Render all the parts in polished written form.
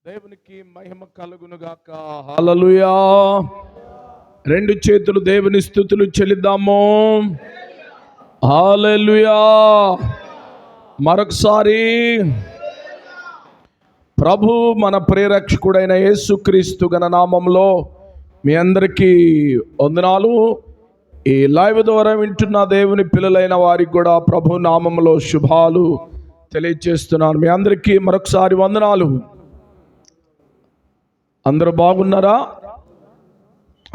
దేవునికి మహిమ కలుగునుగాక. హల్లెలూయా. రెండు చేతులు దేవుని స్తుతులు చెల్లిద్దాము. హల్లెలూయా. మరొకసారి ప్రభు మన ప్రేరక్షకుడైన యేసుక్రీస్తు నామములో మీ అందరికీ వందనాలు. ఈ లైవ్ ద్వారా వింటున్న దేవుని పిల్లలైన వారికి కూడా ప్రభు నామములో శుభాలు తెలియజేస్తున్నాను. మీ అందరికీ మరొకసారి వందనాలు. అందరూ బాగున్నారా?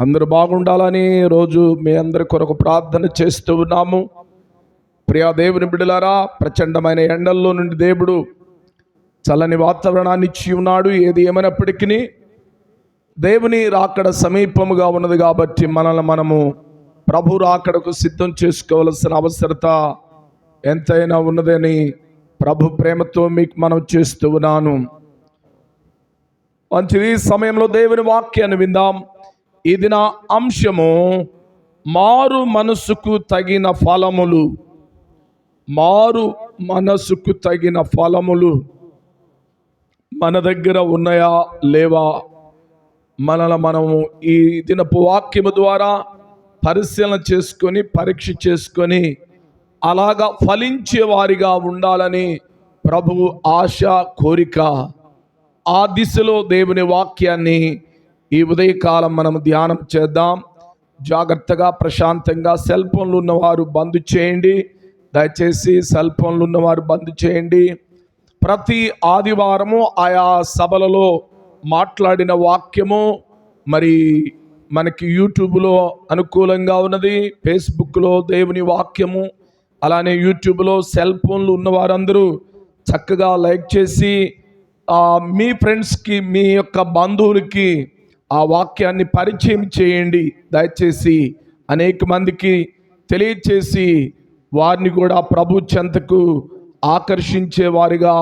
అందరూ బాగుండాలని రోజు మీ అందరి కొరకు ప్రార్థన చేస్తూ ఉన్నాము. ప్రియా దేవుని బిడ్డలారా, ప్రచండమైన ఎండల్లో నుండి దేవుడు చల్లని వాతావరణాన్ని ఇచ్చి ఉన్నాడు. ఏది ఏమైనప్పటికీ దేవుని రాకడ సమీపముగా ఉన్నది కాబట్టి మనము ప్రభు రాకడకు సిద్ధం చేసుకోవలసిన అవసరత ఎంతైనా ఉన్నదని ప్రభు ప్రేమతో మీకు మనం చేస్తూ ఉన్నాను. మంచిది. సమయంలో దేవుని వాక్యాన్ని విందాం. ఇది నా అంశము మారు మనసుకు తగిన ఫలములు. మారు మనసుకు తగిన ఫలములు మన దగ్గర ఉన్నాయా లేవా? మనము ఈ దినపు వాక్యము ద్వారా పరిశీలన చేసుకొని పరీక్ష చేసుకొని అలాగా ఫలించే వారిగా ఉండాలని ప్రభువు ఆశ, కోరిక. ఆ దిశలో దేవుని వాక్యాన్ని ఈ ఉదయకాలం మనం ధ్యానం చేద్దాం. జాగ్రత్తగా ప్రశాంతంగా సెల్ ఫోన్లు ఉన్నవారు బంద్ చేయండి. దయచేసి సెల్ ఫోన్లు ఉన్నవారు బంద్ చేయండి. ప్రతి ఆదివారము ఆయా సభలలో మాట్లాడిన వాక్యము మరి మనకి యూట్యూబ్లో అనుకూలంగా ఉన్నది, ఫేస్బుక్లో దేవుని వాక్యము, అలానే యూట్యూబ్లో సెల్ ఫోన్లు ఉన్నవారందరూ చక్కగా లైక్ చేసి మీ ఫ్రెండ్స్కి, మీ యొక్క బంధువులకి ఆ వాక్యాన్ని పరిచయం చేయండి. దయచేసి అనేక మందికి తెలియచేసి వారిని కూడా ప్రభు చెంతకు ఆకర్షించే వారిగా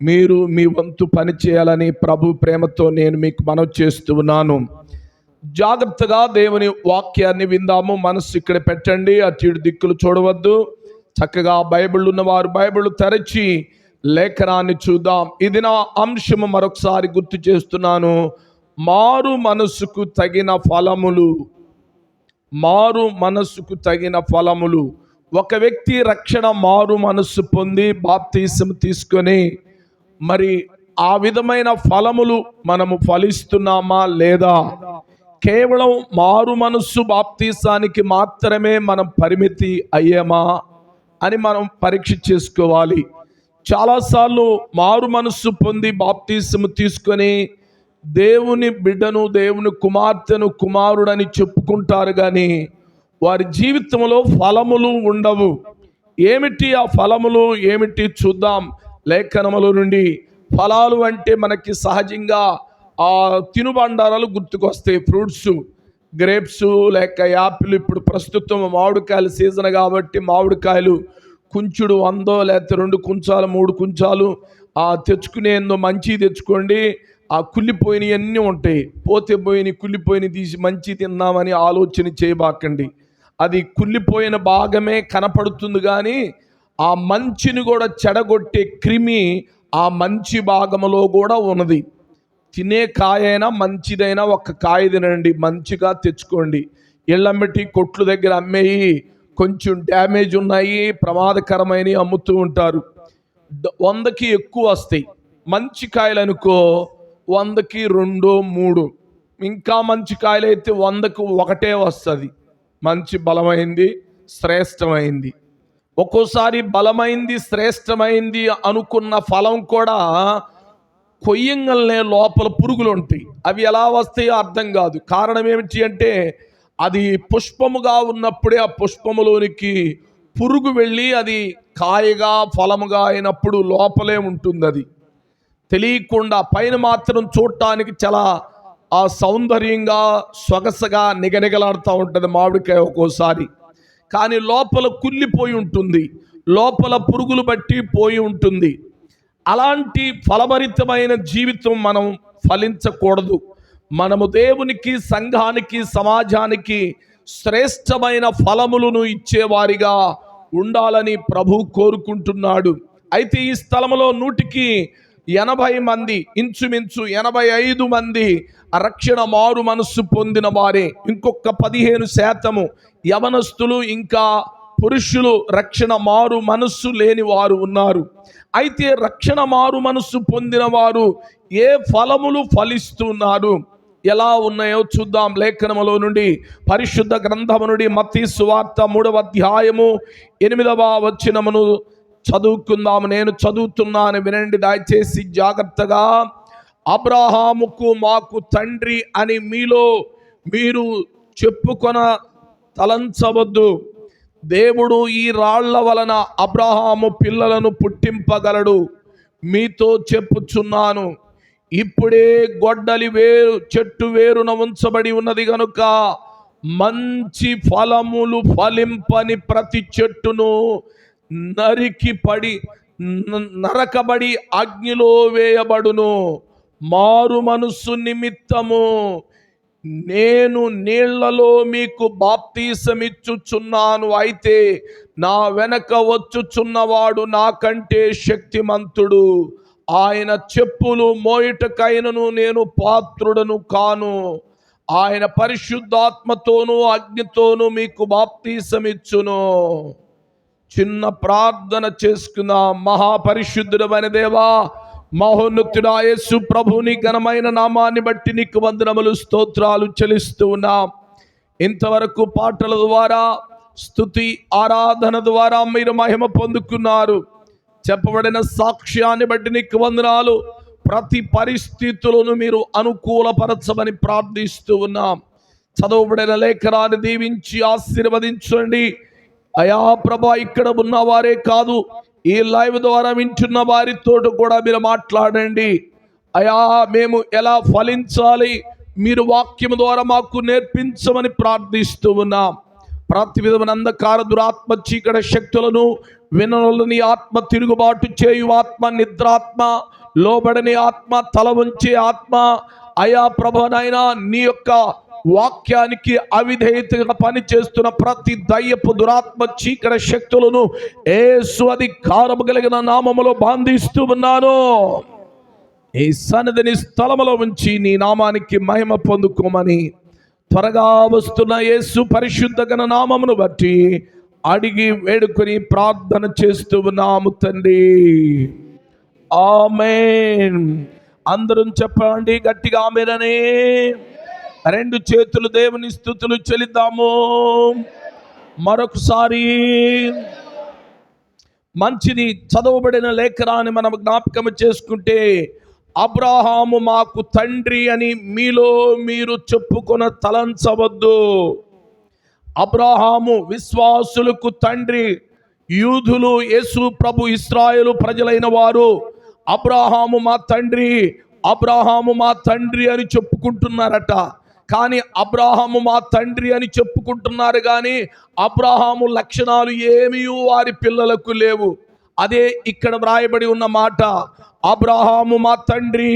మీరు మీ వంతు పని చేయాలని ప్రభు ప్రేమతో నేను మీకు మనవి చేస్తూ ఉన్నాను. జాగ్రత్తగా దేవుని వాక్యాన్ని విందాము. మనసు ఇక్కడ పెట్టండి, అటు ఇటు దిక్కులు చూడవద్దు. చక్కగా బైబిల్ ఉన్నవారు బైబిల్ తెరచి లేఖనాన్ని చూద్దాం. ఇది నా అంశము మరొకసారి గుర్తు చేస్తున్నాను. మారు మనసుకు తగిన ఫలములు. మారు మనసుకు తగిన ఫలములు. ఒక వ్యక్తి రక్షణ మారు మనస్సు పొంది బాప్తీసం తీసుకొని మరి ఆ విధమైన ఫలములు మనము ఫలిస్తున్నామా లేదా? కేవలం మారు మనస్సు బాప్తీసానికి మాత్రమే మనం పరిమితి అయ్యామా అని మనం పరీక్ష చేసుకోవాలి. చాలాసార్లు మారు మనస్సు పొంది బాప్తీసము తీసుకొని దేవుని బిడ్డను, దేవుని కుమార్తెను, కుమారుడని చెప్పుకుంటారు, కానీ వారి జీవితంలో ఫలములు ఉండవు. ఏమిటి ఆ ఫలములు? ఏమిటి చూద్దాం లేఖనముల నుండి. ఫలాలు అంటే మనకి సహజంగా ఆ తినుబండారాలు గుర్తుకొస్తాయి. ఫ్రూట్స్, గ్రేప్స్ లేక యాపిల్. ఇప్పుడు ప్రస్తుతం మామిడికాయల సీజన్ కాబట్టి మామిడికాయలు కుంచుడు 100 లేకపోతే 2 కుంచాలు 3 కుంచాలు తెచ్చుకునేందో మంచి తెచ్చుకోండి. ఆ కుళ్ళిపోయినవి అన్నీ ఉంటాయి. పోతే పోయిన కుళ్ళిపోయిన తీసి మంచి తిందామని ఆలోచన చేయబాకండి. అది కుళ్ళిపోయిన భాగమే కనపడుతుంది, కానీ ఆ మంచిని కూడా చెడగొట్టే క్రిమి ఆ మంచి భాగంలో కూడా ఉన్నది. తినే కాయైనా మంచిదైనా ఒక కాయ తినండి, మంచిగా తెచ్చుకోండి. ఇళ్ళమ్మటి కొట్లు దగ్గర అమ్మేయి కొంచెం డ్యామేజ్ ఉన్నాయి, ప్రమాదకరమైనవి అమ్ముతూ ఉంటారు. 100కి ఎక్కువ వస్తాయి. మంచి కాయలు అనుకో 100కి 2, 3. ఇంకా మంచి కాయలు అయితే 100కు 1 వస్తుంది. మంచి బలమైంది, శ్రేష్టమైంది. ఒక్కోసారి బలమైంది, శ్రేష్టమైంది అనుకున్న ఫలం కూడా కొయ్యంగల్నే లోపల పురుగులు ఉంటాయి. అవి ఎలా వస్తాయో అర్థం కాదు. కారణం ఏమిటి అంటే అది పుష్పముగా ఉన్నప్పుడే ఆ పుష్పములోనికి పురుగు వెళ్ళి అది కాయగా ఫలముగా అయినప్పుడు లోపలే ఉంటుంది. అది తెలియకుండా పైన మాత్రం చూడటానికి చాలా ఆ సౌందర్యంగా సొగసగా నిగనిగలాడుతూ ఉంటుంది మామిడికాయ ఒక్కోసారి, కానీ లోపల కుళ్ళిపోయి ఉంటుంది, లోపల పురుగులు బట్టి పోయి ఉంటుంది. అలాంటి ఫలభరితమైన జీవితం మనం ఫలించకూడదు. మనము దేవునికి, సంఘానికి, సమాజానికి శ్రేష్టమైన ఫలములను ఇచ్చేవారిగా ఉండాలని ప్రభు కోరుకుంటున్నాడు. అయితే ఈ స్థలంలో 100కి 80 మంది, ఇంచుమించు 85 మంది రక్షణ మారు మనస్సు పొందిన వారే. ఇంకొక 15% యవనస్తులు ఇంకా పురుషులు రక్షణ మారు మనస్సు లేని వారు ఉన్నారు. అయితే రక్షణ మారు మనస్సు పొందిన వారు ఏ ఫలములు ఫలిస్తున్నారు, ఎలా ఉన్నాయో చూద్దాం. లేఖనములో నుండి, పరిశుద్ధ గ్రంథము నుండి మత్తయి సువార్త 3వ అధ్యాయము 8వ వచనమును చదువుకుందాము. నేను చదువుతున్నాను, వినండి దయచేసి జాగ్రత్తగా. అబ్రహాముకు మాకు తండ్రి అని మీరు చెప్పుకొన తలంచవద్దు. దేవుడు ఈ రాళ్ల వలన అబ్రహాము పిల్లలను పుట్టింపగలడు. మీతో చెప్పుచున్నాను. ఇప్పుడే గొడ్డలి చెట్టు వేరున ఉంచబడి ఉన్నది గనుక మంచి ఫలములు ఫలింపని ప్రతి చెట్టును నరకబడి అగ్నిలో వేయబడును. మారు మనస్సు నిమిత్తము నేను నీళ్లలో మీకు బాప్తీసమిచ్చుచున్నాను. అయితే నా వెనక వచ్చుచున్నవాడు నాకంటే శక్తిమంతుడు. ఆయన చెప్పులు మోయుటకైనను నేను పాత్రుడను కాను. ఆయన పరిశుద్ధాత్మతోనూ అగ్నితోనూ మీకు బాప్తీసమిచ్చును. చిన్న ప్రార్థన చేసుకుందాం. మహాపరిశుద్ధుడైన దేవా, మహోన్నతుడా యేసు ప్రభుని ఘనమైన నామాన్ని బట్టి నీకు వందనములు, స్తోత్రాలు చెల్లిస్తూ ఉన్నాం. ఇంతవరకు పాటల ద్వారా, స్తుతి ఆరాధన ద్వారా మీరు మహిమ పొందుకున్నారు. చెప్పబడిన సాక్ష్యాన్ని బట్టి నీకు వందనాలు. ప్రతి పరిస్థితులను మీరు అనుకూలపరచమని ప్రార్థిస్తూ ఉన్నాం. చదవబడిన లేఖనాన్ని దీవించి ఆశీర్వదించండి అయా ప్రభా. ఇక్కడ ఉన్న వారే కాదు, ఈ లైవ్ ద్వారా వింటున్న వారితో కూడా మీరు మాట్లాడండి అయా. మేము ఎలా ఫలించాలి మీరు వాక్యం ద్వారా మాకు నేర్పించమని ప్రార్థిస్తూ ఉన్నాం. ప్రతి విధమైన అంధకార దురాత్మ చీకటి శక్తులను, వినని ఆత్మ, తిరుగుబాటు చేయు ఆత్మ, నిద్రాత్మ, లోబడని ఆత్మ, తల వంచే ఆత్మ అయా ప్రభనైనా నీ యొక్క వాక్యానికి అవిధేయతగా పనిచేస్తున్న ప్రతి దయ్యపు దురాత్మ చీకటి శక్తులను యేసు అధికారము కలిగిన నామములో బంధిస్తూ ఉన్నాను. ఈ సన్నిధిని స్థలములో ఉంచి నీ నామానికి మహిమ పొందుకోమని త్వరగా వస్తున్న యేసు పరిశుద్ధ ఘన నామమును బట్టి అడిగి వేడుకొని ప్రార్థన చేస్తూ ఉన్నాము తండ్రి. ఆమేన్. అందరూ చెప్పండి గట్టిగా ఆమేనని. రెండు చేతులు దేవుని స్తుతులు చెల్లిద్దాము. మరొకసారి మంచిది. చదవబడిన లేఖనాన్ని మనం జ్ఞాపకం చేసుకుంటే, అబ్రహాము మాకు తండ్రి అని మీరు చెప్పుకొన తలంచవద్దు. అబ్రహాము విశ్వాసులకు తండ్రి. యూదులు, యేసు ప్రభు, ఇశ్రాయేలు ప్రజలైన వారు అబ్రహాము మా తండ్రి, అబ్రహాము మా తండ్రి అని చెప్పుకుంటున్నారట. కానీ అబ్రహాము మా తండ్రి అని చెప్పుకుంటున్నారు, కానీ అబ్రహాము లక్షణాలు ఏమీ వారి పిల్లలకు లేవు. అదే ఇక్కడ వ్రాయబడి ఉన్న మాట. అబ్రహాము మా తండ్రి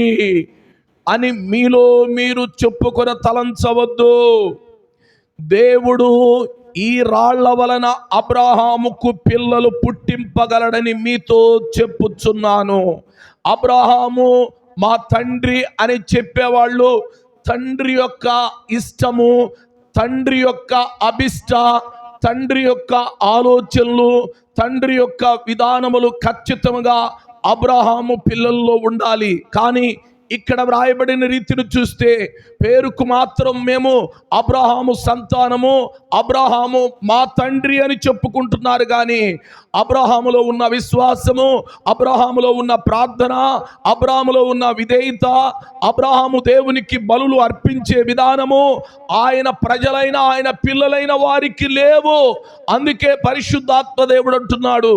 అని మీరు చెప్పుకొని తలంచవద్దు. దేవుడు ఈ రాళ్ల వలన అబ్రహాముకు పిల్లలు పుట్టింపగలడని మీతో చెప్పుచున్నాను. అబ్రహాము మా తండ్రి అని చెప్పేవాళ్ళు తండ్రి యొక్క ఇష్టము, తండ్రి యొక్క అభిష్ట, తండ్రి యొక్క ఆలోచనలు, తండ్రి యొక్క విధానములు ఖచ్చితంగా అబ్రహాము పిల్లల్లో ఉండాలి. కానీ ఇక్కడ వ్రాయబడిన రీతిని చూస్తే పేరుకు మాత్రం మేము అబ్రహాము సంతానము, అబ్రహాము మా తండ్రి అని చెప్పుకుంటున్నారు. కానీ అబ్రహాములో ఉన్న విశ్వాసము, అబ్రహాములో ఉన్న ప్రార్థన, అబ్రహాములో ఉన్న విధేయత, అబ్రహాము దేవునికి బలులు అర్పించే విధానము ఆయన ప్రజలైన ఆయన పిల్లలైన వారికి లేవు. అందుకే పరిశుద్ధాత్మ దేవుడు అంటున్నాడు,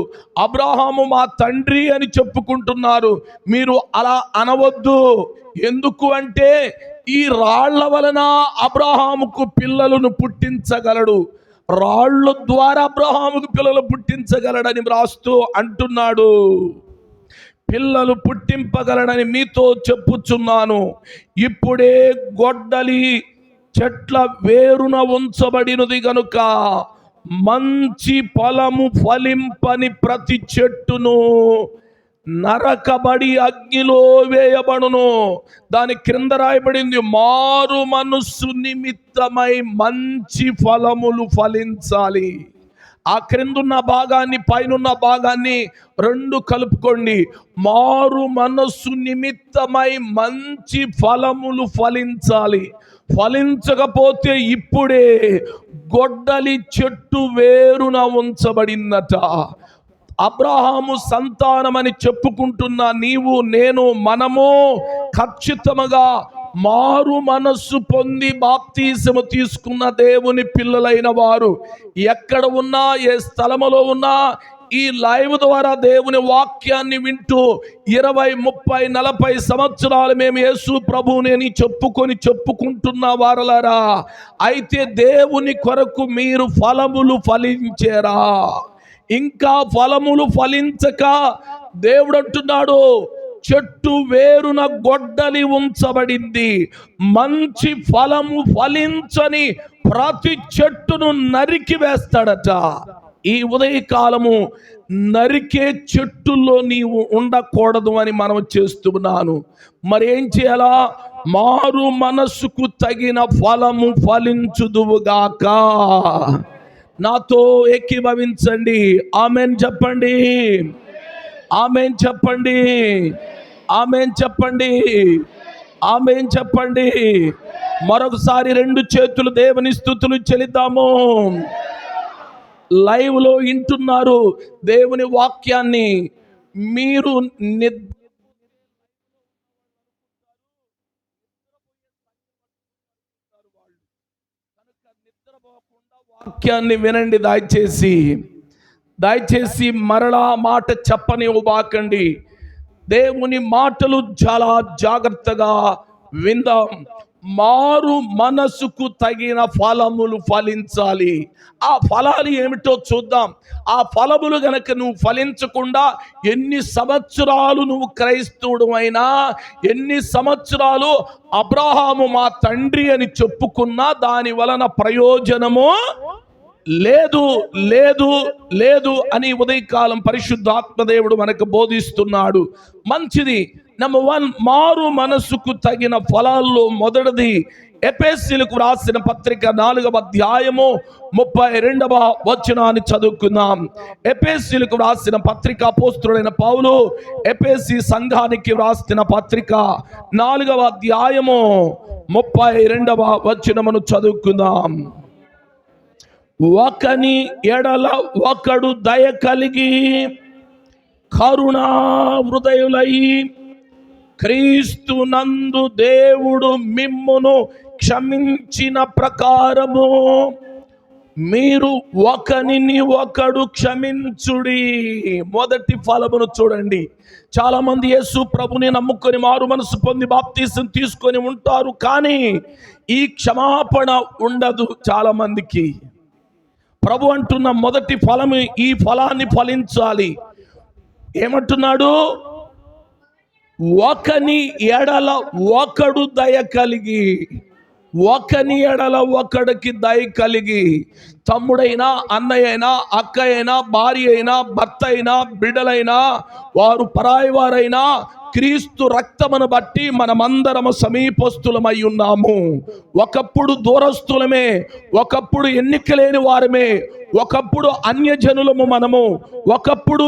అబ్రహాము మా తండ్రి అని చెప్పుకుంటున్నారు, మీరు అలా అనవద్దు. ఎందుకు అంటే ఈ రాళ్ల వలన అబ్రహాముకు పిల్లలను పుట్టించగలడు, రాళ్ళ ద్వారా అబ్రహాముకు పిల్లలు పుట్టించగలడని వ్రాస్తూ అంటున్నాడు. పిల్లలు పుట్టింపగలడని మీతో చెప్పుచున్నాను. ఇప్పుడే గొడ్డలి చెట్ల వేరున ఉంచబడినది గనుక మంచి ఫలము ఫలింపని ప్రతి చెట్టును నరకబడి అగ్నిలో వేయబడును. దాని క్రింద రాయబడింది, మారు మనస్సు నిమిత్తమై మంచి ఫలములు ఫలించాలి. ఆ క్రిందున్న భాగాన్ని పైనున్న భాగాన్ని రెండు కలుపుకోండి. మారు మనస్సు నిమిత్తమై మంచి ఫలములు ఫలించాలి. ఫలించకపోతే ఇప్పుడే గొడ్డలి చెట్టు వేరున ఉంచబడిందట. అబ్రహాము సంతానమని చెప్పుకుంటున్న నీవు నేను మనము ఖచ్చితంగా మారు మనస్సు పొంది బాప్తీసము తీసుకున్న దేవుని పిల్లలైన వారు ఎక్కడ ఉన్నా, ఏ స్థలములో ఉన్నా, ఈ లైవ్ ద్వారా దేవుని వాక్యాన్ని వింటూ 20, 30, 40 సంవత్సరాలు మేము యేసు ప్రభువుని చెప్పుకుంటున్న వారలారా, అయితే దేవుని కొరకు మీరు ఫలములు ఫలించేరా? ఇంకా ఫలములు ఫలించక దేవుడు అంటున్నాడు, చెట్టు వేరున గొడ్డలి ఉంచబడింది. మంచి ఫలము ఫలించని ప్రతి చెట్టును నరికి వేస్తాడట. ఈ ఉదయకాలము నరికే చెట్టుల్లో నీవు ఉండకూడదు అని మనం చేస్తున్నాను. మరి ఏం చేయాలా? మారు మనస్సుకు తగిన ఫలము ఫలించుదువుగాక. నాతో ఏకీభవించండి. ఆమెన్ చెప్పండి. ఆమెన్ చెప్పండి. ఆమెన్ చెప్పండి. ఆమెన్ చెప్పండి. మరొకసారి రెండు చేతులు దేవుని స్తుతులు చెల్లిద్దాము. లైవ్ లో వింటున్నారు దేవుని వాక్యాన్ని. మీరు వాక్యాన్ని వినండి. దయచేసి మరలా మాట చెప్పనివ్వబాకండి. దేవుని మాటలు చాలా జాగ్రత్తగా విందాం. మారు మనసుకు తగిన ఫలములు ఫలించాలి. ఆ ఫలాలు ఏమిటో చూద్దాం. ఆ ఫలములు గనక నువ్వు ఫలించకుండా ఎన్ని సంవత్సరాలు నువ్వు క్రైస్తవుడు అయినా, ఎన్ని సంవత్సరాలు అబ్రహాము మా తండ్రి అని చెప్పుకున్నా దాని వలన ప్రయోజనము లేదు లేదు లేదు అని ఉదయకాలం పరిశుద్ధాత్మదేవుడు మనకు బోధిస్తున్నాడు. మంచిది. నెంబర్ 1, మారు మనసుకు తగిన ఫలాల్లో మొదటిది ఎఫెసీయులకు రాసిన పత్రిక 4వ అధ్యాయము 32వ వచనాన్ని చదువుకుందాం. ఎఫెసీయులకు రాసిన పత్రిక అపోస్తలుడైన పౌలు ఎఫెసీ సంఘానికి రాసిన పత్రిక 4వ అధ్యాయము 32వ వచనమును చదువుకుందాం. ఒకని ఎడల ఒకడు దయ కలిగి కరుణా హృదయులై క్రీస్తు నందు దేవుడు మిమ్మును క్షమించిన ప్రకారము మీరు ఒకనిని ఒకడు క్షమించుడి. మొదటి ఫలమును చూడండి. చాలా మంది యేసు ప్రభుని నమ్ముకొని మారు మనసు పొంది బాప్తీసం తీసుకొని ఉంటారు, కానీ ఈ క్షమాపణ ఉండదు చాలా మందికి. ప్రభు అంటున్న మొదటి ఫలము, ఈ ఫలాన్ని ఫలించాలి. ఏమంటున్నాడు? ఒకని ఎడల ఒకడు దయ కలిగి. ఒకని ఎడల ఒకడికి దయ కలిగి. తమ్ముడైనా, అన్నయ్య అయినా, అక్క అయినా, భార్య అయినా, భర్త అయినా, బిడ్డలైనా, వారు పరాయి వారైనా, క్రీస్తు రక్తమును బట్టి మనమందరము సమీపస్తులమై ఉన్నాము. ఒకప్పుడు దూరస్తులమే, ఒకప్పుడు ఎన్నికలేని వారమే, ఒకప్పుడు అన్యజనులము మనము, ఒకప్పుడు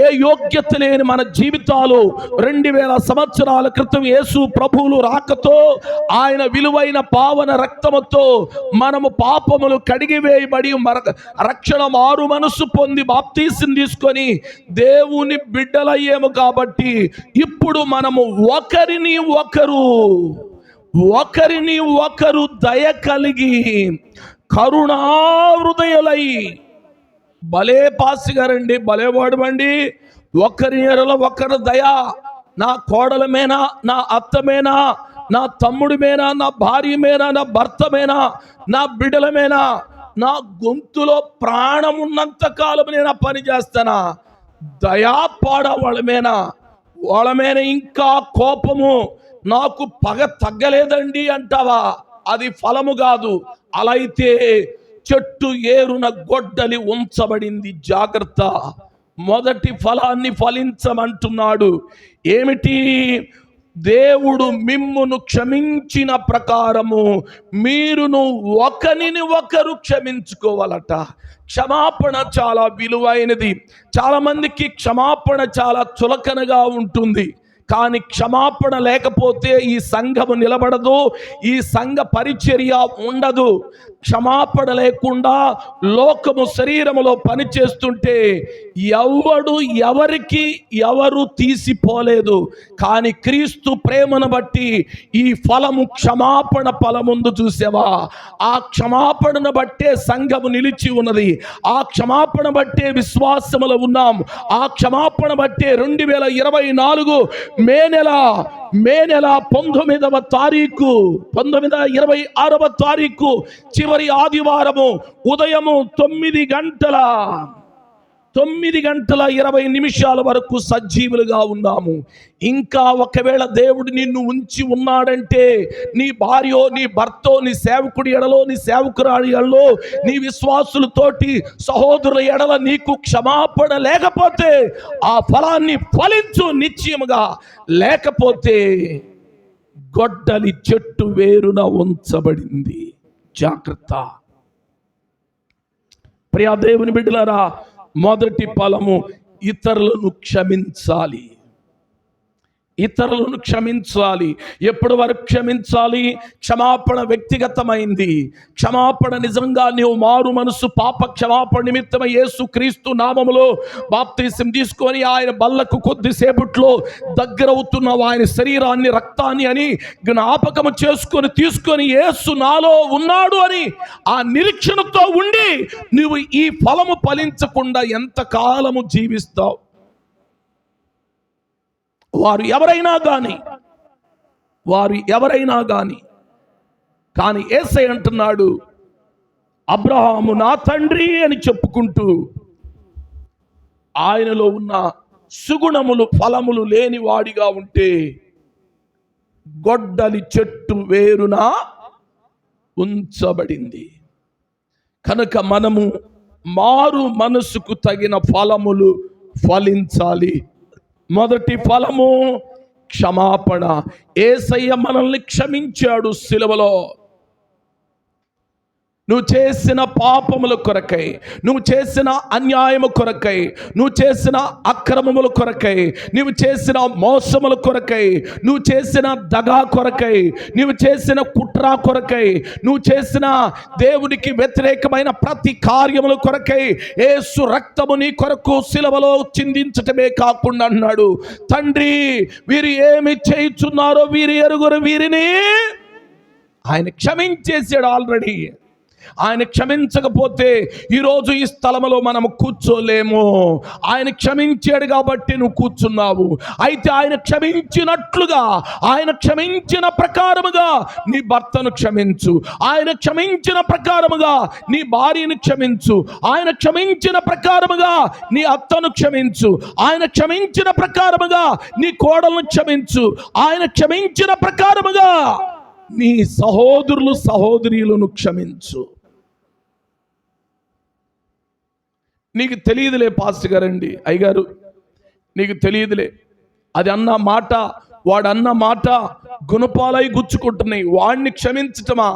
ఏ యోగ్యత లేని మన జీవితాలు 2000 సంవత్సరాల క్రితం యేసు ప్రభువులు రాకతో ఆయన విలువైన పావన రక్తముతో మనము పాపములు కడిగివేయబడి రక్షణ మారు మనసు పొంది బాప్తీసం తీసుకొని దేవుని బిడ్డలయ్యేము. కాబట్టి ఇప్పుడు మనము ఒకరిని ఒకరు దయ కలిగి కరుణా హృదయులై. భలే పాసి గారండి, భలేవాడమండి. ఒకరి ఎడల ఒకరు దయ. నా కోడలమేనా, నా అత్తమేనా, నా తమ్ముడిమేనా, నా భార్యమేనా, నా భర్తమేనా, నా బిడ్డలమేనా, నా గొంతులో ప్రాణం ఉన్నంత కాలం నేను పని చేస్తానా? దయాపాడ వాళ్ళ మీద ఇంకా కోపము, నాకు పగ తగ్గలేదండి అంటావా? అది ఫలము కాదు. అలా అయితే చెట్టు ఏరున గొడ్డలి ఉంచబడింది. జాగ్రత్త. మొదటి ఫలాన్ని ఫలించమంటున్నాడు. ఏమిటి? దేవుడు మిమ్మును క్షమించిన ప్రకారము మీరును ఒకరిని ఒకరు క్షమించుకోవాలట. క్షమాపణ చాలా విలువైనది. చాలా మందికి క్షమాపణ చాలా చులకనగా ఉంటుంది. కానీ క్షమాపణ లేకపోతే ఈ సంఘము నిలబడదు, ఈ సంఘ పరిచర్య ఉండదు. క్షమాపణ లేకుండా లోకము శరీరములో పనిచేస్తుంటే ఎవరు తీసిపోలేదు. కానీ క్రీస్తు ప్రేమను బట్టి ఈ ఫలము క్షమాపణ ఫలముందు చూసావా? ఆ క్షమాపణను బట్టే సంఘము నిలిచి ఉన్నది. ఆ క్షమాపణ బట్టే విశ్వాసములో ఉన్నాం. ఆ క్షమాపణ బట్టే 2024 మే నెల 19వ తారీఖు 1926వ తారీఖు చివరి ఆదివారము ఉదయము 9:20 వరకు సజీవులుగా ఉన్నాము. ఇంకా ఒకవేళ దేవుడు నిన్ను ఉంచి ఉన్నాడంటే, నీ భార్యో, నీ భర్తో, నీ సేవకుడి ఎడలో, నీ సేవకురాలి ఎడలో, నీ విశ్వాసులతోటి సహోదరుల ఎడల నీకు క్షమాపణ లేకపోతే ఆ ఫలాన్ని ఫలించు నిశ్చయముగా. లేకపోతే గొడ్డలి చెట్టు వేరున ఉంచబడింది. జాగ్రత్త. ప్రియా దేవుని బిడ్డలారా, మొదటి ఫలము ఇతరులను క్షమించాలి. ఇతరులను క్షమించాలి. ఎప్పటి వరకు క్షమించాలి? క్షమాపణ వ్యక్తిగతమైంది. క్షమాపణ నిజంగా నీవు మారు మనసు పాప క్షమాపణ నిమిత్తమై యేసు క్రీస్తు నామములో బాప్తిసం తీసుకొని ఆయన బల్లకు కొద్దిసేపట్లో దగ్గరవుతున్నావు. ఆయన శరీరాన్ని రక్తాన్ని అని జ్ఞాపకము తీసుకొని యేసు నాలో ఉన్నాడు అని ఆ నిరీక్షణతో ఉండి నువ్వు ఈ ఫలము ఫలించకుండా ఎంతకాలము జీవిస్తావు? వారు ఎవరైనా గాని కానీ యేసయ్య అంటున్నాడు, అబ్రహాము నా తండ్రి అని చెప్పుకుంటూ ఆయనలో ఉన్న సుగుణములు ఫలములు లేని వాడిగా ఉంటే గొడ్డలి చెట్టు వేరున ఉంచబడింది. కనుక మనము మారు మనసుకు తగిన ఫలములు ఫలించాలి. మొదటి ఫలము క్షమాపణ. యేసయ్య మనల్ని క్షమించాడు సిలువలో. నువ్వు చేసిన పాపముల కొరకై, నువ్వు చేసిన అన్యాయము కొరకై, నువ్వు చేసిన అక్రమముల కొరకై, నువ్వు చేసిన మోసముల కొరకై, నువ్వు చేసిన దగా కొరకై, నువ్వు చేసిన కుట్ర కొరకై, నువ్వు చేసిన దేవునికి వ్యతిరేకమైన ప్రతి కార్యముల కొరకై యేసు రక్తము నీ కొరకు సిలువలో చిందించటమే కాకుండా అన్నాడు, తండ్రి వీరు ఏమి చేయుచున్నారో వీరు ఎరుగురు వీరిని. ఆయన క్షమించేసాడు ఆల్రెడీ. ఆయన క్షమించకపోతే ఈరోజు ఈ స్థలంలో మనం కూర్చోలేము. ఆయన క్షమించాడు కాబట్టి నువ్వు కూర్చున్నావు. అయితే ఆయన క్షమించినట్లుగా, ఆయన క్షమించిన ప్రకారముగా నీ భర్తను క్షమించు. ఆయన క్షమించిన ప్రకారముగా నీ భార్యను క్షమించు. ఆయన క్షమించిన ప్రకారముగా నీ అత్తను క్షమించు. ఆయన క్షమించిన ప్రకారముగా నీ కోడలను క్షమించు. ఆయన క్షమించిన ప్రకారముగా నీ సహోదరులు సహోదరీలను క్షమించు. నీకు తెలియదులే పాస్టర్ గారండి, అయ్యగారు నీకు తెలియదులే, అది అన్న మాట, వాడన్న మాట గుణపాలై గుచ్చుకుంటున్నాయి. వాడిని క్షమించటమా?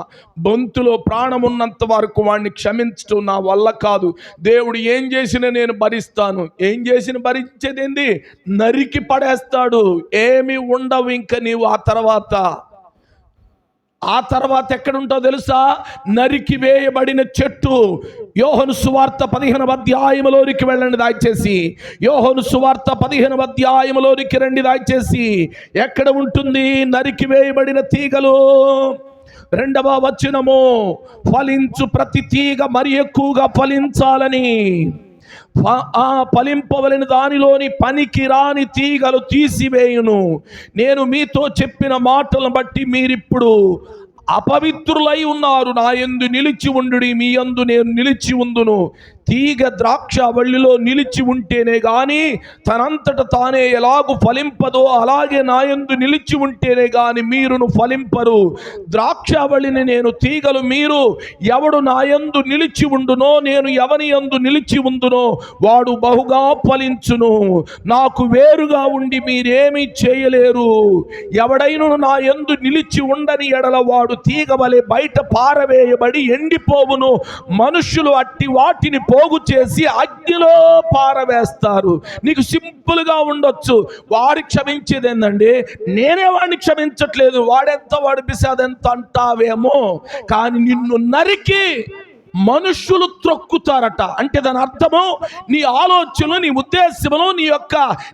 బొంతులో ప్రాణం ఉన్నంత వరకు వాడిని క్షమించటం నా వల్ల కాదు. దేవుడు ఏం చేసినా నేను భరిస్తాను. ఏం చేసిన భరించేది ఏంది? నరికి పడేస్తాడు. ఏమి ఉండవు ఇంక నీవు ఆ తర్వాత ఎక్కడుంటో తెలుసా? నరికి వేయబడిన చెట్టు. యోహాను సువార్త 15వ అధ్యాయములోనికి వెళ్ళండి దయచేసి. యోహాను సువార్త 15వ అధ్యాయములోనికి రండి దయచేసి. ఎక్కడ ఉంటుంది నరికి వేయబడిన తీగలు? 2వ వచనము, ఫలించు ప్రతి తీగ మరి ఎక్కువగా ఫలించాలని, ఆ ఫలింపవలని దానిలోని పనికి రాని తీగలు తీసివేయును. నేను మీతో చెప్పిన మాటలను బట్టి మీరిప్పుడు అపవిత్రులై ఉన్నారు. నా యందు నిలిచి ఉండుడి, మీ యందు నేను నిలిచి ఉందును. తీగ ద్రాక్షవల్లిలో నిలిచి ఉంటేనే గాని తనంతట తానే ఎలాగు ఫలింపదో అలాగే నాయందు నిలిచి ఉంటేనే గాని మీరును ఫలింపరు. ద్రాక్షవల్లిని నేను, తీగలు మీరు. ఎవడు నాయందు నిలిచి ఉండునో, నేను ఎవని యందు నిలిచి ఉందునో వాడు బహుగా ఫలించును. నాకు వేరుగా ఉండి మీరేమీ చేయలేరు. ఎవడైనను నా యందు నిలిచి ఉండని ఎడల వాడు తీగ వలె బయట పారవేయబడి ఎండిపోవును. మనుష్యులు అట్టి వాటిని పోగు చేసి అగ్నిలో పారవేస్తారు. నీకు సింపుల్గా ఉండొచ్చు, వాడికి క్షమించేది ఏందండి, నేనే వాడిని క్షమించట్లేదు, వాడెంత వాడి బిసాదెంత అంటావేమో, కానీ నిన్ను నరికి మనుష్యులు త్రొక్కుతారట. అంటే దాని అర్థము నీ ఆలోచనలు, నీ ఉద్దేశములు,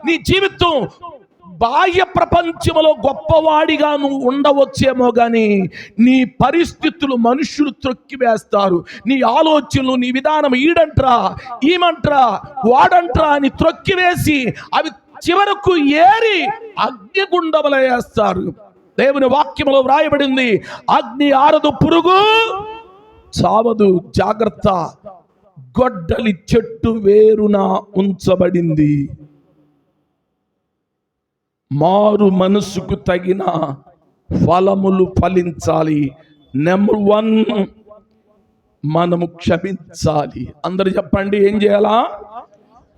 నీ జీవితం బాహ్య ప్రపంచంలో గొప్పవాడిగా నువ్వు ఉండవచ్చేమో కానీ నీ పరిస్థితులు మనుషులు త్రొక్కివేస్తారు. నీ ఆలోచనలు, నీ విధానం, ఈడంట్రా, ఈమంట్రా, వాడంట్రా అని త్రొక్కివేసి అవి చివరకు ఏరి అగ్నిగుండములో వేస్తారు. దేవుని వాక్యములో వ్రాయబడింది, అగ్ని ఆరదు, పురుగు చావదు, జాగ్రత్త. గొడ్డలి చెట్టు వేరున ఉంచబడింది. మారు మనసుకు తగిన ఫలములు ఫలించాలి. నెంబర్ 1, మనము క్షమించాలి. అందరు చెప్పండి, ఏం చేయాలా?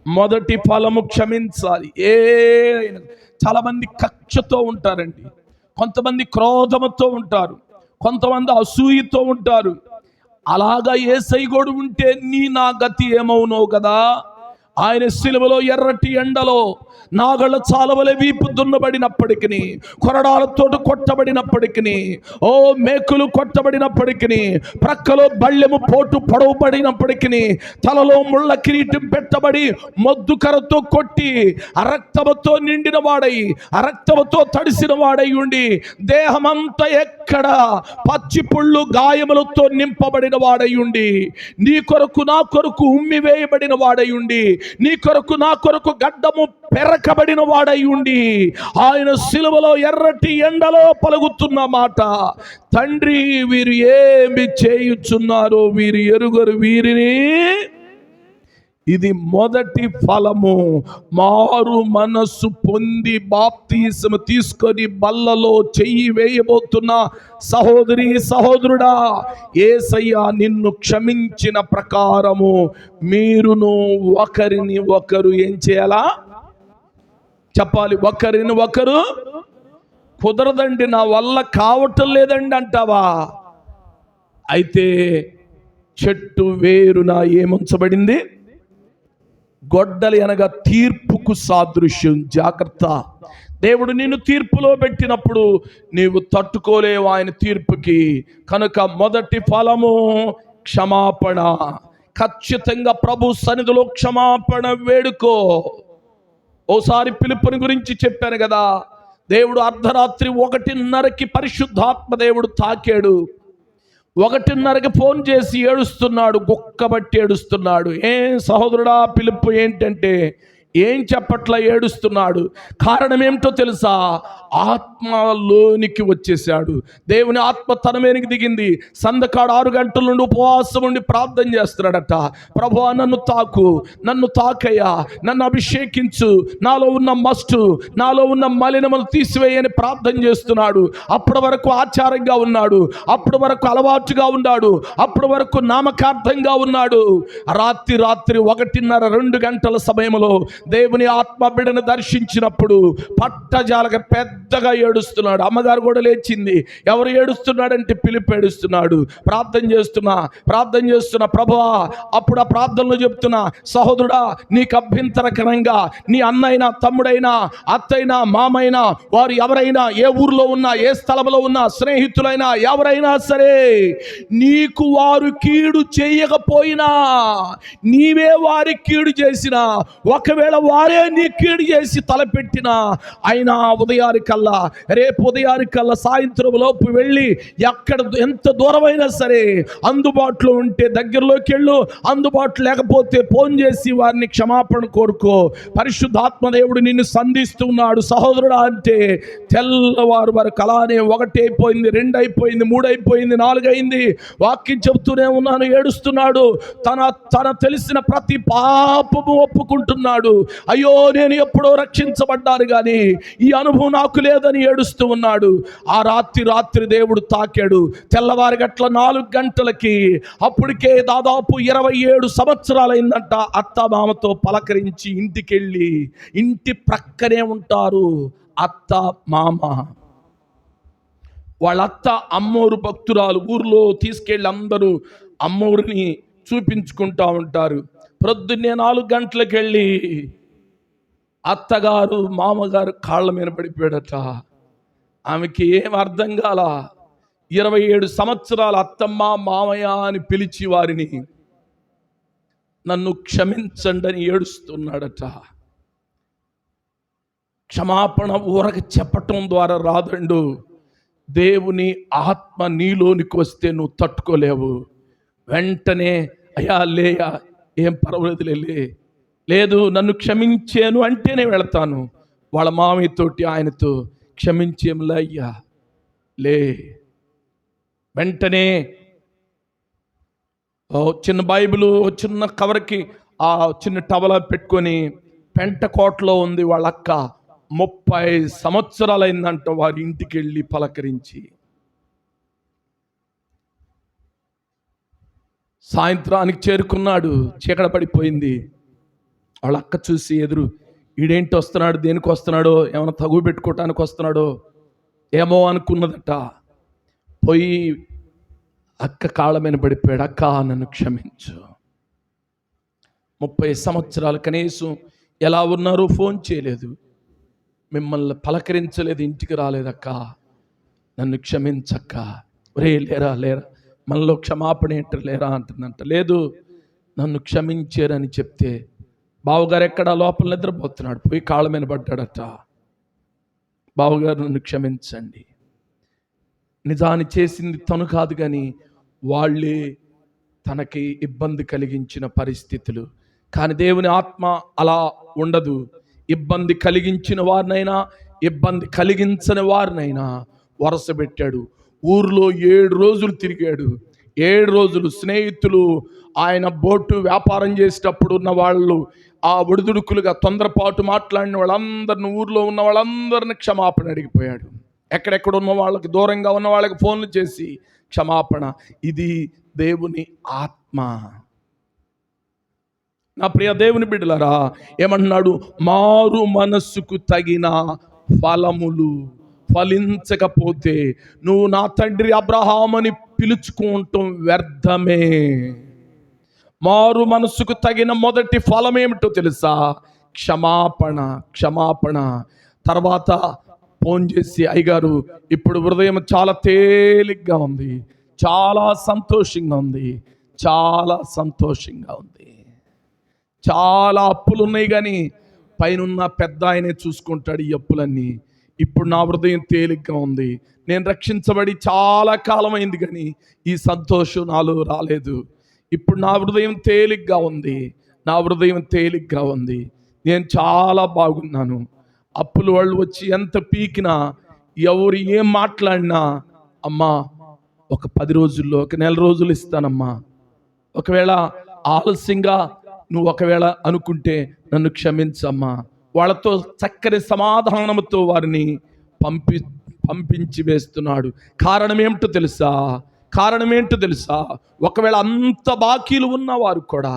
మొదటి ఫలము క్షమించాలి. చాలా మంది కక్షతో ఉంటారండి, కొంతమంది క్రోధముతో ఉంటారు, కొంతమంది అసూయతో ఉంటారు. అలాగా యేసయ్య గోడు ఉంటే నా గతి ఏమవునో కదా. ఆయన సిలువలో ఎర్రటి ఎండలో నాగళ్ళ చాలవలే వీపు దున్నబడినప్పటికీ, కొరడాలతో కొట్టబడినప్పటికీ, మేకులు కొట్టబడినప్పటికీ, ప్రక్కలో బళ్ళెము పోటు పొడవబడినప్పటికీ, తలలో ముళ్ళ కిరీటం పెట్టబడి మొద్దు కర్రతో కొట్టి రక్తముతో నిండిన వాడై, రక్తముతో తడిసిన వాడై ఉండి, దేహమంతా ఎక్కడ పచ్చి పుళ్ళు గాయములతో నింపబడిన వాడై ఉండి, నీ కొరకు నా కొరకు ఉమ్మి వేయబడిన వాడై ఉండి, నీ కొరకు నా కొరకు గడ్డము పెరకబడిన వాడై ఉండి, ఆయన సిలువలో ఎర్రటి ఎండలో పలుకుతున్న మాట, తండ్రి వీరు ఏమి చేయుచున్నారో వీరు ఎరుగరు వీరిని. ఇది మొదటి ఫలము. మారు మనస్సు పొంది బాప్తిసము తీసుకొని బల్లలో చెయ్యి వేయబోతున్న సహోదరి, సహోదరుడా, యేసయ్య నిన్ను క్షమించిన ప్రకారము మీరును ఒకరిని ఒకరు ఏం చేయాలా? చెప్పాలి. ఒకరిని ఒకరు. కుదరదండి, నా వల్ల కావటం లేదండి అంటావా? అయితే చెట్టు వేరున ఏముంచబడింది? గొడ్డలి అనగా తీర్పుకు సాదృశ్యం. జాగ్రత్త. దేవుడు నిన్ను తీర్పులో పెట్టినప్పుడు నీవు తట్టుకోలేవు ఆయన తీర్పుకి. కనుక మొదటి ఫలము క్షమాపణ. ఖచ్చితంగా ప్రభు సన్నిధిలో క్షమాపణ వేడుకో. ఓసారి పిలుపుని గురించి చెప్పాను కదా, దేవుడు అర్ధరాత్రి 1:30కి పరిశుద్ధాత్మ దేవుడు తాకాడు. 1:30కి ఫోన్ చేసి ఏడుస్తున్నాడు, గుక్కబట్టి ఏడుస్తున్నాడు. సహోదరుడా పిలుపు ఏంటంటే ఏం చెప్పట్లా ఏడుస్తున్నాడు. కారణం ఏమిటో తెలుసా? ఆత్మలోనికి వచ్చేసాడు. దేవుని ఆత్మ తన మీదకి దిగింది. సందకాడు 6 గంటల నుండి ఉపవాసం ఉండి ప్రార్థన చేస్తున్నాడట. ప్రభువా నన్ను తాకు, నన్ను తాకయ్యా, నన్ను అభిషేకించు, నాలో ఉన్న మస్టు, నాలో ఉన్న మలినములు తీసివేయని ప్రార్థన చేస్తున్నాడు. అప్పటి వరకు ఆచారంగా ఉన్నాడు, అప్పటి వరకు అలవాటుగా ఉన్నాడు, అప్పటి వరకు నామకార్థంగా ఉన్నాడు. రాత్రి 1:30-2 గంటల సమయంలో దేవుని ఆత్మ బిడ్డను దర్శించినప్పుడు పట్టజాలగా పెద్దగా ఏడుస్తున్నాడు. అమ్మగారు కూడా లేచింది. ఎవరు ఏడుస్తున్నాడంటే పిలుపు ఏడుస్తున్నాడు. ప్రార్థన చేస్తున్నా ప్రభువా. అప్పుడు ఆ ప్రార్థనలో చెప్తున్నా, సహోదరుడా నీకు అభ్యంతరకరంగా నీ అన్నైనా, తమ్ముడైనా, అత్తైనా, మామైనా, వారు ఎవరైనా, ఏ ఊర్లో ఉన్నా, ఏ స్థలంలో ఉన్నా, స్నేహితులైనా ఎవరైనా సరే, నీకు వారు కీడు చేయకపోయినా, నీవే వారి కీడు చేసినా, ఒకవేళ ఒకవేళ వారే నీ కీడు చేసి తలపెట్టినా అయినా ఉదయానికల్లా, రేపు ఉదయానికల్లా సాయంత్రం లోపు వెళ్ళి ఎక్కడ ఎంత దూరమైనా సరే అందుబాటులో ఉంటే దగ్గరలోకి వెళ్ళు, అందుబాటులో లేకపోతే ఫోన్ చేసి వారిని క్షమాపణ కోరుకో. పరిశుద్ధాత్మదేవుడు నిన్ను సంధిస్తున్నాడు సహోదరుడా. అంటే తెల్లవారు వరకు అలానే 1 అయిపోయింది, 2 అయిపోయింది, 3 అయిపోయింది, 4 అయింది, వాక్యం చెబుతూనే ఉన్నాను. ఏడుస్తున్నాడు. తన తెలిసిన ప్రతి పాపము ఒప్పుకుంటున్నాడు. అయ్యో నేను ఎప్పుడో రక్షించబడ్డాను కానీ ఈ అనుభవం నాకు లేదని ఏడుస్తూ ఉన్నాడు. ఆ రాత్రి దేవుడు తాకాడు. తెల్లవారి గట్ల 4 గంటలకి అప్పటికే దాదాపు 27 సంవత్సరాలైందంట. అత్త మామతో పలకరించి ఇంటికెళ్ళి, ఇంటి ప్రక్కనే ఉంటారు అత్త మామ. వాళ్ళ అత్త అమ్మోరు భక్తురాలు. ఊర్లో తీసుకెళ్ళి అందరూ అమ్మోరిని చూపించుకుంటా ఉంటారు. ప్రొద్దున్నే 4 గంటలకు వెళ్ళి అత్తగారు మామగారు కాళ్ళ మీద పడిపోయాడట. ఆమెకి ఏం అర్థం కాల. 27 సంవత్సరాల అత్తమ్మ మామయ్య అని పిలిచి వారిని నన్ను క్షమించండి అని ఏడుస్తున్నాడట. క్షమాపణ ఊరక చెప్పటం ద్వారా రాదండు. దేవుని ఆత్మ నీలోనికి వస్తే నువ్వు తట్టుకోలేవు. వెంటనే అయ్యా లేయా, ఏం పర్వాలేదులే, లేదు నన్ను క్షమించాను అంటేనే వెళతాను. వాళ్ళ మామయ్యతోటి ఆయనతో క్షమించేంలా అయ్యా లే. వెంటనే చిన్న బైబిల్ చిన్న కవర్కి ఆ చిన్న టవల పెట్టుకొని పెంటకోటలో ఉంది వాళ్ళ అక్క. 30 సంవత్సరాలైందంట వారి ఇంటికి వెళ్ళి పలకరించి. సాయంత్రానికి చేరుకున్నాడు. చీకట పడిపోయింది. వాళ్ళ అక్క చూసి ఎదురు, ఈడేంటి వస్తున్నాడు, దేనికి వస్తున్నాడో, ఏమైనా తగువ పెట్టుకోవటానికి వస్తున్నాడో ఏమో అనుకున్నదట. పోయి అక్క కాళ్ళ మీద పడిపోయాడు. అక్క నన్ను క్షమించు. 30 సంవత్సరాలు కనీసం ఎలా ఉన్నారో ఫోన్ చేయలేదు, మిమ్మల్ని పలకరించలేదు, ఇంటికి రాలేదక్క, నన్ను క్షమించక్క. ఒరే లేరా మనలో క్షమాపణ ఏంటారు లేరా అంటుందంట. లేదు నన్ను క్షమించారని చెప్తే బావగారు ఎక్కడ లోపల నిద్రపోతున్నాడు, పోయి కాళ్ళ మీద పడ్డాడట. బావగారు నన్ను క్షమించండి. నిజాన్ని చేసింది తను కాదు కానీ వాళ్ళే తనకి ఇబ్బంది కలిగించిన పరిస్థితులు. కానీ దేవుని ఆత్మ అలా ఉండదు. ఇబ్బంది కలిగించిన వారినైనా ఇబ్బంది కలిగించని వారినైనా వరుస పెట్టాడు. ఊర్లో 7 రోజులు తిరిగాడు. 7 రోజులు స్నేహితులు, ఆయన బోటు వ్యాపారం చేసేటప్పుడు ఉన్న వాళ్ళు, ఆ ఒడిదుడుకులుగా తొందరపాటు మాట్లాడిన వాళ్ళందరిని, ఊర్లో ఉన్న వాళ్ళందరిని క్షమాపణ అడిగిపోయాడు. ఎక్కడెక్కడ ఉన్న వాళ్ళకి, దూరంగా ఉన్న వాళ్ళకి ఫోన్లు చేసి క్షమాపణ. ఇది దేవుని ఆత్మ. నా ప్రియ దేవుని బిడ్డలారా, ఏమన్నాడు? మారు మనస్సుకు తగిన ఫలములు ఫలించకపోతే నువ్వు నా తండ్రి అబ్రహామని పిలుచుకుంటాం వ్యర్థమే. మారు మనస్సుకు తగిన మొదటి ఫలం ఏమిటో తెలుసా? క్షమాపణ. తర్వాత ఫోన్ చేసి, అయ్యగారు ఇప్పుడు హృదయం చాలా తేలిగ్గా ఉంది, చాలా సంతోషంగా ఉంది, చాలా అప్పులు ఉన్నాయి కానీ పైన పెద్ద ఆయనే చూసుకుంటాడు ఈ అప్పులన్నీ. ఇప్పుడు నా హృదయం తేలిగ్గా ఉంది, నేను రక్షించబడి చాలా కాలం అయింది కానీ ఈ సంతోషం నాలో రాలేదు. ఇప్పుడు నా హృదయం తేలిగ్గా ఉంది, నేను చాలా బాగున్నాను. అప్పులు వాళ్ళు వచ్చి ఎంత పీకినా, ఎవరు ఏం మాట్లాడినా, అమ్మా ఒక 10 రోజుల్లో, ఒక నెల రోజులు ఇస్తానమ్మా, ఒకవేళ ఆలస్యంగా నువ్వు ఒకవేళ అనుకుంటే నన్ను క్షమించమ్మా. వాళ్ళతో చక్కని సమాధానంతో వారిని పంపించి వేస్తున్నాడు. కారణం ఏంటో తెలుసా? ఒకవేళ అంత బాకీలు ఉన్నవారు కూడా,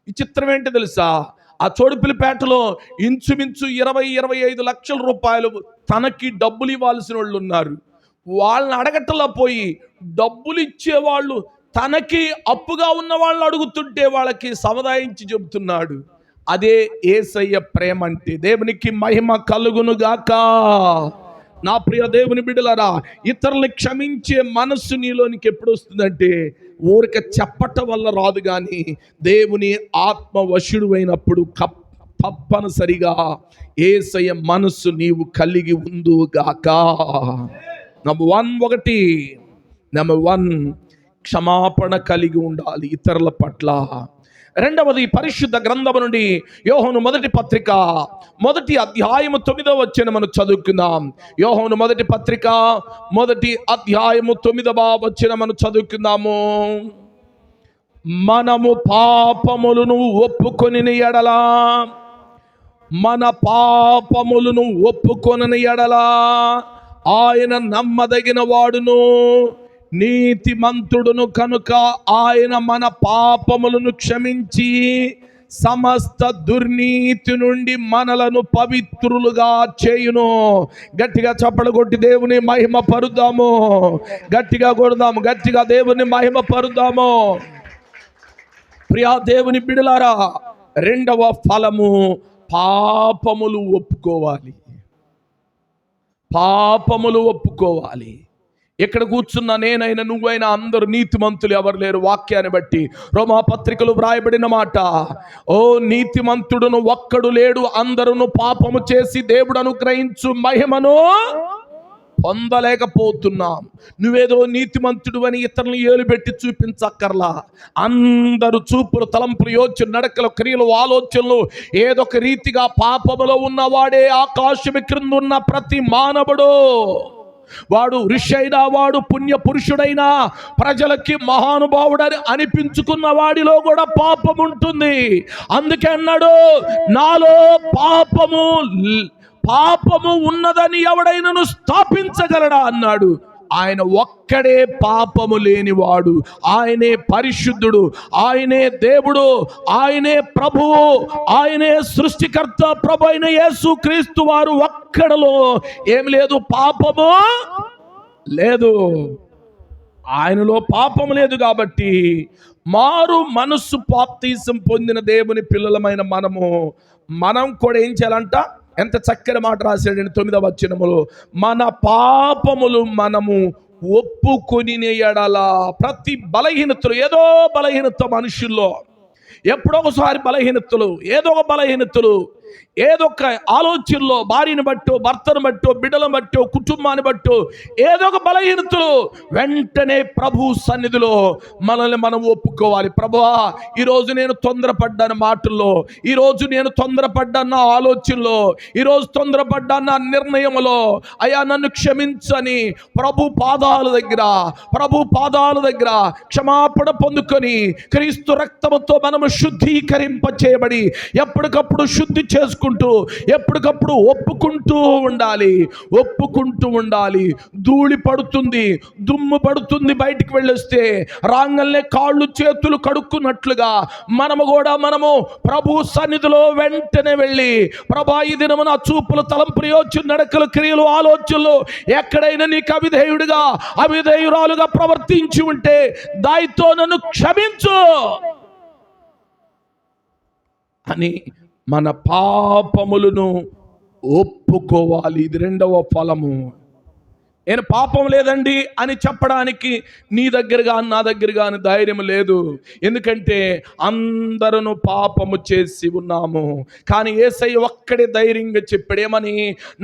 విచిత్రం ఏంటో తెలుసా? ఆ చోడుపిల్లిపేటలో ఇంచుమించు 20-25 లక్షల రూపాయలు తనకి డబ్బులు ఇవ్వాల్సిన వాళ్ళు ఉన్నారు. వాళ్ళని అడగటంలో పోయి డబ్బులు ఇచ్చేవాళ్ళు తనకి అప్పుగా ఉన్న వాళ్ళని అడుగుతుంటే వాళ్ళకి సముదాయించి చెబుతున్నాడు. అదే యేసయ్య ప్రేమ అంటే. దేవునికి మహిమ కలుగును గాక. నా ప్రియ దేవుని బిడ్డలారా, ఇతరుల్ని క్షమించే మనస్సు నీలోనికి ఎప్పుడు వస్తుందంటే ఊరిక చెప్పటం వల్ల రాదు, కానీ దేవుని ఆత్మ వశుడు అయినప్పుడు తప్పనిసరిగా యేసయ్య మనస్సు నీవు కలిగి ఉందుగాక. నెంబర్ వన్ క్షమాపణ కలిగి ఉండాలి ఇతరుల పట్ల. రెండవది, పరిశుద్ధ గ్రంథము నుండి యోహాను మొదటి పత్రిక 1వ అధ్యాయము 9వ వచనం మనం చదువుకుందాం. యోహాను మొదటి పత్రిక 1వ అధ్యాయము 9వ వచనం మనం చదువుకుందాము. మనము పాపములను ఒప్పుకొనిన ఎడల, మన పాపములను ఒప్పుకొనిన ఎడల ఆయన నమ్మదగిన వాడును నీతిమంతుడును కనుక ఆయన మన పాపములను క్షమించి సమస్త దుర్నీతి నుండి మనలను పవిత్రులుగా చేయును. గట్టిగా చప్పలు కొట్టి దేవుని మహిమ పరుద్దాము. గట్టిగా కొడదాము, గట్టిగా దేవుని మహిమ పరుద్దాము. ప్రియా దేవుని బిడ్డలారా, రెండవ ఫలము పాపములు ఒప్పుకోవాలి. పాపములు ఒప్పుకోవాలి. ఇక్కడ కూర్చున్న నేనైనా నువ్వైనా అందరూ నీతిమంతులు ఎవరు లేరు. వాక్యాన్ని బట్టి రోమాపత్రికలు వ్రాయబడిన మాట, ఓ నీతిమంతుడును ఒక్కడు లేడు, అందరూ పాపము చేసి దేవుడు అనుగ్రహించు మహిమను పొందలేకపోతున్నాం. నువ్వేదో నీతిమంతుడు అని ఇతరులను ఏలు పెట్టి చూపించక్కర్లా. అందరూ చూపులు, తలంపులు, యోచన, నడకలు, క్రియలు, ఆలోచనలు ఏదొక రీతిగా పాపములో ఉన్నవాడే ఆకాశం క్రింద ఉన్న ప్రతి మానవుడు. వాడు ఋషి అయినా, వాడు పుణ్య పురుషుడైనా, ప్రజలకి మహానుభావుడని అనిపించుకున్న వాడిలో కూడా పాపం ఉంటుంది. అందుకే అన్నాడు, నాలో పాపము ఉన్నదని ఎవడైనను స్థాపించగలడా అన్నాడు. ఆయన ఒక్కడే పాపము లేనివాడు, ఆయనే పరిశుద్ధుడు, ఆయనే దేవుడు, ఆయనే ప్రభువు, ఆయనే సృష్టికర్త. ప్రభు అయిన యేసు క్రీస్తు వారు ఒక్కడలో ఏమి లేదు, పాపము లేదు. ఆయనలో పాపము లేదు. కాబట్టి మారు మనస్సు బాప్తిసం పొందిన దేవుని పిల్లలమైన మనం కూడా ఏం చేయాలంట? ఎంత చక్కని మాట రాశాడండి 9వ వచనములో, మన పాపములు మనము ఒప్పుకొని ఎడల. ప్రతి బలహీనతలు, ఏదో బలహీనత మనుషుల్లో, ఎప్పుడో ఒకసారి బలహీనతలు, ఏదో ఒక బలహీనతలు, ఏదో ఒక ఆలోచనలో, భార్యను బట్టో, భర్తను బట్టో, బిడ్డలను బట్టో, కుటుంబాన్ని బట్టో ఏదో ఒక బలహీనతలు, వెంటనే ప్రభు సన్నిధిలో మనల్ని మనం ఒప్పుకోవాలి. ప్రభువా, ఈరోజు నేను తొందరపడ్డాను మాటల్లో, ఈరోజు నేను తొందరపడ్డాను నా ఆలోచనలో, ఈరోజు తొందరపడ్డాను నా నిర్ణయంలో, అయ్యా నన్ను క్షమించని ప్రభు పాదాల దగ్గర క్షమాపణ పొందుకొని క్రీస్తు రక్తముతో మనము శుద్ధీకరింప చేయబడి ఎప్పటికప్పుడు శుద్ధి చేసుకుంటూ ఎప్పటికప్పుడు ఒప్పుకుంటూ ఉండాలి. ధూళి పడుతుంది, దుమ్ము పడుతుంది, బయటికి వెళ్ళొస్తే రాంగల్నే కాళ్ళు చేతులు కడుక్కున్నట్లుగా మనము ప్రభు సన్నిధిలో వెంటనే వెళ్ళి, ప్రభా ఈ దినము నా చూపులు, తలంపులు, యోచన, నడకలు, క్రియలు, ఆలోచనలు ఎక్కడైనా నీకు అవిధేయురాలుగా ప్రవర్తించి ఉంటే దయతో నన్ను క్షమించు అని మన పాపములను ఒప్పుకోవాలి. ఇది రెండవ ఫలము. నేను పాపం లేదండి అని చెప్పడానికి నీ దగ్గర కానీ నా దగ్గర కానీ ధైర్యం లేదు. ఎందుకంటే అందరూ పాపము చేసి ఉన్నాము. కానీ యేసయ్య ఒక్కడే ధైర్యంగా చెప్పాడు, ఏమని?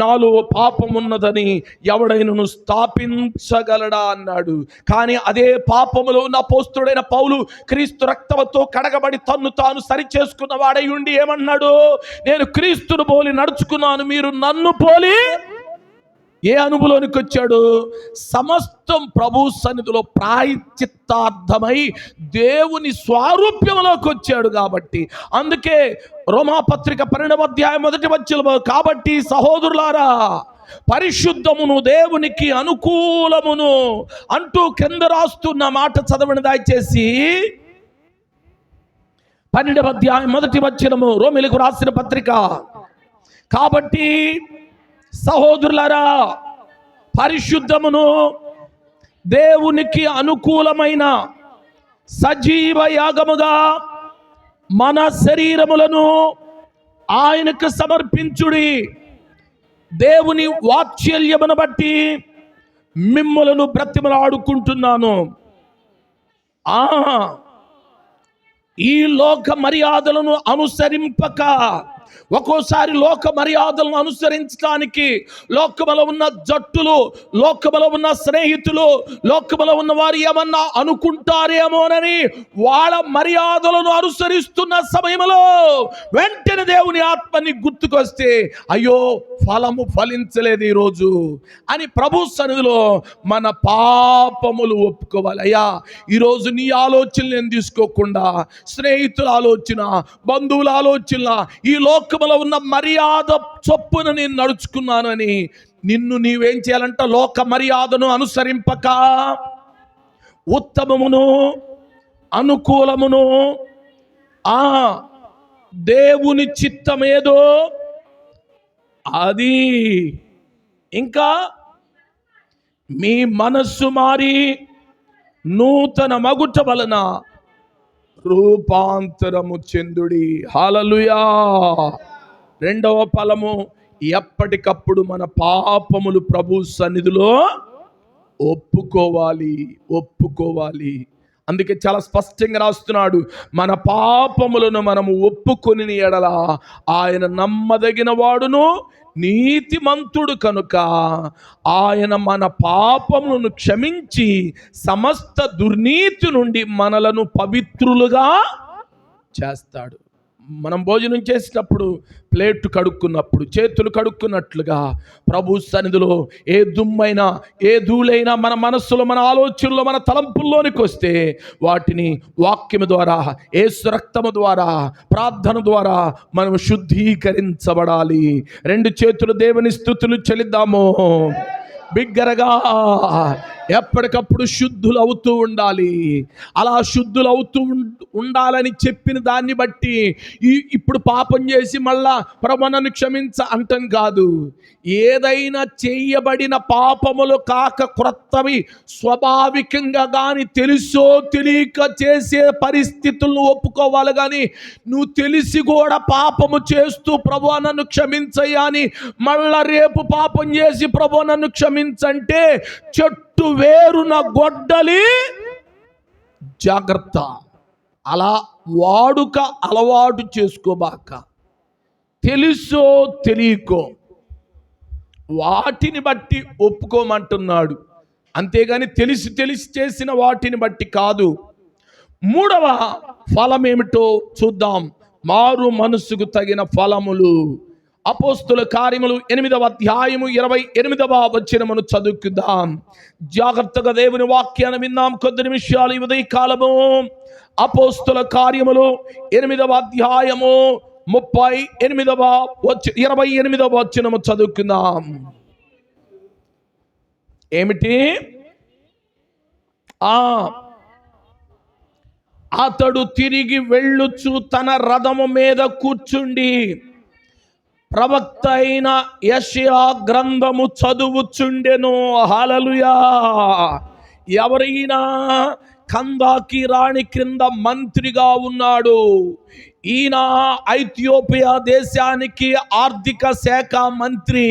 నాలో పాపం ఉన్నదని ఎవడైనను స్థాపించగలడా అన్నాడు. కానీ అదే పాపములో ఉన్న అపోస్తలుడైన పౌలు క్రీస్తు రక్తముతో కడగబడి తన్ను తాను సరి చేసుకున్న వాడై ఉండి ఏమన్నాడు? నేను క్రీస్తును పోలి నడుచుకున్నాను, మీరు నన్ను పోలి. ఏ అనుభవంలోనికి వచ్చాడు? సమస్తం ప్రభు సన్నిధిలో ప్రాయశ్చిత్తార్థమై దేవుని స్వారూప్యంలోకి వచ్చాడు. కాబట్టి అందుకే రోమాపత్రిక 12వ అధ్యాయం 1వ వచనము, కాబట్టి సహోదరులారా పరిశుద్ధమును దేవునికి అనుకూలమును అంటూ కింద రాస్తున్న మాట చదవండి దయచేసి. 12వ అధ్యాయం 1వ వచనము, రోమీయులకు రాసిన పత్రిక. కాబట్టి సహోదరులారా పరిశుద్ధమును దేవునికి అనుకూలమైన సజీవ యాగముగా మన శరీరములను ఆయనకు సమర్పించుడి. దేవుని వాత్సల్యమును బట్టి మిమ్ములను బ్రతిమలాడుకుంటున్నాను. ఈ లోక మర్యాదలను అనుసరింపక ఒక్కోసారి లోక మర్యాదలను అనుసరించడానికి లోకములో ఉన్న జట్టులు, లోకములో ఉన్న స్నేహితులు, లోకములో ఉన్న వారు ఏమన్నా అనుకుంటారేమోనని వాళ్ళ మర్యాదలను అనుసరిస్తున్న సమయంలో వెంటనే దేవుని ఆత్మని గుర్తుకొస్తే అయ్యో ఫలము ఫలించలేదు ఈరోజు అని ప్రభు సన్నిధిలో మన పాపములు ఒప్పుకోవాలి. అయ్యా ఈరోజు నీ ఆలోచనలు నేను తీసుకోకుండా స్నేహితుల ఆలోచన, బంధువుల ఆలోచన, ఈ లోకములో ఉన్న మర్యాద చొప్పున నేను నడుచుకున్నానని నిన్ను నీవేం చేయాలంట? లోక మర్యాదను అనుసరింపక ఉత్తమమును అనుకూలమును దేవుని చిత్తమేదో అది, ఇంకా మీ మనస్సు మారి నూతన మగుట వలన రూపాంతరము చెందుడి. హల్లెలూయా. రెండవ ఫలము, ఎప్పటికప్పుడు మన పాపములు ప్రభు సన్నిధిలో ఒప్పుకోవాలి. అందుకే చాలా స్పష్టంగా రాస్తున్నాడు, మన పాపములను మనము ఒప్పుకొని ఎడల ఆయన నమ్మదగిన వాడును నీతిమంతుడు కనుక ఆయన మన పాపములను క్షమించి సమస్త దుర్నీతి నుండి మనలను పవిత్రులుగా చేస్తాడు. మనం భోజనం చేసినప్పుడు ప్లేట్ కడుక్కున్నప్పుడు చేతులు కడుక్కున్నట్లుగా ప్రభు సన్నిధిలో ఏ దుమ్మైనా ఏ ధూళైనా మన మనస్సులో, మన ఆలోచనలో, మన తలంపుల్లోనికి వస్తే వాటిని వాక్యము ద్వారా, యేసు రక్తము ద్వారా, ప్రార్థన ద్వారా మనం శుద్ధీకరించబడాలి. రెండు చేతులు దేవుని స్తుతులు చెల్లిద్దాము బిగ్గరగా. ఎప్పటికప్పుడు శుద్ధులు అవుతూ ఉండాలి. అలా శుద్ధులు అవుతూ ఉండాలని చెప్పిన దాన్ని బట్టి ఇప్పుడు పాపం చేసి మళ్ళా ప్రభు నన్ను క్షమించ అంటం కాదు. ఏదైనా చేయబడిన పాపములు కాక క్రొత్తవి స్వాభావికంగా కానీ తెలుసో తెలియక చేసే పరిస్థితులను ఒప్పుకోవాలి. కానీ నువ్వు తెలిసి కూడా పాపము చేస్తూ ప్రభు నన్ను క్షమించయ్యా అని మళ్ళా రేపు పాపం చేసి ప్రభు నన్ను క్షమించంటే చెట్టు వేరున గొడ్డలి జాగ్రత్త. అలా వాడుక అలవాటు చేసుకోబాక. తెలుసో తెలియకో వాటిని బట్టి ఒప్పుకోమంటున్నాడు, అంతేగాని తెలిసి చేసిన వాటిని బట్టి కాదు. మూడవ ఫలం ఏమిటో చూద్దాం. మారు మనసుకు తగిన ఫలములు. అపోస్తుల కార్యములు 8వ అధ్యాయము 28వ వచనమును చదువుకుందాం. జాగ్రత్తగా దేవుని వాక్యాన్ని విందాం కొద్ది నిమిషాలు ఈ ఉదయ కాలము. అపోస్తుల కార్యములు 8వ అధ్యాయము 28వ వచనము చదువుకుందాం. ఏమిటి? అతడు తిరిగి వెళ్ళుచు తన రథము మీద కూర్చుండి ప్రవక్త అయిన యెషయా గ్రంథము చదువుచుండెను. హల్లెలూయా. ఎవరైనా కందాకి రాణి క్రింద మంత్రిగా ఉన్నాడు. ఈయన ఐథియోపియా దేశానికి ఆర్థిక శాఖ మంత్రి.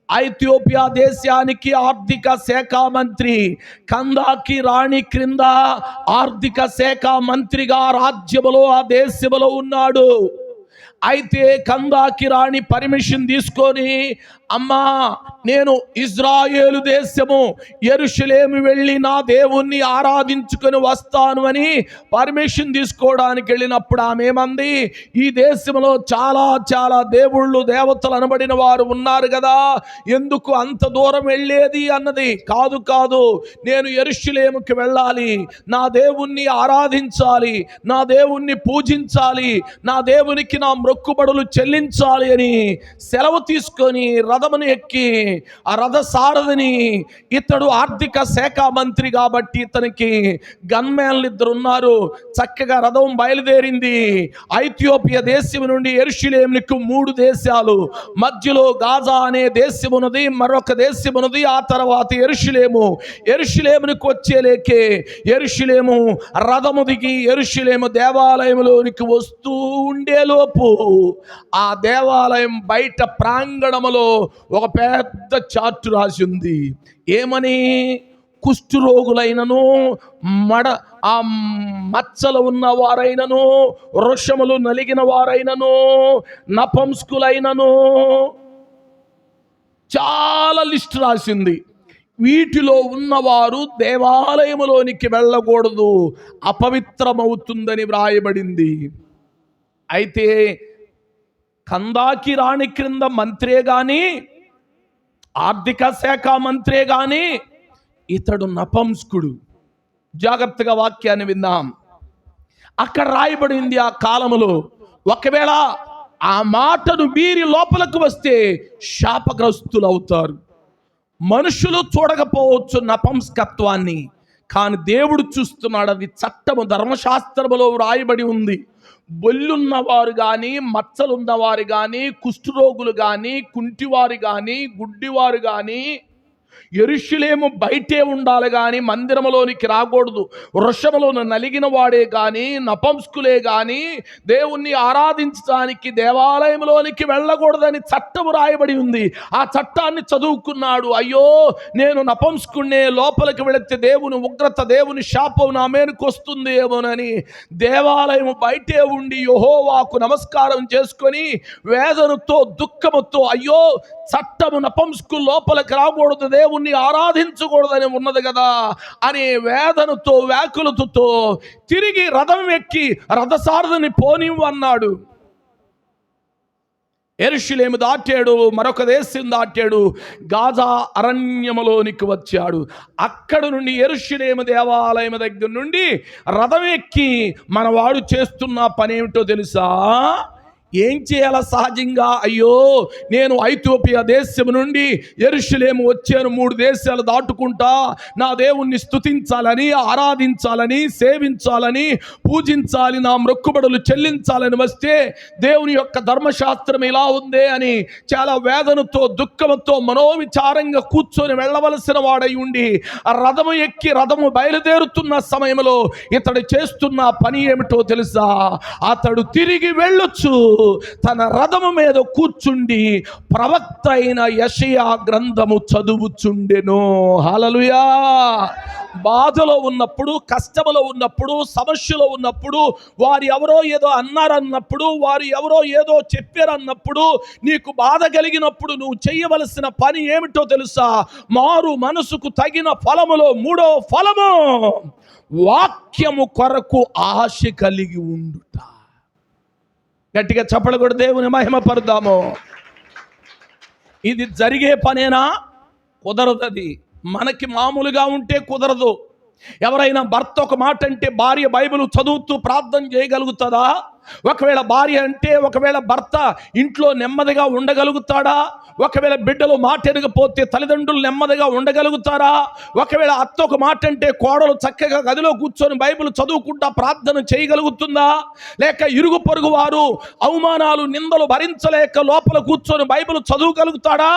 ఐథియోపియా దేశానికి ఆర్థిక శాఖ మంత్రి, కందాకి రాణి క్రింద ఆర్థిక శాఖ మంత్రిగా రాజ్యములో ఆ దేశములో ఉన్నాడు. అయితే కందాకి రాణి పర్మిషన్ తీసుకొని, అమ్మా నేను ఇజ్రాయేలు దేశము యెరూషలేము వెళ్ళి నా దేవుణ్ణి ఆరాధించుకొని వస్తాను అని పర్మిషన్ తీసుకోవడానికి వెళ్ళినప్పుడు ఆమె ఏమంది? ఈ దేశంలో చాలా చాలా దేవుళ్ళు దేవతలు అనబడిన వారు ఉన్నారు కదా, ఎందుకు అంత దూరం వెళ్ళేది అన్నది. కాదు నేను యెరూషలేముకి వెళ్ళాలి, నా దేవుణ్ణి ఆరాధించాలి, నా దేవుణ్ణి పూజించాలి, నా దేవునికి నా మొక్కుబడులు చెల్లించాలి అని సెలవు తీసుకొని రథమును ఎక్కి ఆ రథ సారథిని, ఇతడు ఆర్థిక శాఖ మంత్రి కాబట్టి ఇతనికి గన్మ్యాన్లు 2 ఉన్నారు. చక్కగా రథం బయలుదేరింది. ఐథియోపియా దేశం నుండి యెరూషలేమునకు 3 దేశాలు, మధ్యలో గాజా అనే దేశం ఉన్నది, మరొక దేశం ఉన్నది. ఆ తర్వాత యెరూషలేమునకు వచ్చేలేకే యెరూషలేము రథము దిగి యెరూషలేము దేవాలయంలోనికి వస్తూ ఉండేలోపు ఆ దేవాలయం బయట ప్రాంగణములో ఒక పెద్ద చార్టు రాసి ఉంది. ఏమని? కుష్ఠరోగులైనను, ఆ మచ్చలు ఉన్న వారైనను, వృషములు నలిగిన వారైనను, నపంసకులైనను, చాలా లిస్ట్ రాసింది. వీటిలో ఉన్నవారు దేవాలయములోనికి వెళ్ళకూడదు, అపవిత్రమవుతుందని వ్రాయబడింది. అయితే కందాకి రాణి క్రింద మంత్రే గాని, ఆర్థిక శాఖ మంత్రే గాని, ఇతడు నపంసకుడు. జాగ్రత్తగా వాక్యాన్ని విందాం. అక్కడ రాయబడింది ఆ కాలములో ఒకవేళ ఆ మాటను మీరి లోపలకు వస్తే శాపగ్రస్తులు అవుతారు. మనుషులు చూడకపోవచ్చు నపంసకత్వాన్ని, కానీ దేవుడు చూస్తున్నాడు. అది చట్టము, ధర్మశాస్త్రములో వ్రాయబడి ఉంది. బొల్లున్నవారు కానీ, మచ్చలున్నవారు కానీ, కుష్ఠరోగులు కానీ, కుంటివారు కానీ, గుడ్డివారు కానీ యెరూషలేము బయటే ఉండాలి కానీ మందిరములోనికి రాకూడదు. వృషములను నలిగిన వాడే కానీ, నపంసకులే కానీ దేవుణ్ణి ఆరాధించడానికి దేవాలయంలోనికి వెళ్ళకూడదని చట్టము రాయబడి ఉంది. ఆ చట్టాన్ని చదువుకున్నాడు. అయ్యో నేను నపంసకుడినే, లోపలికి వెళితే దేవుని ఉగ్రత, దేవుని శాపం నా మీదకి వస్తుంది ఏమోనని దేవాలయం బయటే ఉండి యెహోవాకు నమస్కారం చేసుకొని వేదనతో, దుఃఖముతో, అయ్యో చట్టము నపంసకులు లోపలికి రాకూడదు, దేవుణ్ణి ఆరాధించకూడదని ఉన్నది కదా అని వేదనతో, వ్యాకులతతో తిరిగి రథం ఎక్కి రథసారథిని పోనివ్వన్నాడు. యెరూషలేము దాటాడు, మరొక దేశం దాటాడు, గాజా అరణ్యములోనికి వచ్చాడు. అక్కడ నుండి యెరూషలేము దేవాలయం దగ్గర నుండి రథం ఎక్కి మనవాడు చేస్తున్న పని ఏమిటో తెలుసా? ఏం చేయాల? సహజంగా అయ్యో నేను ఐథియోపియా దేశం నుండి యెరూషలేము వచ్చాను, 3 దేశాలు దాటుకుంటా నా దేవుణ్ణి స్తుతించాలని, ఆరాధించాలని, సేవించాలని, పూజించాలి, నా మొక్కుబడులు చెల్లించాలని వస్తే దేవుని యొక్క ధర్మశాస్త్రం ఇలా ఉందే అని చాలా వేదనతో, దుఃఖంతో, మనోవిచారంగా కూర్చొని వెళ్ళవలసిన వాడై ఉండి ఆ రథము ఎక్కి రథము బయలుదేరుతున్న సమయంలో ఇతడు చేస్తున్న పని ఏమిటో తెలుసా? అతడు తిరిగి వెళ్ళొచ్చు తన రథము మీద కూర్చుండి ప్రవక్త అయిన యెషయా గ్రంథము చదువుచుండెను. హల్లెలూయా. బాధలో ఉన్నప్పుడు, కష్టములో ఉన్నప్పుడు, సమస్యలో ఉన్నప్పుడు, వారు ఎవరో ఏదో అన్నారన్నప్పుడు, వారు ఎవరో ఏదో చెప్పారన్నప్పుడు, నీకు బాధ కలిగినప్పుడు నువ్వు చేయవలసిన పని ఏమిటో తెలుసా? మారు మనసుకు తగిన ఫలములో 3వ ఫలము వాక్యము కొరకు ఆశ కలిగి ఉండుట. గట్టిగా చప్పట్లు కొట్టి దేవుని మహిమపరుద్దాము. ఇది జరిగే పనేనా? కుదరదది. మనకి మామూలుగా ఉంటే కుదరదు. ఎవరైనా భర్త ఒక మాట అంటే భార్య బైబిల్ చదువుతూ ప్రార్థన చేయగలుగుతుందా? ఒకవేళ భార్య అంటే, ఒకవేళ భర్త ఇంట్లో నెమ్మదిగా ఉండగలుగుతాడా? ఒకవేళ బిడ్డలు మాట ఎరగపోతే తల్లిదండ్రులు నెమ్మదిగా ఉండగలుగుతారా? ఒకవేళ అత్త ఒక మాట అంటే కోడలు చక్కగా గదిలో కూర్చొని బైబిల్ చదువుకుంటా ప్రార్థన చేయగలుగుతుందా? లేక ఇరుగు పొరుగు వారు అవమానాలు, నిందలు భరించలేక లోపల కూర్చొని బైబిల్ చదవగలుగుతాడా?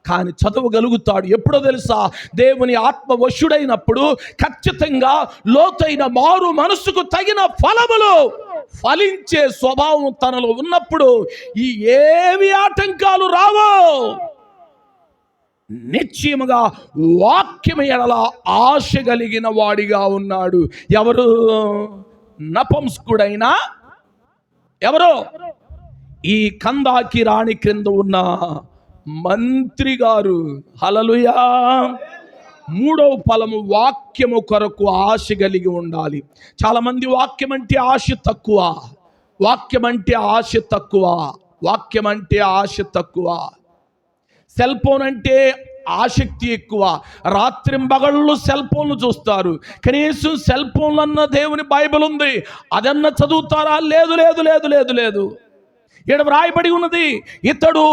కానీ చదవగలుగుతాడు. ఎప్పుడో తెలుసా? దేవుని ఆత్మ వశుడైనప్పుడు ఖచ్చితంగా లోతైన మారు మనసుకు తగిన ఫలములు ఫలించే స్వభావం తనలో ఉన్నప్పుడు ఈ ఏవి ఆటంకాలు రావో. నిశ్చయముగా వాక్యం ఎడల ఆశ కలిగిన వాడిగా ఉన్నాడు. ఎవరు? నపంసకుడైనా ఎవరో ఈ కందాకి రాణి క్రింద ఉన్న మంత్రి గారు. హల్లెలూయా. 3వ ఫలము వాక్యము కొరకు ఆశ కలిగి ఉండాలి. చాలా మంది వాక్యం అంటే ఆశ తక్కువ, వాక్యం అంటే ఆశ తక్కువ, వాక్యం అంటే ఆశ తక్కువ. సెల్ ఫోన్ అంటే ఆసక్తి ఎక్కువ. రాత్రింబగళ్ళు సెల్ ఫోన్లు చూస్తారు. కనీసం సెల్ ఫోన్లు అన్న దేవుని బైబిల్ ఉంది, అదన్న చదువుతారా? లేదు లేదు లేదు లేదు లేదు. ఇక్కడ వ్రాయబడి ఉన్నది, ఇతడు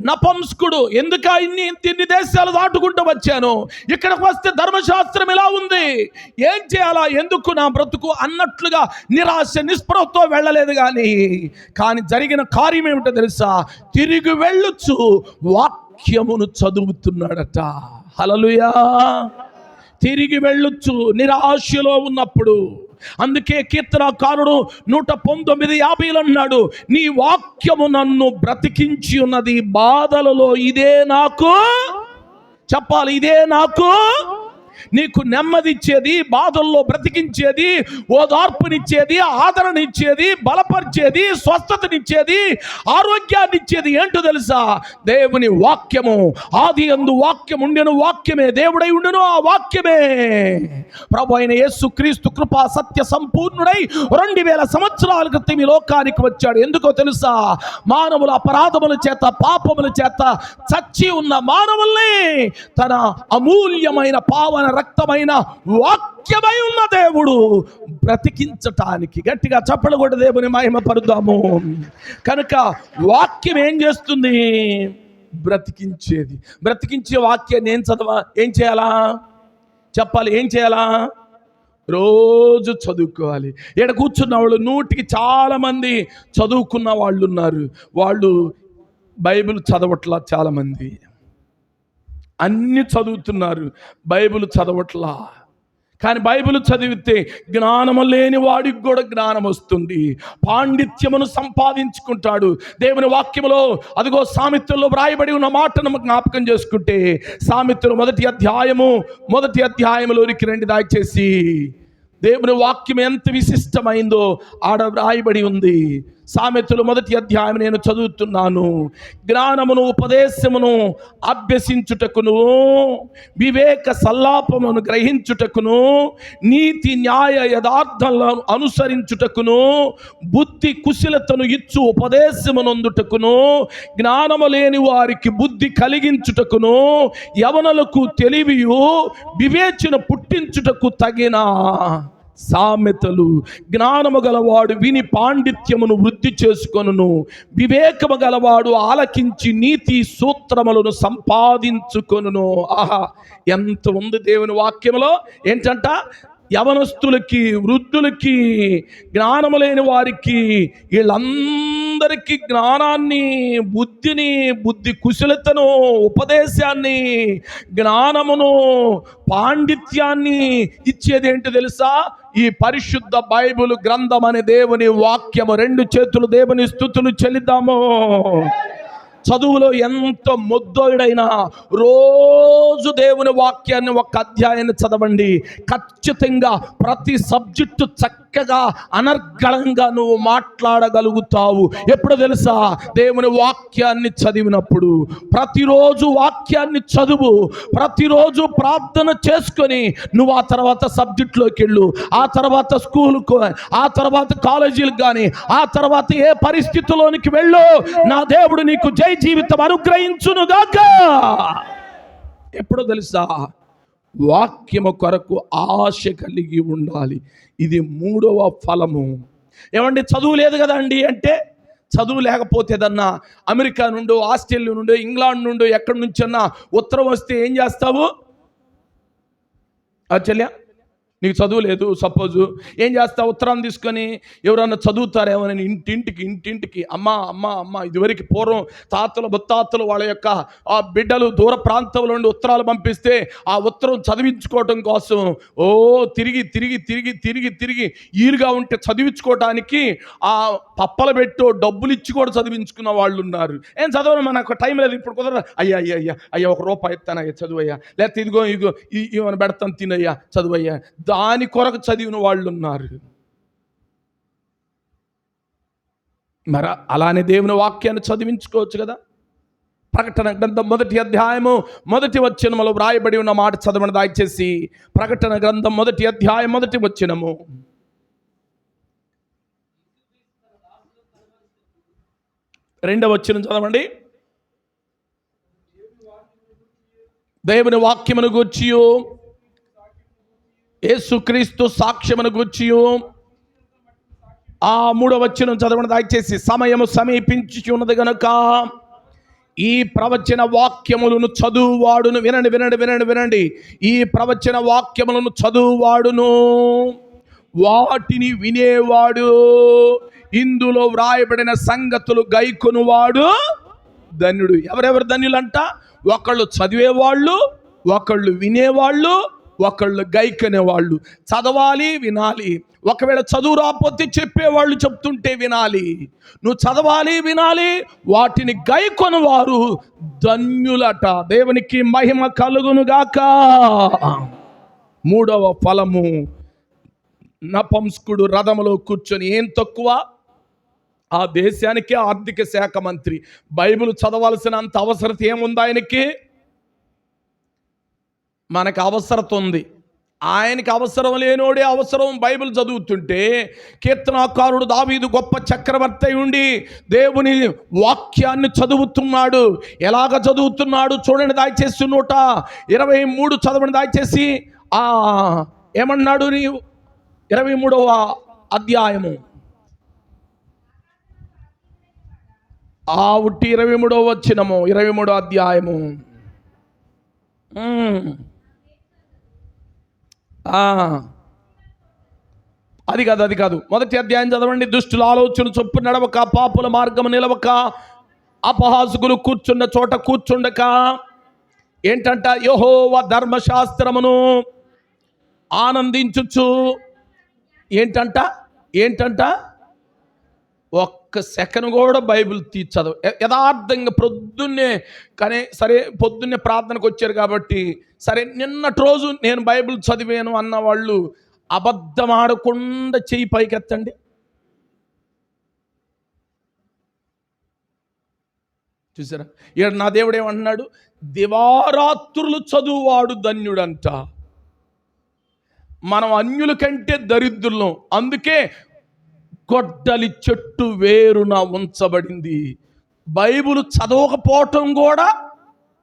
నపంసకుడు. ఎందుక ఇన్ని దేశాలు దాటుకుంటూ వచ్చాను, ఇక్కడికి వస్తే ధర్మశాస్త్రం ఇలా ఉంది, ఏం చేయాలా, ఎందుకు నా బ్రతుకు అన్నట్లుగా నిరాశ నిస్పృహతో వెళ్ళలేదు. కానీ జరిగిన కార్యం ఏమిటో తెలుసా? తిరిగి వెళ్ళొచ్చు వాక్యమును చదువుతున్నాడట. హల్లెలూయా. తిరిగి వెళ్ళొచ్చు నిరాశలో ఉన్నప్పుడు. అందుకే కీర్తనకారుడు 119:50 అన్నాడు, నీ వాక్యము నన్ను బ్రతికించి ఉన్నది, బాధలలో ఇదే నాకు చెప్పాలి, ఇదే నాకు నీకు నెమ్మదిచ్చేది, బాధల్లో బ్రతికించేది, ఓదార్పునిచ్చేది, ఆదరణిచ్చేది, బలపరిచేది, స్వస్థతనిచ్చేది, ఆరోగ్యాన్నిచ్చేది ఏంటో తెలుసా? దేవుని వాక్యము. ఆది యందు వాక్యం ఉండెను, వాక్యమే దేవుడై ఉండెను, ఆ వాక్యమే ప్రభు అయిన యేసుక్రీస్తు కృపా సత్య సంపూర్ణుడై 2000 సంవత్సరాల క్రితం ఈ లోకానికి వచ్చాడు. ఎందుకో తెలుసా? మానవుల అపరాధముల చేత, పాపముల చేత చచ్చి ఉన్న మానవుల్ని తన అమూల్యమైన పావన రక్తమైన వాక్యమై ఉన్న దేవుడు బ్రతికించటానికి, గట్టిగా చప్పలు కొట్టి దేవుని మహిమ పరుద్దాము. కనుక వాక్యం ఏం చేస్తుంది? బ్రతికించేది. బ్రతికించే వాక్యాన్ని ఏం చేయాలా? చెప్పాలి. ఏం చేయాలా? రోజు చదువుకోవాలి. ఇక్కడ కూర్చున్న వాళ్ళు 100కి చాలామంది చదువుకున్న వాళ్ళు ఉన్నారు. వాళ్ళు బైబిల్ చదవట్లా. చాలామంది అన్ని చదువుతున్నారు, బైబిల్ చదవట్లా. కానీ బైబిల్ చదివితే జ్ఞానము లేని వాడికి కూడా జ్ఞానం వస్తుంది, పాండిత్యమును సంపాదించుకుంటాడు. దేవుని వాక్యములో అదిగో సామెతల్లో వ్రాయబడి ఉన్న మాటను జ్ఞాపకం చేసుకుంటే, సామెతలు 1వ అధ్యాయంలోనికి రండి దయచేసి. దేవుని వాక్యం ఎంత విశిష్టమైందో ఆడ వ్రాయబడి ఉంది. సామెతలు 1వ అధ్యాయం నేను చదువుతున్నాను. జ్ఞానమును, ఉపదేశమును అభ్యసించుటకును, వివేక సల్లాపమును గ్రహించుటకును, నీతి న్యాయ యథార్థములను అనుసరించుటకును, బుద్ధి కుశలతను ఇచ్చు ఉపదేశమునందుటకును, జ్ఞానము లేని వారికి బుద్ధి కలిగించుటకును, యవనులకు తెలివియు వివేచన పుట్టించుటకు తగిన సామెతలు. జ్ఞానము గలవాడు విని పాండిత్యమును వృద్ధి చేసుకొనును, వివేకము గలవాడు ఆలకించి నీతి సూత్రములను సంపాదించుకొనును. ఆహా, ఎంత ఉంది దేవుని వాక్యములో! ఏంటంట? యవనస్తులకి, వృద్ధులకి, జ్ఞానము లేని వారికి, వీళ్ళందరికీ జ్ఞానాన్ని, బుద్ధిని, బుద్ధి కుశలతను, ఉపదేశాన్ని, జ్ఞానమును, పాండిత్యాన్ని ఇచ్చేది ఏంటి తెలుసా? ఈ పరిశుద్ధ బైబిల్ గ్రంథం అనే దేవుని వాక్యము. 2 చేతులు దేవుని స్తుతులు చెల్లిద్దాము. చదువులో ఎంత ముద్దోడైనా రోజు దేవుని వాక్యాన్ని ఒక అధ్యాయాన్ని చదవండి. ఖచ్చితంగా ప్రతి సబ్జెక్టు చక్కగా అనర్గళంగా నువ్వు మాట్లాడగలుగుతావు. ఎప్పుడు తెలుసా? దేవుని వాక్యాన్ని చదివినప్పుడు. ప్రతిరోజు వాక్యాన్ని చదువు, ప్రతిరోజు ప్రార్థన చేసుకొని నువ్వు ఆ తర్వాత సబ్జెక్టులోకి వెళ్ళు, ఆ తర్వాత స్కూల్కు, ఆ తర్వాత కాలేజీలకు కానీ, ఆ తర్వాత ఏ పరిస్థితిలోనికి వెళ్ళు, నా దేవుడు నీకు జై జీవితం అనుగ్రహించునుగాక. ఎప్పుడో తెలుసా? వాక్యము కొరకు ఆశ కలిగి ఉండాలి. ఇది 3వ ఫలము. ఏమండి, చదువు లేదు కదండి అంటే, చదువు లేకపోతే ఏదన్నా అమెరికా నుండో, ఆస్ట్రేలియా నుండో, ఇంగ్లాండ్ నుండో, ఎక్కడి నుంచన్నా ఉత్తరం వస్తే ఏం చేస్తావు? ఆశ్చర్య, నీకు చదువు లేదు, సపోజు ఏం చేస్తావు? ఉత్తరం తీసుకొని ఎవరన్నా చదువుతారేమోనని ఇంటింటికి అమ్మ అమ్మ అమ్మ. ఇదివరకు పూర్వం తాతలు ముత్తాతలు వాళ్ళ యొక్క ఆ బిడ్డలు దూర ప్రాంతంలో నుండి ఉత్తరాలు పంపిస్తే ఆ ఉత్తరం చదివించుకోవటం కోసం తిరిగి ఈరుగా ఉంటే చదివించుకోవటానికి ఆ పప్పల పెట్టో డబ్బులు ఇచ్చి కూడా చదివించుకున్న వాళ్ళు ఉన్నారు. ఏం చదవను, మనకు టైం లేదు, ఇప్పుడు కుదరదు. అయ్యా ₹1 ఇస్తానయ్యా, చదువయ్యా, లేకపోతే ఇదిగో ఇవన్నీ పెడతాను, తినయ్యా, చదువయ్యా. దాని కొరకు చదివిన వాళ్ళు ఉన్నారు. మరి అలానే దేవుని వాక్యాన్ని చదివించుకోవచ్చు కదా. ప్రకటన గ్రంథం 1వ అధ్యాయము 1వ వచనములో వ్రాయబడి ఉన్న మాట చదవని దయచేసి. ప్రకటన గ్రంథం 1వ అధ్యాయం 1వ వచనము. రెండవ వచనం చదవండి. దేవుని వాక్యమును గూర్చియు, యేసుక్రీస్తు సాక్ష్యమును గూర్చియు. ఆ 3వ వచనం చదవని దయచేసి. సమయము సమీపించి ఉన్నది గనుక ఈ ప్రవచన వాక్యములను చదువువాడును, వినండి, ఈ ప్రవచన వాక్యములను చదువువాడును, వాటిని వినేవాడు, ఇందులో వ్రాయబడిన సంగతులు గైకొనువాడు ధన్యుడు. ఎవరెవరు ధన్యులంట? ఒకళ్ళు చదివేవాళ్ళు, ఒకళ్ళు వినేవాళ్ళు, ఒకళ్ళు గైకనేవాళ్ళు. చదవాలి, వినాలి. ఒకవేళ చదువు రాకపోతే చెప్పేవాళ్ళు చెప్తుంటే వినాలి. నువ్వు చదవాలి, వినాలి, వాటిని గైకొని వారు ధన్యులట. దేవునికి మహిమ కలుగునుగాక. మూడవ ఫలము, నపంసకుడు రథములో కూర్చొని. ఏం తక్కువ? ఆ దేశానికే ఆర్థిక శాఖ మంత్రి. బైబిల్ చదవాల్సినంత అవసరత ఏముంది ఆయనకి? మనకు అవసరత ఉంది, ఆయనకి అవసరం లేనోడే అవసరం బైబిల్ చదువుతుంటే. కీర్తనాకారుడు దావీదు గొప్ప చక్రవర్తి అయి ఉండి దేవుని వాక్యాన్ని చదువుతున్నాడు. ఎలాగ చదువుతున్నాడు చూడండి, దయచేసి 123 చదవండి దయచేసి. ఏమన్నాడు? 23వ అధ్యాయము 23వ వచనము, 23వ అధ్యాయము. అది కాదు, మొదటి అధ్యాయం చదవండి. దుష్టుల ఆలోచన చొప్పు నడవక, పాపుల మార్గము నిలవక, అపహాసకులు కూర్చున్న చోట కూర్చుండక. ఏంటంట? యెహోవా ధర్మశాస్త్రమును ఆనందించుచు. ఏంటంట? ఒక్క సెకండ్ కూడా బైబిల్ చదవ యథార్థంగా పొద్దున్నే. కానీ సరే, పొద్దున్నే ప్రార్థనకు వచ్చారు కాబట్టి సరే, నిన్నటి రోజు నేను బైబిల్ చదివాను అన్న వాళ్ళు అబద్ధం ఆడకుండా చెయ్యి పైకెత్తండి. చూసారా? ఇక్కడ నా దేవుడు ఏమంటున్నాడు? దివారాత్రులు చదువువాడు ధన్యుడంట. మనం అన్యుల కంటే దరిద్రులం. అందుకే గొడ్డలి చెట్టు వేరున ఉంచబడింది. బైబిల్ చదవకపోవటం కూడా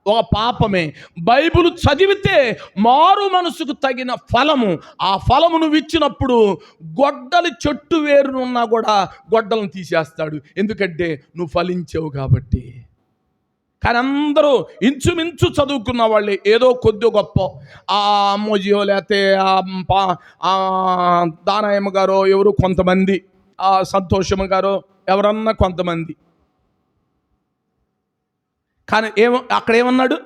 ఒక పాపమే. బైబిల్ చదివితే మారు మనసుకు తగిన ఫలము, ఆ ఫలము నువ్వు ఇచ్చినప్పుడు గొడ్డలి చెట్టు వేరునున్నా కూడా గొడ్డలను తీసేస్తాడు. ఎందుకంటే నువ్వు ఫలించావు కాబట్టి. కానీ అందరూ ఇంచుమించు చదువుకున్న వాళ్ళే, ఏదో కొద్ది గొప్ప అమ్మోజియో లేకపోతే దానాయమ్మ గారో ఎవరు కొంతమంది, సంతోషమ్మ గారో ఎవరన్నా కొంతమంది. కానీ అక్కడ ఏమన్నాడు?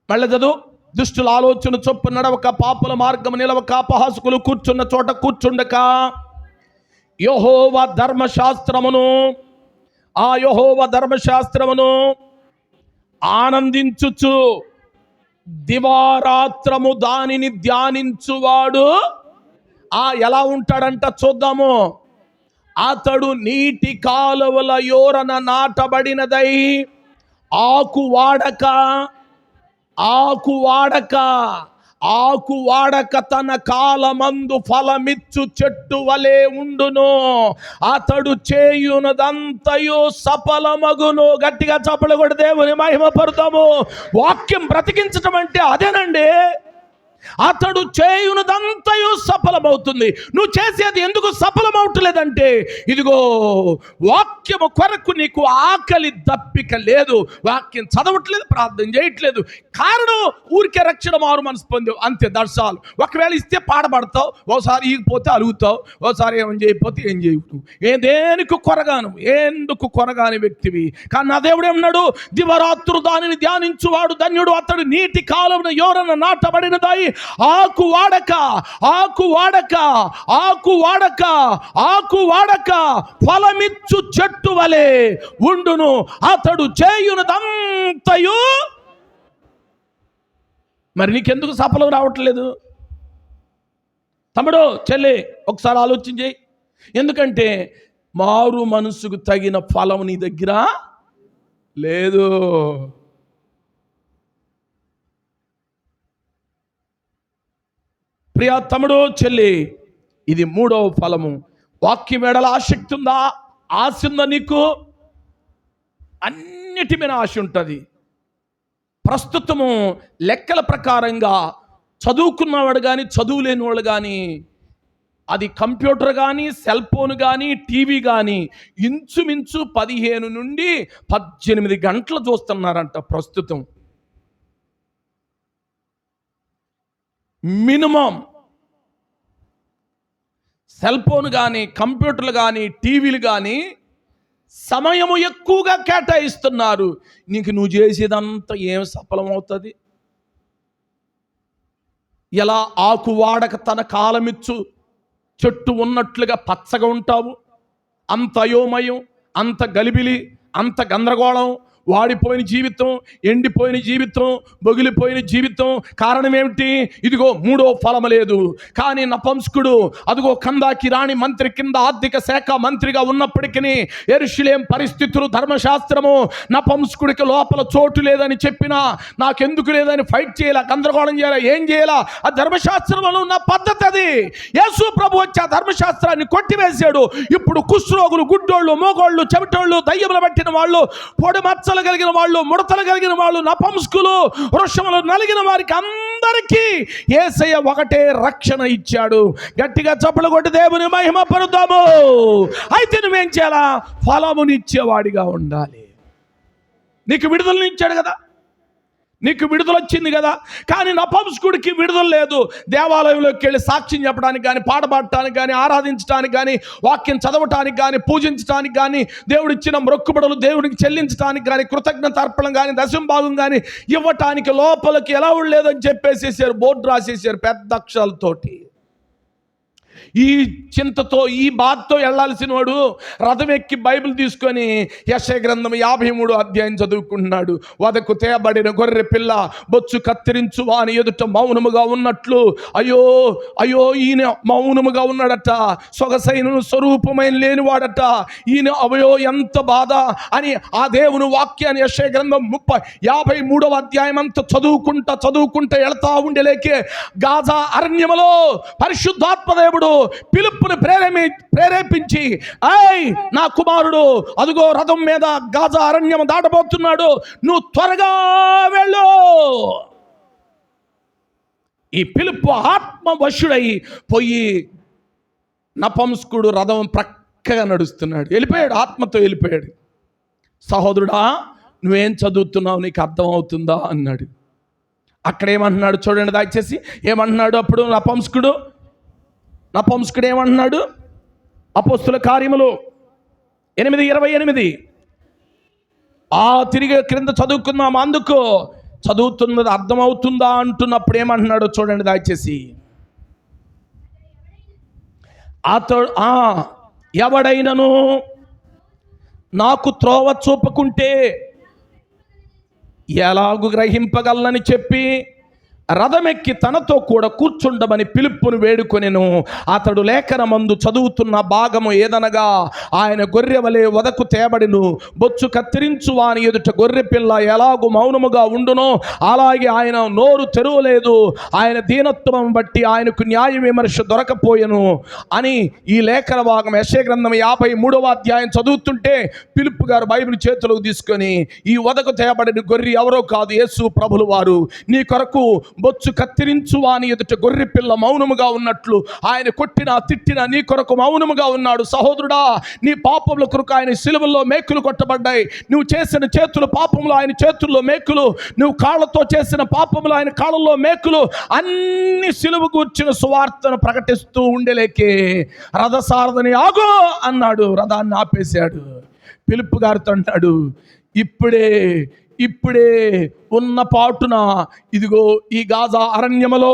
మళ్ళీ చదువు. దుష్టుల ఆలోచన చొప్పు నడవక, పాపుల మార్గము నిలవక, అపహాసకులు కూర్చున్న చోట కూర్చుండక, యెహోవా ధర్మశాస్త్రమును ఆనందించుచు దివారాత్రము దానిని ధ్యానించువాడు ఎలా ఉంటాడంట చూద్దాము. అతడు నీటి కాలువల యోరన నాటబడినదై ఆకు వాడక తన కాలమందు ఫలమిచ్చు చెట్టు వలె ఉండును. అతడు చేయునదంతయు సఫలమగును. గట్టిగా చప్పలు కొట్టి దేవుని మహిమపరుతాము. వాక్యం బ్రతికించటం అంటే అదేనండి. అతడు చేయునదంతయు సఫలమవుతుంది. నువ్వు చేసేది ఎందుకు సఫలమవుతలేదంటే, ఇదిగో వాక్యము కొరకు నీకు ఆకలి దప్పిక లేదు, వాక్యం చదవట్లేదు, ప్రార్థన చేయట్లేదు. కారణం ఊరికే రక్షణ మారు మనసు పొందావు అంతే, దర్శాలు. ఒకవేళ ఇస్తే పాడబడతావు, ఓసారి ఈగిపోతే అలుగుతావు, ఓసారి ఏమని చేయకపోతే ఏం చేయవు. దేనికి కొరగాను, ఎందుకు కొరగాని వ్యక్తివి. కానీ నా దేవుడు ఏమన్నాడు? దివరాత్రు దానిని ధ్యానించువాడు ధన్యుడు. అతడు నీటి కాలువన యోరన నాటబడినదాయి ఆకు వాడక ఫలమిచ్చు చెట్టు వలె ఉండును. అతడు చేయునదంతయు. మరి నీకెందుకు సఫలం రావట్లేదు? తమ్ముడు, చెల్లి, ఒకసారి ఆలోచించి. ఎందుకంటే మారు మనసుకు తగిన ఫలం నీ దగ్గర లేదు. ప్రియా తమ్ముడు, చెల్లి, ఇది మూడవ ఫలము. వాక్యం ఎడల ఆసక్తి ఉందా? ఆశ ఉందా నీకు? అన్నిటి మీద ఆశ ఉంటుంది. ప్రస్తుతము లెక్కల ప్రకారంగా చదువుకున్నవాడు కానీ చదువు లేని వాడు కానీ, అది కంప్యూటర్ కానీ సెల్ ఫోన్ కానీ టీవీ కానీ ఇంచుమించు 15 నుండి 18 గంటలు చూస్తున్నారంట ప్రస్తుతం. మినిమం సెల్ ఫోన్ కానీ కంప్యూటర్లు కానీ టీవీలు కానీ సమయము ఎక్కువగా కేటాయిస్తున్నారు. నీకు నువ్వు చేసేదంతా ఏం సఫలమవుతుంది? ఎలా ఆకు వాడక తన కాలమిచ్చు చెట్టు ఉన్నట్లుగా పచ్చగా ఉంటావు. అంత అయోమయం, అంత గలిబిలి, అంత గందరగోళం, వాడిపోయిన జీవితం, ఎండిపోయిన జీవితం, బొగిలిపోయిన జీవితం. కారణం ఏమిటి? ఇదిగో మూడో ఫలము లేదు. కానీ నపుంసకుడు అదిగో కందాకి రాణి మంత్రి కింద ఆర్థిక శాఖ మంత్రిగా ఉన్నప్పటికీ యెరూషలేము పరిస్థితులు, ధర్మశాస్త్రము నపుంసకుడికి లోపల చోటు లేదని చెప్పినా, నాకెందుకు లేదని ఫైట్ చేయాల, గందరగోళం చేయాల, ఏం చేయాలా? ఆ ధర్మశాస్త్రంలో ఉన్న పద్ధతి అది. యేసు ప్రభు వచ్చి ఆ ధర్మశాస్త్రాన్ని కొట్టివేశాడు. ఇప్పుడు కుష్ఠరోగులు, గుడ్డోళ్ళు, మోగోళ్ళు, చెవిటోళ్ళు, దయ్యములు పట్టిన వాళ్ళు, పొడి మచ్చలు కలిగిన వాళ్ళు, ముడతలు కలిగిన వాళ్ళు, నపుంసకులు, వృషములు నలిగిన వారికి అందరికీ యేసయ్య ఒకటే రక్షణ ఇచ్చాడు. గట్టిగా చప్పలు కొట్టి దేవుని మహిమ పరుద్దాము. అయితే నువ్వేం చేయాలా? ఫలమునిచ్చేవాడిగా ఉండాలి. నీకు విడుదలనిచ్చాడు కదా, నీకు విడుదల వచ్చింది కదా. కానీ నపుంసకుడికి విడుదల లేదు. దేవాలయంలోకి వెళ్ళి సాక్ష్యం చెప్పడానికి కానీ, పాట పాడటానికి కానీ, ఆరాధించడానికి కానీ, వాక్యం చదవటానికి కానీ, పూజించడానికి కానీ, దేవుడిచ్చిన మొక్కుబడులు దేవుడికి చెల్లించడానికి కానీ, కృతజ్ఞత అర్పణం కానీ, దశంభాగం కానీ ఇవ్వటానికి లోపలికి ఎలా ఉండలేదని చెప్పేసేసారు. బోర్డు రాసేసారు పెద్ద అక్షరాలతోటి. ఈ చింతతో, ఈ బాధతో వెళ్ళాల్సిన వాడు రథం ఎక్కి బైబిల్ తీసుకొని యెషయా గ్రంథం 53 అధ్యాయం చదువుకుంటున్నాడు. వదకు తేబడిన గొర్రె పిల్ల బొచ్చు కత్తిరించు వాని ఎదుట మౌనముగా ఉన్నట్లు, అయ్యో అయ్యో ఈయన మౌనముగా ఉన్నాడట, సొగసైన స్వరూపమైన లేనివాడట, ఈయన అవయో ఎంత బాధ అని ఆ దేవుని వాక్యాన్ని యెషయా గ్రంథం 53వ అధ్యాయం అంతా చదువుకుంటా వెళ్తా ఉండేలేకే గాజా అరణ్యములో పరిశుద్ధాత్మ దేవుడు ఫిలిప్పును ప్రేరేపించి, ఐ నా కుమారుడు అదుగో రథం మీద గాజా అరణ్యం దాటబోతున్నాడు, నువ్వు త్వరగా వెళ్ళు. ఈ ఫిలిప్పు ఆత్మవశుడై పోయి నపుంసకుడు రథం ప్రక్కగా నడుస్తున్నాడు, వెళ్ళిపోయాడు, ఆత్మతో వెళ్ళిపోయాడు. సహోదరుడా, నువ్వేం చదువుతున్నావు, నీకు అర్థమవుతుందా అన్నాడు. అక్కడ ఏమంటున్నాడు చూడండి దయచేసి. ఏమంటున్నాడు అప్పుడు నపుంసకుడు ఏమంటున్నాడు? అపోస్తుల కార్యములు 8:28. తిరిగి క్రింద చదువుకుందాం. అందుకు చదువుతున్నది అర్థమవుతుందా అంటున్నప్పుడు ఏమంటున్నాడు చూడండి దయచేసి. అతడు ఎవడైనను నాకు త్రోవ చూపకుంటే ఎలాగు గ్రహింపగలనని చెప్పి రథమెక్కి తనతో కూడా కూర్చుండమని ఫిలిప్పును వేడుకొనెను. అతడు లేఖనమందు చదువుతున్న భాగము ఏదనగా, ఆయన గొర్రె వలె వదకు తేబడిను, బొచ్చు కత్తిరించు వాని ఎదుట గొర్రె పిల్ల ఎలాగు మౌనముగా ఉండునో అలాగే ఆయన నోరు తెరవలేదు, ఆయన దీనత్వం బట్టి ఆయనకు న్యాయ విమర్శ దొరకపోయెను అని ఈ లేఖన భాగం యెషయా గ్రంథం 53వ అధ్యాయం చదువుతుంటే ఫిలిప్పు గారు బైబిల్ చేతులకు తీసుకొని, ఈ వదకు తేబడిన గొర్రె ఎవరో కాదు, యేసు ప్రభులు వారు. నీ కొరకు బొచ్చు కత్తిరించు వాని ఎదుట గొర్రె పిల్ల మౌనముగా ఉన్నట్లు ఆయన కొట్టినా తిట్టినా నీ కొరకు మౌనముగా ఉన్నాడు. సహోదరుడా, నీ పాపముల కొరకు ఆయన సిలువలో మేకులు కొట్టబడ్డాయి. నువ్వు చేసిన చేతులు పాపములు, ఆయన చేతుల్లో మేకులు. నువ్వు కాళ్ళతో చేసిన పాపములు, ఆయన కాళ్ళలో మేకులు. అన్ని సిలువ కూర్చిన సువార్తను ప్రకటిస్తూ ఉండలేకే రథసారథిని ఆగు అన్నాడు. రథాన్ని ఆపేశాడు. ఫిలిప్పు గారితో అంటాడు, ఇప్పుడే ఉన్న పాటున ఇదిగో ఈ గాజా అరణ్యములో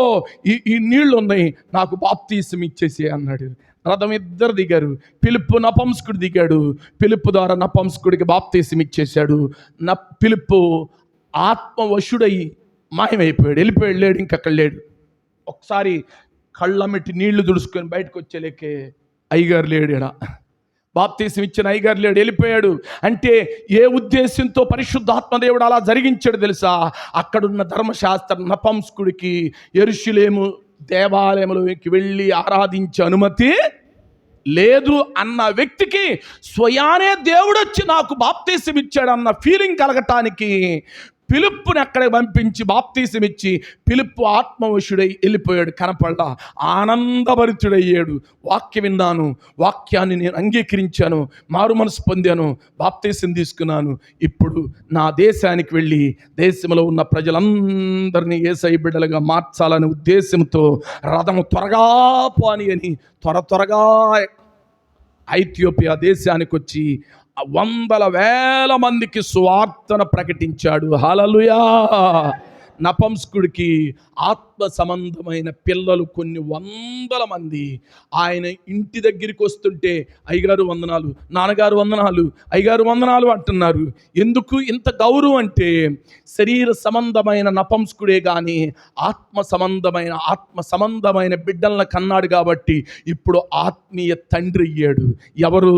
ఈ నీళ్లు ఉన్నాయి, నాకు బాప్తీసం ఇచ్చేసి అన్నాడు. రథం ఇద్దరు దిగారు. ఫిలిప్పు నపుంసకుడు దిగాడు. ఫిలిప్పు ద్వారా నపుంసకుడికి బాప్తీసం ఇచ్చేశాడు. ఫిలిప్పు ఆత్మవశుడై మాయమైపోయాడు, వెళ్ళిపోయాడు, లేడు, ఇంకక్కడ లేడు. ఒకసారి కళ్ళమెట్టి నీళ్లు దుడుచుకొని బయటకు వచ్చేలేకే అయ్యగారు లేడు. ఎడా బాప్తీసం ఇచ్చిన అయ్యగారు లేడు, వెళ్ళిపోయాడు. అంటే ఏ ఉద్దేశంతో పరిశుద్ధాత్మదేవుడు అలా జరిగించాడు తెలుసా? అక్కడున్న ధర్మశాస్త్ర నపుంసకుడికి యెరూషలేము దేవాలయంలోకి వెళ్ళి ఆరాధించే అనుమతి లేదు అన్న వ్యక్తికి స్వయానే దేవుడు వచ్చి నాకు బాప్తీసం ఇచ్చాడు అన్న ఫీలింగ్ కలగటానికి ఫిలిప్పుని అక్కడికి పంపించి బాప్తీసం ఇచ్చి ఫిలిప్పు ఆత్మవశుడై వెళ్ళిపోయాడు. కనపడ్డా ఆనందభరితుడయ్యాడు. వాక్యం విన్నాను, వాక్యాన్ని నేను అంగీకరించాను, మారు మనసు పొందాను, బాప్తీసం తీసుకున్నాను. ఇప్పుడు నా దేశానికి వెళ్ళి దేశంలో ఉన్న ప్రజలందరినీ యేసయ్య బిడ్డలుగా మార్చాలనే ఉద్దేశంతో రథము త్వరగా పోని అని త్వరగా ఐథియోపియా దేశానికి వచ్చి 100,000 మందికి సువార్తను ప్రకటించాడు. హల్లెలూయా! నపంసకుడికి ఆత్మ సంబంధమైన పిల్లలు కొన్ని వందల మంది ఆయన ఇంటి దగ్గరికి వస్తుంటే అయ్యగారు వందనాలు, నాన్నగారు వందనాలు, అయ్యగారు వందనాలు అంటున్నారు. ఎందుకు ఇంత గౌరవం అంటే శరీర సంబంధమైన నపంసకుడే కానీ ఆత్మ సంబంధమైన బిడ్డలను కన్నాడు కాబట్టి ఇప్పుడు ఆత్మీయ తండ్రి అయ్యాడు. ఎవరు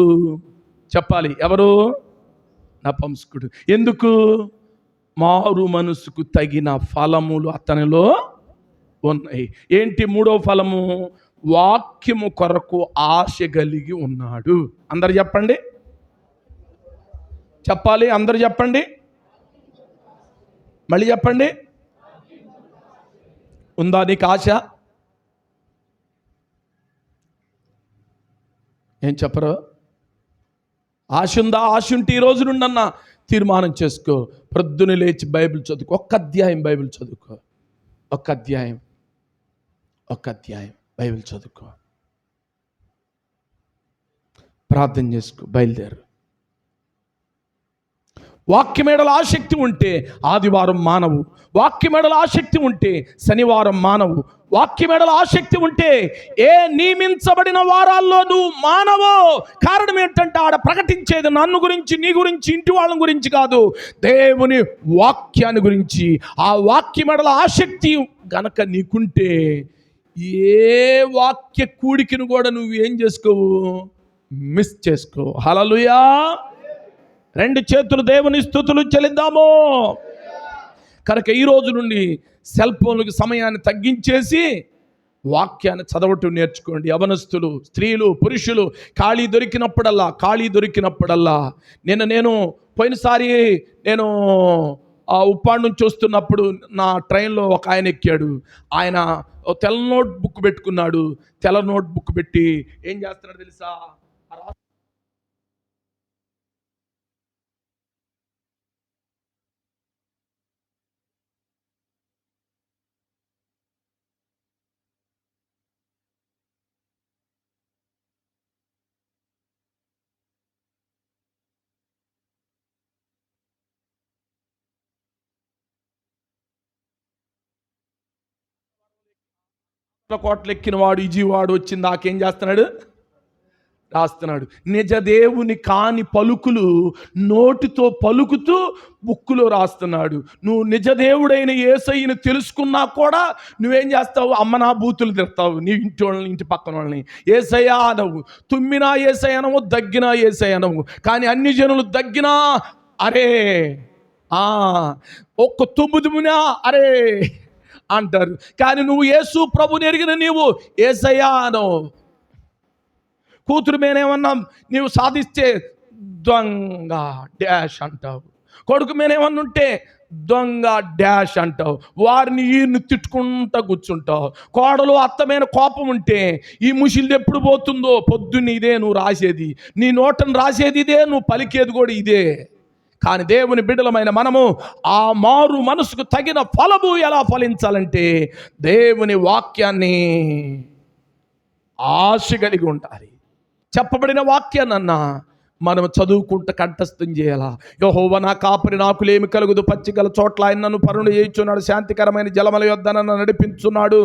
చెప్పాలి? ఎవరు? నపంసకుడు. ఎందుకు? మారు మనసుకు తగిన ఫలములు అతనిలో ఉన్నాయి. ఏంటి మూడో ఫలము? వాక్యము కొరకు ఆశ కలిగి ఉన్నాడు. అందరు చెప్పండి, చెప్పాలి, అందరు చెప్పండి, మళ్ళీ చెప్పండి. ఉందా నీకు ఆశ? ఏం చెప్పరు? ఆశ ఉందా? ఆశ ఉంటే ఈ రోజు నుండి అన్న తీర్మానం చేసుకో. ప్రొద్దున లేచి బైబిల్ చదువుకో. ఒక్క అధ్యాయం బైబిల్ చదువుకో. ఒక్క అధ్యాయం బైబిల్ చదువుకో. ప్రార్థన చేసుకో. బయలుదేరు. వాక్యమేడల ఆసక్తి ఉంటే ఆదివారం మానవు. వాక్యమేడల ఆసక్తి ఉంటే శనివారం మానవు. వాక్యమేడల ఆసక్తి ఉంటే ఏ నియమించబడిన వారాల్లో నువ్వు మానవు. కారణం ఏంటంటే ఆడ ప్రకటించేది నన్ను గురించి, నీ గురించి, ఇంటి వాళ్ళ గురించి కాదు, దేవుని వాక్యాన్ని గురించి. ఆ వాక్యమేడల ఆసక్తి గనక నీకుంటే ఏ వాక్య కూడికను కూడా నువ్వు ఏం చేసుకోవు, మిస్ చేసుకో. హల్లెలూయా. రెండు చేతులు దేవుని స్తుతులు చెల్లిద్దాము. కనుక ఈ రోజు నుండి సెల్ ఫోన్లకి సమయాన్ని తగ్గించేసి వాక్యాన్ని చదవటం నేర్చుకోండి. యవనస్తులు, స్త్రీలు, పురుషులు ఖాళీ దొరికినప్పుడల్లా నేను పోయినసారి నేను ఉప్పాడు నుంచి వస్తున్నప్పుడు నా ట్రైన్లో ఒక ఆయన ఎక్కాడు. ఆయన తెల్ల నోట్ బుక్ పెట్టుకున్నాడు. తెల్ల నోట్ బుక్ పెట్టి ఏం చేస్తున్నాడు తెలుసా? కోట్లు ఎక్కిన వాడు ఇజివాడు వచ్చింది నాకేం చేస్తున్నాడు? రాస్తున్నాడు. నిజదేవుని కాని పలుకులు నోటితో పలుకుతూ బుక్కులో రాస్తున్నాడు. నువ్వు నిజదేవుడైన యేసయ్యను తెలుసుకున్నా కూడా నువ్వేం చేస్తావు? అమ్మనా బూతులు తిడతావు నీ ఇంటి వాళ్ళని, ఇంటి పక్కన వాళ్ళని. యేసయ్య అనవు, తుమ్మినా యేసయ్య అనవు, దగ్గినా యేసయ్య అనవు. కానీ అన్ని జనులు దగ్గినా అరే, ఒక్క తుమ్మునా అరే అంటారు. కానీ నువ్వు యేసు ప్రభుని ఎరిగిన నీవు యేసయ్యా అనవు. కూతురు మీనేమన్నా నీవు సాధిస్తే దొంగ డాష్ అంటావు. కొడుకు మీనేమన్నా ఉంటే దొంగ డాష్ అంటావు. వారిని ఈయన్ని తిట్టుకుంటా కూర్చుంటావు. కోడలు అత్త మీద కోపం ఉంటే ఈ ముషిల్ది ఎప్పుడు పోతుందో పొద్దున్న ఇదే నువ్వు రాసేది, నీ నోటను రాసేది ఇదే, నువ్వు పలికేది కూడా ఇదే. కానీ దేవుని బిడ్డలమైన మనము ఆ మారు మనసుకు తగిన ఫలము ఎలా ఫలించాలంటే దేవుని వాక్యాన్ని ఆశ కలిగి ఉండాలి. చెప్పబడిన వాక్యాన్నన్నా మనం చదువుకుంటూ కంఠస్థం చేయాలా. యెహోవా నా కాపరి, నాకులేమి కలుగుదు. పచ్చిగల చోట్ల ఆయన నన్ను పరుణు చేయించున్నాడు, శాంతికరమైన జలముల యొద్ద నన్ను నడిపించున్నాడు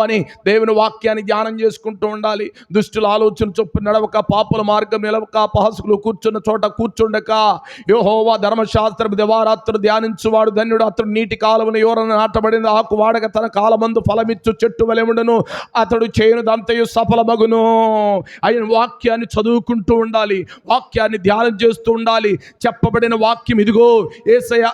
అని దేవుని వాక్యాన్ని ధ్యానం చేసుకుంటూ ఉండాలి. దుష్టుల ఆలోచన చొప్పు నడవక, పాపుల మార్గం నిలవక, అపహాసకులు కూర్చున్న చోట కూర్చుండక, యెహోవా ధర్మశాస్త్రము దివారాత్రులు ధ్యానించువాడు ధన్యుడు. అతడు నీటి కాలమున యోరన నాటబడింది ఆకు వాడక తన కాలమందు ఫలమిచ్చు చెట్టు వలెముండును. అతడు చేయనుదంతయు సఫలమగును. ఆయన వాక్యాన్ని చదువుకుంటూ ఉండాలి, వాక్యాన్ని ధ్యానం చేస్తూ ఉండాలి. చెప్పబడిన వాక్యం ఇదిగో. యేసయ్య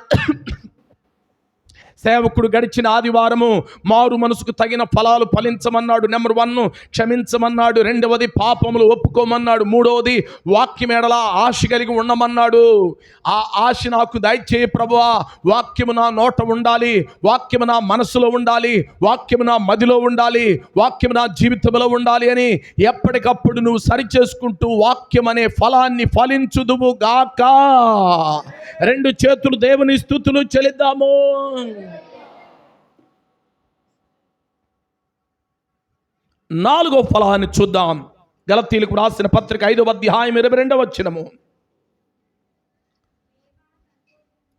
సేవకుడు గడిచిన ఆదివారము మారు మనసుకు తగిన ఫలాలు ఫలించమన్నాడు. నెంబర్ 1 క్షమించమన్నాడు. 2వది పాపములు ఒప్పుకోమన్నాడు. 3వది వాక్యం ఎడల ఆశ కలిగి ఉండమన్నాడు. ఆ ఆశ నాకు దయచేయి ప్రభువా. వాక్యము నా నోట ఉండాలి, వాక్యము నా మనసులో ఉండాలి, వాక్యము నా మదిలో ఉండాలి, వాక్యము నా జీవితంలో ఉండాలి అని ఎప్పటికప్పుడు నువ్వు సరిచేసుకుంటూ వాక్యం అనే ఫలాన్ని ఫలించుదువు గాక. 2 చేతులు దేవుని స్తుతులు చెల్లిద్దాము. 4వ ఫలాన్ని చూద్దాం. గలతీయులకు రాసిన పత్రిక 5వ అధ్యాయం 22వ వచనము.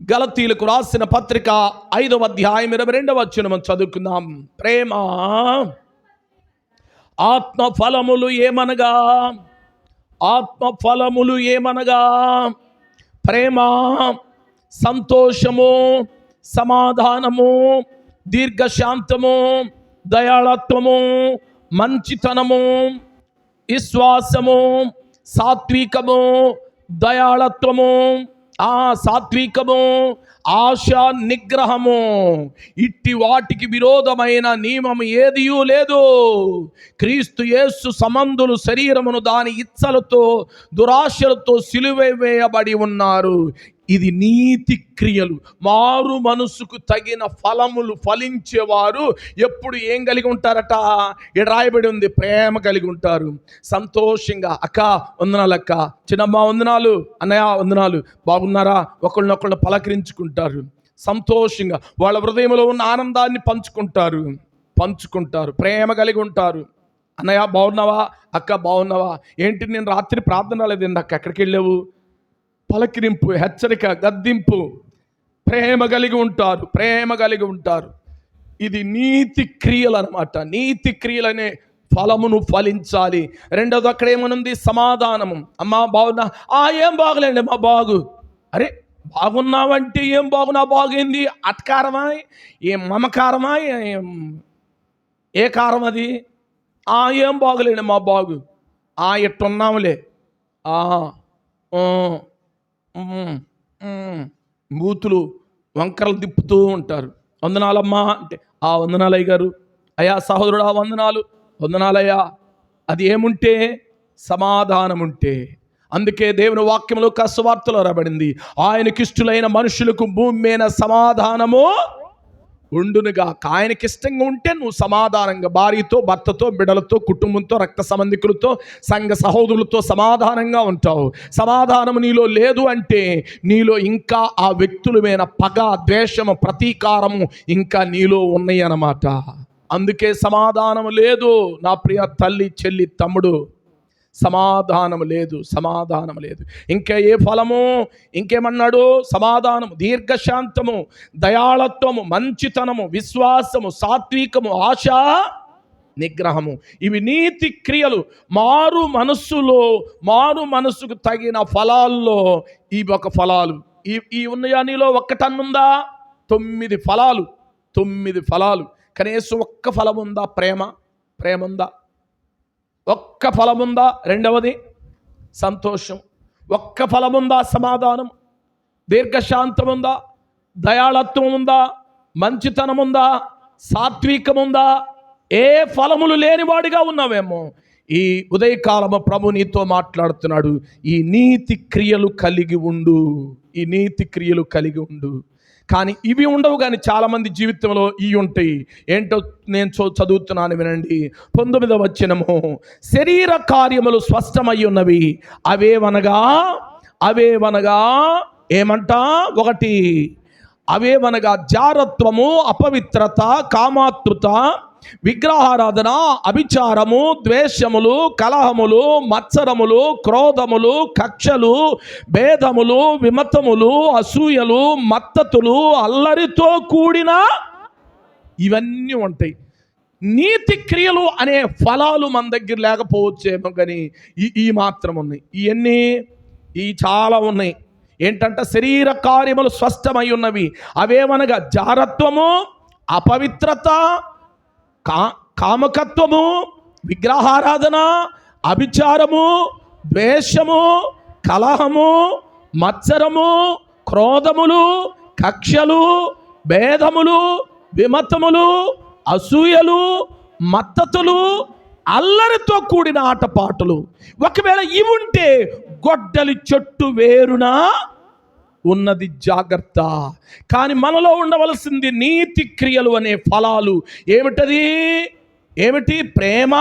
గలతీయులకు రాసిన పత్రిక 5వ అధ్యాయం 22వ వచనం చదువుకుందాం. ప్రేమ ఆత్మ ఫలములు ఏమనగా, ఆత్మ ఫలములు ఏమనగా ప్రేమ, సంతోషము, సమాధానము, దీర్ఘశాంతము, దయాళత్వము, మంచితనము, విశ్వాసము, సాత్వికము, దయాళత్వము, సాత్వికము, ఆశ నిగ్రహము. ఇట్టి వాటికి విరోధమైన నియమము ఏదియూ లేదు. క్రీస్తు యేసు సంబంధులు శరీరమును దాని ఇచ్చలతో దురాశలతో సిలువ వేయబడి ఉన్నారు. ఇది నీతి క్రియలు. మారు మనసుకు తగిన ఫలములు ఫలించేవారు ఎప్పుడు ఏం కలిగి ఉంటారట? ఇక్కడ రాయబడి ఉంది, ప్రేమ కలిగి ఉంటారు. సంతోషంగా అక్క వందనాలు, అక్క చిన్నమ్మ వందనాలు, అన్నయ్య వందనాలు, బాగున్నారా, ఒకళ్ళనొకళ్ళు పలకరించుకుంటారు. సంతోషంగా వాళ్ళ హృదయంలో ఉన్న ఆనందాన్ని పంచుకుంటారు. ప్రేమ కలిగి ఉంటారు. అన్నయ్య బాగున్నావా, అక్క బాగున్నావా, ఏంటి నేను రాత్రి ప్రార్థన రాలేదు, అక్క ఎక్కడికి వెళ్ళావు, పలకరింపు, హెచ్చరిక, గద్దింపు, ప్రేమ కలిగి ఉంటారు. ఇది నీతి క్రియలు అన్నమాట. నీతి క్రియలనే ఫలమును ఫలించాలి. రెండోది అక్కడ ఏమనుంది? సమాధానము. అమ్మా బాగున్నా, ఏం బాగులేండి మా బాగు. అరే బాగున్నావంటే ఏం బాగున్నా, బాగైంది అట్కారమా, ఏం మమకారమా, ఏ కారం అది? ఏం బాగులేండి మా బాగు, ఎట్టున్నాములే, బూతులు వంకరలు తిప్పుతూ ఉంటారు. వందనాలమ్మా అంటే వందనాలయ్య గారు, అయ్యా సహోదరుడా వందనాలయ్యా. అది ఏముంటే? సమాధానం ఉంటే. అందుకే దేవుని వాక్యంలో సువార్తలో రాబడింది, ఆయనకిష్టులైన మనుషులకు భూమి మీద సమాధానము ఉండునుగా. ఆయనకి ఇష్టంగా ఉంటే నువ్వు సమాధానంగా భార్యతో, భర్తతో, బిడ్డలతో, కుటుంబంతో, రక్త సంబంధికులతో, సంఘ సహోదరులతో సమాధానంగా ఉంటావు. సమాధానం నీలో లేదు అంటే నీలో ఇంకా ఆ వ్యక్తుల మీద పగ, ద్వేషము, ప్రతీకారము ఇంకా నీలో ఉన్నాయి అన్నమాట. అందుకే సమాధానం లేదు నా ప్రియ తల్లి, చెల్లి, తమ్ముడు. సమాధానం లేదు. ఇంకా ఏ ఫలము? ఇంకేమన్నాడు? సమాధానము, దీర్ఘశాంతము, దయాళత్వము, మంచితనము, విశ్వాసము, సాత్వికము, ఆశ నిగ్రహము. ఇవి నీతి క్రియలు. మారు మనసుకు తగిన ఫలాల్లో ఇవి ఒక ఫలాలు. ఈ ఉన్నాయా నీలో? ఒక్కటన్నుందా? 9 ఫలాలు. కనీసం ఒక్క ఫలం ఉందా? ప్రేమ ఉందా? ఒక్క ఫలముందా? రెండవది సంతోషం. ఒక్క ఫలముందా? సమాధానం. దీర్ఘశాంతం ఉందా? దయాళత్వం ఉందా? మంచితనం ఉందా? సాత్వికం ఉందా? ఏ ఫలములు లేనివాడిగా ఉన్నావేమో. ఈ ఉదయకాలము ప్రభు నీతో మాట్లాడుతున్నాడు. ఈ నీతి క్రియలు కలిగి ఉండు. కానీ ఇవి ఉండవు. కానీ చాలామంది జీవితంలో ఇవి ఉంటాయి. ఏంటో నేను చదువుతున్నాను వినండి. 19వ వచనము, శరీర కార్యములు స్పష్టమై ఉన్నవి. అవేవనగా ఏమంట? 1 అవేవనగా జారత్వము, అపవిత్రత, కామాతృత, విగ్రహారాధన, అభిచారము, ద్వేషములు, కలహములు, మత్సరములు, క్రోధములు, కక్షలు, భేదములు, విమతములు, అసూయలు, మత్తతులు, అల్లరితో కూడిన ఇవన్నీ ఉంటాయి. నీతి క్రియలు అనే ఫలాలు మన దగ్గర లేకపోవచ్చేమో, కానీ ఈ మాత్రం ఉన్నాయి. ఇవన్నీ చాలా ఉన్నాయి. ఏంటంటే శరీర కార్యములు స్పష్టమై ఉన్నవి. అవేమనగా జారత్వము, అపవిత్రత, కామకత్వము, విగ్రహారాధన, అభిచారము, ద్వేషము, కలహము, మత్సరము, క్రోధములు, కక్షలు, భేదములు, విమతములు, అసూయలు, మత్తతులు, అల్లరితో కూడిన ఆటపాటలు. ఒకవేళ ఇవి ఉంటే గొడ్డలి చెట్టు వేరున ఉన్నది, జాగ్రత్త. కానీ మనలో ఉండవలసింది నీతి క్రియలు అనే ఫలాలు. ఏమిటి? ప్రేమ,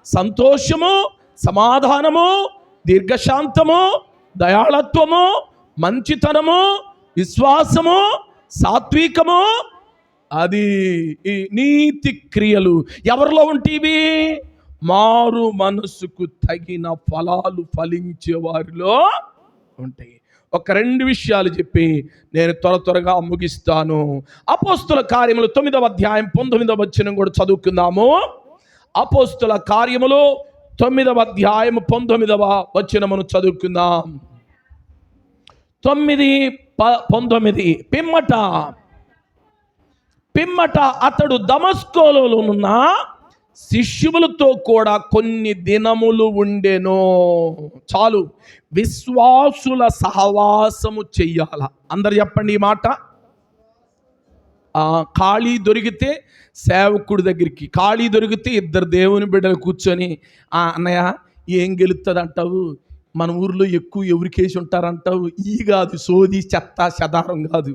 సంతోషము, సమాధానము, దీర్ఘశాంతము, దయాళత్వము, మంచితనము, విశ్వాసము, సాత్వికము. అది ఈ నీతి క్రియలు ఎవరిలో ఉంటేవి? మారు మనసుకు తగిన ఫలాలు ఫలించే వారిలో ఉంటాయి. ఒక 2 విషయాలు చెప్పి నేను త్వరగా ముగిస్తాను. అపోస్తుల కార్యములు 9వ అధ్యాయం 19వ వచనం కూడా చదువుకుందాము. అపోస్తుల కార్యములు 9వ అధ్యాయం 19వ వచనమును చదువుకుందాం. 9:19 పిమ్మట అతడు దమస్కులో ఉన్న శిష్యులతో కూడా కొన్ని దినములు ఉండెను. చాలు, విశ్వాసుల సహవాసము చెయ్యాల. అందరు చెప్పండి ఈ మాట. ఖాళీ దొరికితే సేవకుడి దగ్గరికి, ఖాళీ దొరికితే 2 దేవుని బిడ్డలు కూర్చొని, అన్నయ్య ఏం గెలుస్తుంది అంటావు, మన ఊర్లో ఎక్కువ ఎవరికేసి ఉంటారంటావు, ఈ కాదు సోది చెత్త చెదారం కాదు.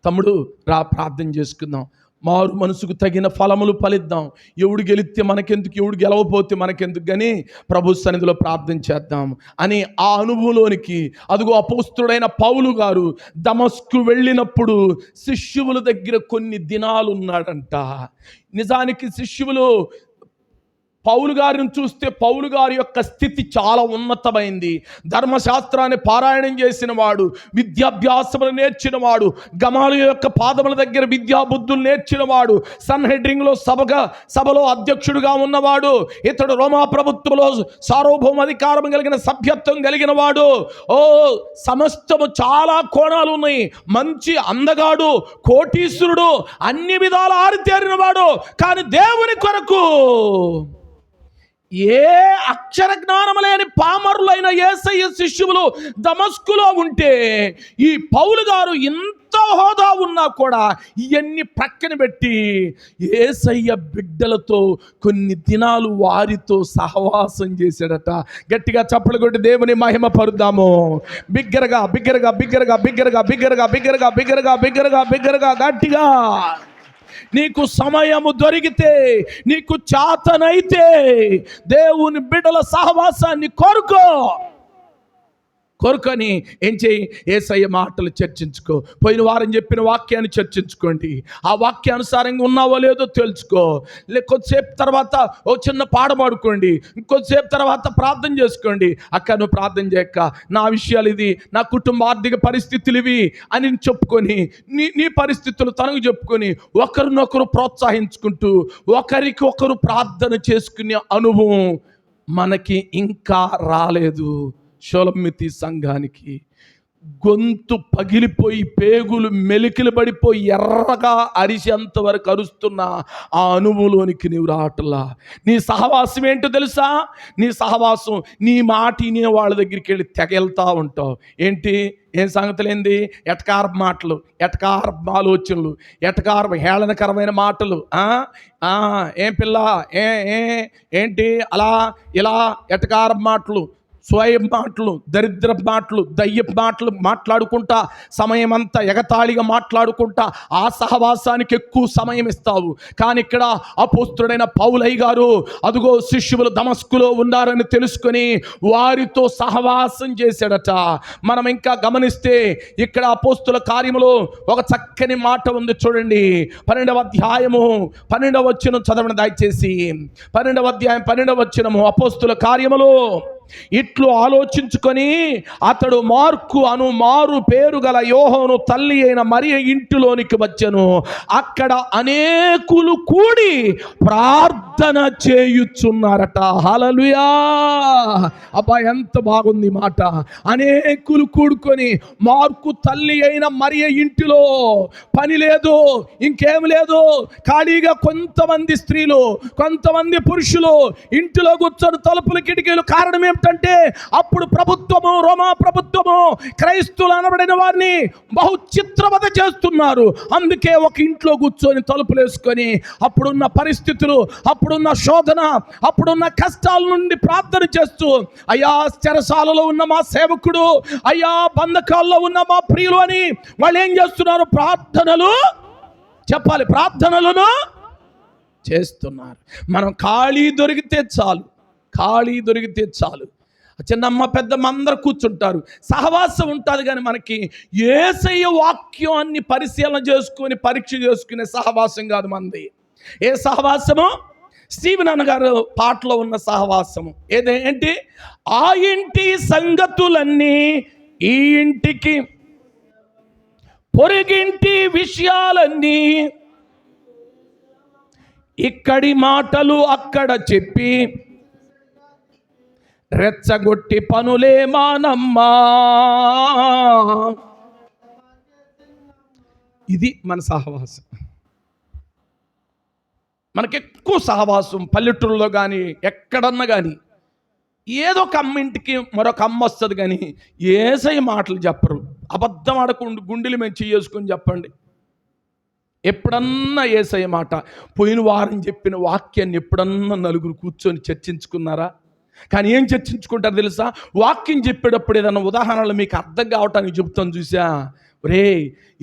తమ్ముడు రా ప్రార్థన చేసుకుందాం, మారు మనసుకు తగిన ఫలములు ఫలిద్దాం. ఎవడు గెలిస్తే మనకెందుకు, ఎవడు గెలవపోతే మనకెందుకు, కానీ ప్రభు సన్నిధిలో ప్రార్థన చేద్దాం అని ఆ అనుభవంలోనికి అదిగో అపోస్తుడైన పౌలు గారు దమస్కు వెళ్ళినప్పుడు శిష్యుల దగ్గర కొన్ని దినాలు ఉన్నాడంట. నిజానికి శిష్యులు పౌలు గారిని చూస్తే పౌలు గారి యొక్క స్థితి చాలా ఉన్నతమైంది. ధర్మశాస్త్రాన్ని పారాయణం చేసిన వాడు, విద్యాభ్యాసములు నేర్చిన వాడు, గమాలియ యొక్క పాదముల దగ్గర విద్యాబుద్ధులు నేర్చిన వాడు, సన్హెడ్రింగ్లో సభలో అధ్యక్షుడిగా ఉన్నవాడు, ఇతడు రోమా ప్రభుత్వంలో సార్వభౌమాధికారం కలిగిన సభ్యత్వం కలిగిన వాడు. సమస్తము చాలా కోణాలు ఉన్నాయి. మంచి అందగాడు, కోటీశ్వరుడు, అన్ని విధాల ఆరితేరిన వాడు. కానీ దేవుని కొరకు ఏ అక్షర జ్ఞానం లేని పామరులైన యేసయ్య శిష్యులు దమస్కులో ఉంటే ఈ పౌలు గారు ఇంత హోదా ఉన్నా కూడా ఇవన్నీ ప్రక్కన పెట్టి యేసయ్య బిడ్డలతో కొన్ని దినాలు వారితో సహవాసం చేశాడట. గట్టిగా చప్పలు కొట్టి దేవుని మహిమ పరుద్దాము. బిగ్గరగా బిగ్గరగా బిగ్గరగా బిగ్గరగా బిగ్గరగా బిగ్గరగా బిగ్గరగా బిగ్గరగా బిగ్గరగా గట్టిగా. నీకు సమయము దొరికితే, నీకు చాతనైతే దేవుని బిడ్డల సహవాసాన్ని కోరుకొని ఏం చేయి, యేసయ్య మాటలు చర్చించుకో. పోయిన వారం చెప్పిన వాక్యాన్ని చర్చించుకోండి. ఆ వాక్యానుసారంగా ఉన్నావో లేదో తెలుసుకో. కొద్దిసేపు తర్వాత ఓ చిన్న పాట పాడుకోండి. ఇంకొద్దిసేపు తర్వాత ప్రార్థన చేసుకోండి. అక్క నువ్వు ప్రార్థన చేయక్క, నా విషయాలు ఇది, నా కుటుంబ ఆర్థిక పరిస్థితులు ఇవి అని చెప్పుకొని నీ పరిస్థితులు తనకు చెప్పుకొని ఒకరినొకరు ప్రోత్సహించుకుంటూ ఒకరికి ఒకరు ప్రార్థన చేసుకునే అనుభవం మనకి ఇంకా రాలేదు. షోలమ్మితి సంఘానికి గొంతు పగిలిపోయి పేగులు మెలికలు పడిపోయి ఎర్రగా అరిసేంత వరకు అరుస్తున్న ఆ అనుభవంలోనికి నీవు రావట్లా. నీ సహవాసం ఏంటో తెలుసా? నీ సహవాసం నీ మాట వినే వాళ్ళ దగ్గరికి వెళ్ళి తెగెళ్తా ఉంటావు. ఏం సంగతులేంది? ఎటకారపు మాటలు, ఎటకారపు ఆలోచనలు, ఎటకారపు హేళనకరమైన మాటలు. ఏం పిల్ల, ఏంటి అలా ఇలా ఎటకారపు మాటలు, స్వయం మాటలు, దరిద్ర మాటలు, దయ్యపు మాటలు మాట్లాడుకుంటా సమయం అంతా ఎగతాళిగా మాట్లాడుకుంటా ఆ సహవాసానికి ఎక్కువ సమయం ఇస్తావు. కానీ ఇక్కడ అపోస్తుడైన పౌలయ్య గారు అదుగో శిష్యులు దమస్కులో ఉన్నారని తెలుసుకొని వారితో సహవాసం చేశాడట. మనం ఇంకా గమనిస్తే ఇక్కడ అపోస్తుల కార్యములో ఒక చక్కని మాట ఉంది చూడండి. 12వ అధ్యాయము 12వ వచనం చదవండి దయచేసి. 12వ అధ్యాయం 12వ వచనము. అపోస్తుల కార్యములో ఇట్లు ఆలోచించుకొని అతడు మార్కు అను మారు పేరు గల యోహాను తల్లి అయిన మరియ ఇంటిలోనికి వచ్చెను. అక్కడ అనేకులు కూడి ప్రార్థన చేయుచున్నారట. హల్లెలూయా! అబ్బా ఎంత బాగుంది మాట. అనేకులు కూడుకొని మార్కు తల్లి అయిన మరియ ఇంటిలో పని లేదు, ఇంకేం లేదు, ఖాళీగా కొంతమంది స్త్రీలు, కొంతమంది పురుషులు ఇంటిలో కూర్చొని తలుపులు కిటికీలు. కారణం ఏమిటంటే అప్పుడు ప్రభుత్వము, రోమా ప్రభుత్వము క్రైస్తవులు అనబడిన వారిని బహు చిత్రవద చేస్తున్నారు. అందుకే ఒక ఇంట్లో కూర్చొని తలుపులు వేసుకొని అప్పుడున్న పరిస్థితులు, అప్పుడున్న శోధన, అప్పుడున్న కష్టాల నుండి ప్రార్థన చేస్తూ, అయ్యా చెరసాలలో ఉన్న మా సేవకుడు, అయ్యా బంధకాల్లో ఉన్న మా ప్రియులు అని వాళ్ళు ఏం చేస్తున్నారు? ప్రార్థనలు చెప్పాలి, ప్రార్థనలను చేస్తున్నారు. మనం ఖాళీ దొరికితే చాలు, చిన్నమ్మ పెద్దమ్మ అందరూ కూర్చుంటారు, సహవాసం ఉంటుంది. కానీ మనకి యేసయ్య వాక్యాన్ని పరిశీలన చేసుకొని పరీక్ష చేసుకునే సహవాసం కాదు మనది. ఏ సహవాసము? స్టీవెన్ అన్నగారు పాటలో ఉన్న సహవాసము ఏంటి? ఆ ఇంటి సంగతులన్నీ ఈ ఇంటికి పొరుగింటి విషయాలన్నీ ఇక్కడి మాటలు అక్కడ చెప్పి రెచ్చగొట్టి పనులే మానమ్మా. ఇది మన సహవాసం. మనకెక్కువ సహవాసం పల్లెటూరులో కానీ ఎక్కడన్నా కానీ ఏదో ఒక అమ్మింటికి మరొక అమ్మ వస్తుంది కానీ యేసయ్య మాటలు చెప్పరు. అబద్ధం ఆడకుండా గుండెలు మేము చేసుకొని చెప్పండి. ఎప్పుడన్నా యేసయ్య మాట, పోయిన వారం చెప్పిన వాక్యాన్ని ఎప్పుడన్నా నలుగురు కూర్చొని చర్చించుకున్నారా? కానీ ఏం చర్చించుకుంటారు తెలుసా? వాక్యం చెప్పేటప్పుడు ఏదన్నా ఉదాహరణలు మీకు అర్థం కావటానికి చెబుతాను చూసా. రే,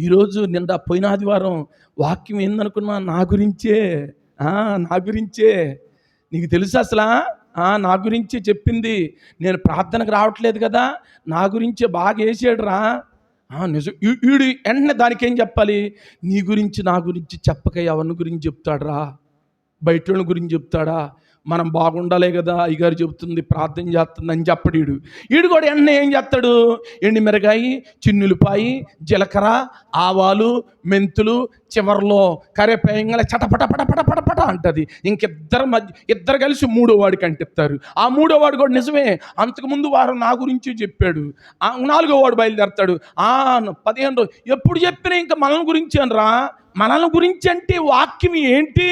ఈరోజు నిండా పోయిన ఆదివారం వాక్యం ఏందనుకున్నా? నా గురించే. నీకు తెలుసు అసలు నా గురించి చెప్పింది. నేను ప్రార్థనకు రావట్లేదు కదా, నా గురించే బాగా వేసాడు రా. నిజం. వీడు వెంటనే దానికి ఏం చెప్పాలి? నీ గురించి నా గురించి చెప్పక ఎవరిని గురించి చెప్తాడు రా? బయట వాళ్ళ గురించి చెప్తాడా? మనం బాగుండాలే కదా అయ్యగారు చెబుతుంది, ప్రార్థన చేస్తుంది అని చెప్పడు. వీడు కూడా వెంటనే ఏం చేస్తాడు? ఎండి మిరగాయి, చిన్నులపాయి, జీలకర్ర, ఆవాలు, మెంతులు, చివరిలో కరేపాయంగా చటపట పటపట అంటది. ఇద్దరు కలిసి మూడో వాడికి అంటిస్తారు. ఆ మూడో వాడు కూడా నిజమే, అంతకుముందు వారు నా గురించి చెప్పాడు. నాలుగో వాడు బయలుదేరతాడు. 15 రోజులు ఎప్పుడు చెప్పినా ఇంకా మనల్ని గురించి అనరా. మనల్ని గురించి అంటే వాక్యం ఏంటి?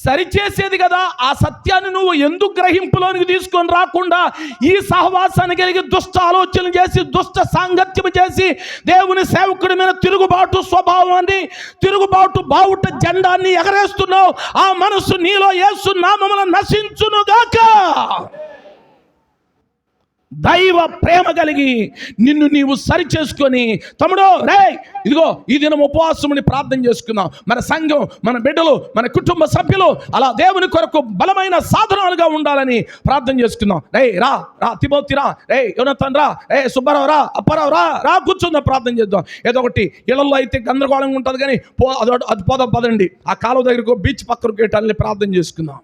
సరిచేసేది కదా. ఆ సత్యాన్ని నువ్వు ఎందుకు గ్రహింపులోనికి తీసుకొని రాకుండా ఈ సహవాసాన్ని కలిగి దుష్ట ఆలోచనలు చేసి, దుష్ట సాంగత్యం చేసి, దేవుని సేవకుడి మీద తిరుగుబాటు స్వభావాన్ని, తిరుగుబాటు బావుట జెండాన్ని ఎగరేస్తున్నావు. ఆ మనసు నీలో యేసు నామమున నశించునుగాక. దైవ ప్రేమ కలిగి నిన్ను నీవు సరి చేసుకొని, తమ్ముడు రే ఇదిగో ఈ దినం ఉపవాసముని ప్రార్థన చేసుకుందాం. మన సంఘం, మన బిడ్డలు, మన కుటుంబ సభ్యులు అలా దేవుని కొరకు బలమైన సాధనాలుగా ఉండాలని ప్రార్థన చేసుకుందాం. రే రా తిమోతి రా, రే యోనతన్ రా, రే సుబ్బారావు రా, అప్పారావు రా కూర్చుందాం, ప్రార్థన చేద్దాం. ఏదో ఒకటి ఇళ్లలో అయితే గందరగోళంగా ఉంటుంది కానీ అది పోదాం పదండి. ఆ కాలువ దగ్గరకు బీచ్ పక్కకు గేటాలని ప్రార్థన చేసుకుందాం.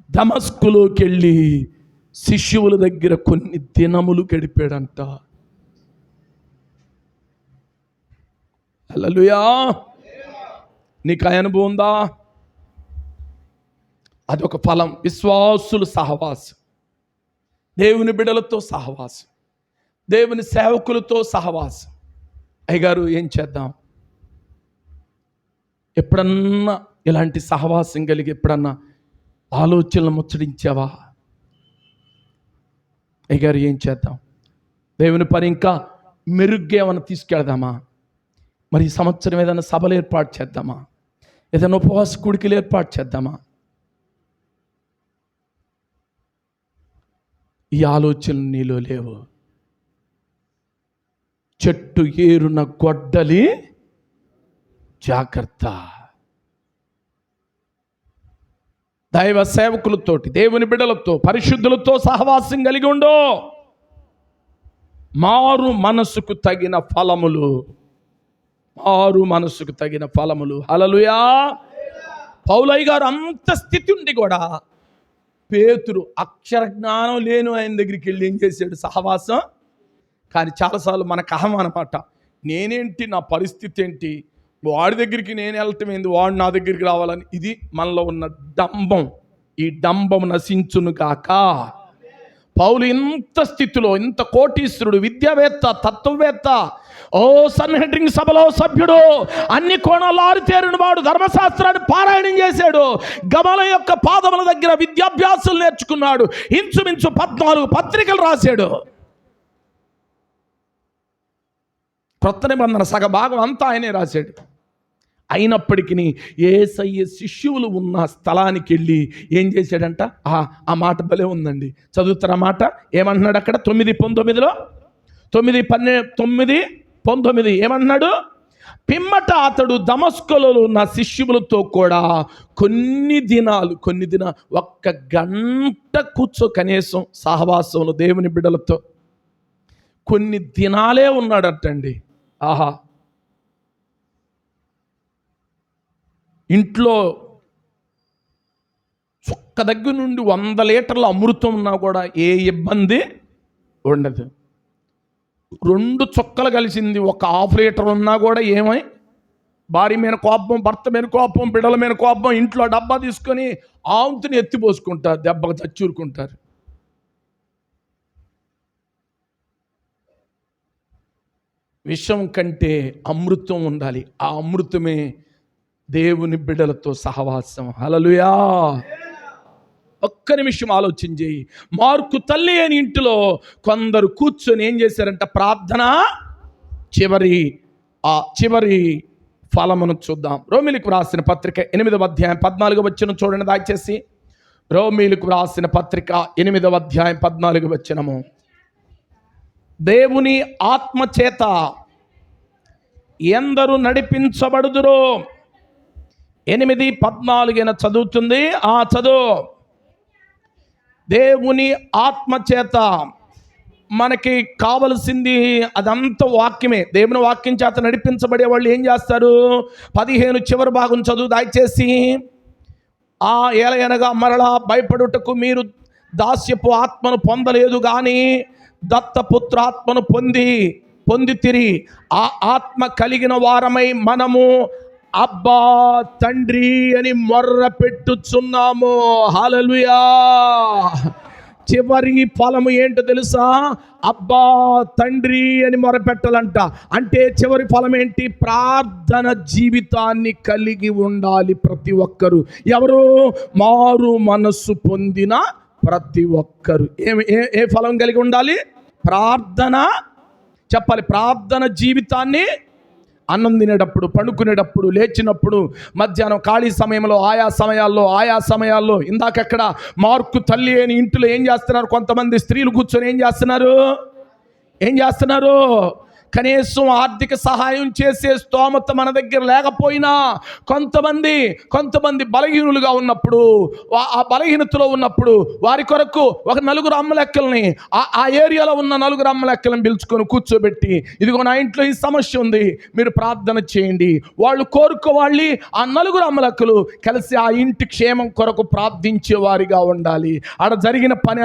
దమస్కులోకి వెళ్ళి శిష్యువుల దగ్గర కొన్ని దినములు గడిపాడంట. హల్లెలూయా. నీకు ఆ అనుభవం ఉందా? అదొక ఫలం. విశ్వాసులు సహవాసం, దేవుని బిడ్డలతో సహవాసం, దేవుని సేవకులతో సహవాసం. అయ్యగారు ఏం చేద్దాం? ఎప్పుడన్నా ఇలాంటి సహవాసం కలిగి ఎప్పుడన్నా ఆలోచనలు ముచ్చడించావా? అయ్యగారు ఏం చేద్దాం? దేవుని పని ఇంకా మెరుగ్గా ఏమైనా తీసుకెళ్దామా? మరి ఈ సంవత్సరం ఏదైనా సభలు ఏర్పాటు చేద్దామా? ఏదైనా ఉపవాస కూడికలు ఏర్పాటు చేద్దామా? ఈ ఆలోచనలు నీలో లేవు. చెట్టు ఏరున గొడ్డలి జాగ్రత్త. దైవ సేవకులతోటి, దేవుని బిడ్డలతో, పరిశుద్ధులతో సహవాసం కలిగి ఉండు. మారు మనసుకు తగిన ఫలములు, మారు మనసుకు తగిన ఫలములు. హల్లెలూయా. పౌలయ్య గారు అంత స్థితి ఉండి కూడా పేతురు అక్షర జ్ఞానం లేను ఆయన దగ్గరికి వెళ్ళి ఏం చేశాడు? సహవాసం. కానీ చాలాసార్లు మనకు అహం అన్నమాట. నేనేంటి, నా పరిస్థితి ఏంటి, వాడి దగ్గరికి నేను వెళ్ళటం ఏంది, వాడు నా దగ్గరికి రావాలని. ఇది మనలో ఉన్న డంబం. ఈ డంబం నశించును కాక. పౌలు ఇంత స్థితిలో, ఇంత కోటీశ్వరుడు, విద్యావేత్త, తత్వవేత్త, సన్హెడ్రింగ్ సభలో సభ్యుడు, అన్ని కోణాల్లో ఆరితేరిన వాడు, ధర్మశాస్త్రాన్ని పారాయణం చేశాడు, గమల యొక్క పాదముల దగ్గర విద్యాభ్యాసాలు నేర్చుకున్నాడు, ఇంచుమించు 14 పత్రికలు రాశాడు. క్రొత్త నిబంధన సగభాగం అంతా ఆయనే రాశాడు. అయినప్పటికీ యేసయ్య శిష్యువులు ఉన్న స్థలానికి వెళ్ళి ఏం చేశాడంట? ఆ మాట భలే ఉందండి, చదువుతారా మాట? ఏమంటున్నాడు అక్కడ? 9:19 9:19 ఏమంటున్నాడు? పిమ్మట అతడు దమస్కులో ఉన్న శిష్యులతో కూడా కొన్ని దినాలు 1 గంట కూర్చో కనీసం సహవాసంలో దేవుని బిడ్డలతో కొన్ని దినాలే ఉన్నాడటండి. ఆహా, ఇంట్లో ఒక్క దగ్గర నుండి 100 లీటర్ల అమృతం ఉన్నా కూడా ఏ ఇబ్బంది ఉండదు. 2 చుక్కలు కలిసింది ఒక హాఫ్ లీటర్ ఉన్నా కూడా ఏమై, భార్య మీద కోపం, భర్త మీద కోపం, బిడ్డల మీద కోపం, ఇంట్లో డబ్బా తీసుకొని ఆవుతుని ఎత్తిపోసుకుంటారు, దెబ్బకు చచ్చూరుకుంటారు. విషం కంటే అమృతం ఉండాలి. ఆ అమృతమే దేవుని బిడ్డలతో సహవాసం. హల్లెలూయా. ఒక్క నిమిషం ఆలోచన చేయి. మార్కు తల్లి అని ఇంటిలో కొందరు కూర్చొని ఏం చేశారంట? ప్రార్థన చివరి ఫలమును చూద్దాం. రోమీలకు రాసిన పత్రిక 8వ అధ్యాయం 14వ వచనం చూడండి దయచేసి. రోమీలకు రాసిన పత్రిక 8వ అధ్యాయం 14వ వచనము. దేవుని ఆత్మ చేత ఎందరు నడిపించబడుదురో. 8:14 చదువుతుంది. చదువు. దేవుని ఆత్మ చేత మనకి కావలసింది అదంతా వాక్యమే. దేవుని వాక్యం చేత నడిపించబడే వాళ్ళు ఏం చేస్తారు? 15 చివరి భాగం చదువు దయచేసి. ఏలయనగా మరలా భయపడుటకు మీరు దాస్యపు ఆత్మను పొందలేదు కానీ దత్తపుత్రాత్మను పొందితిరి. ఆ ఆత్మ కలిగిన వారమై మనము అబ్బా తండ్రి అని మొర్ర పెట్టుచున్నాము. హల్లెలూయా. చివరి ఫలము ఏంటో తెలుసా? అబ్బా తండ్రి అని మొరపెట్టాలంట. అంటే చివరి ఫలం ఏంటి? ప్రార్థన జీవితాన్ని కలిగి ఉండాలి ప్రతి ఒక్కరు. ఎవరు? మారు మనస్సు పొందిన ప్రతి ఒక్కరు. ఏ ఫలం కలిగి ఉండాలి? ప్రార్థన. చెప్పాలి. ప్రార్థన జీవితాన్ని అన్నం తినేటప్పుడు, పండుకునేటప్పుడు, లేచినప్పుడు, మధ్యాహ్నం ఖాళీ సమయంలో, ఆయా సమయాల్లో ఇందాకక్కడ మార్కు తల్లి అని ఇంట్లో ఏం చేస్తున్నారు? కొంతమంది స్త్రీలు కూర్చొని ఏం చేస్తున్నారు? కనీసం ఆర్థిక సహాయం చేసే స్తోమత మన దగ్గర లేకపోయినా కొంతమంది బలహీనులుగా ఉన్నప్పుడు, ఆ బలహీనతలో ఉన్నప్పుడు వారి కొరకు ఒక 4 అమ్మలెక్కల్ని, ఆ ఏరియాలో ఉన్న 4 అమ్మలెక్కలను పిలుచుకొని కూర్చోబెట్టి, ఇదిగో నా ఇంట్లో ఈ సమస్య ఉంది, మీరు ప్రార్థన చేయండి. వాళ్ళు కోరుకోవాలి. ఆ 4 అమ్మలెక్కలు కలిసి ఆ ఇంటి క్షేమం కొరకు ప్రార్థించే వారిగా ఉండాలి. ఆడ జరిగిన పని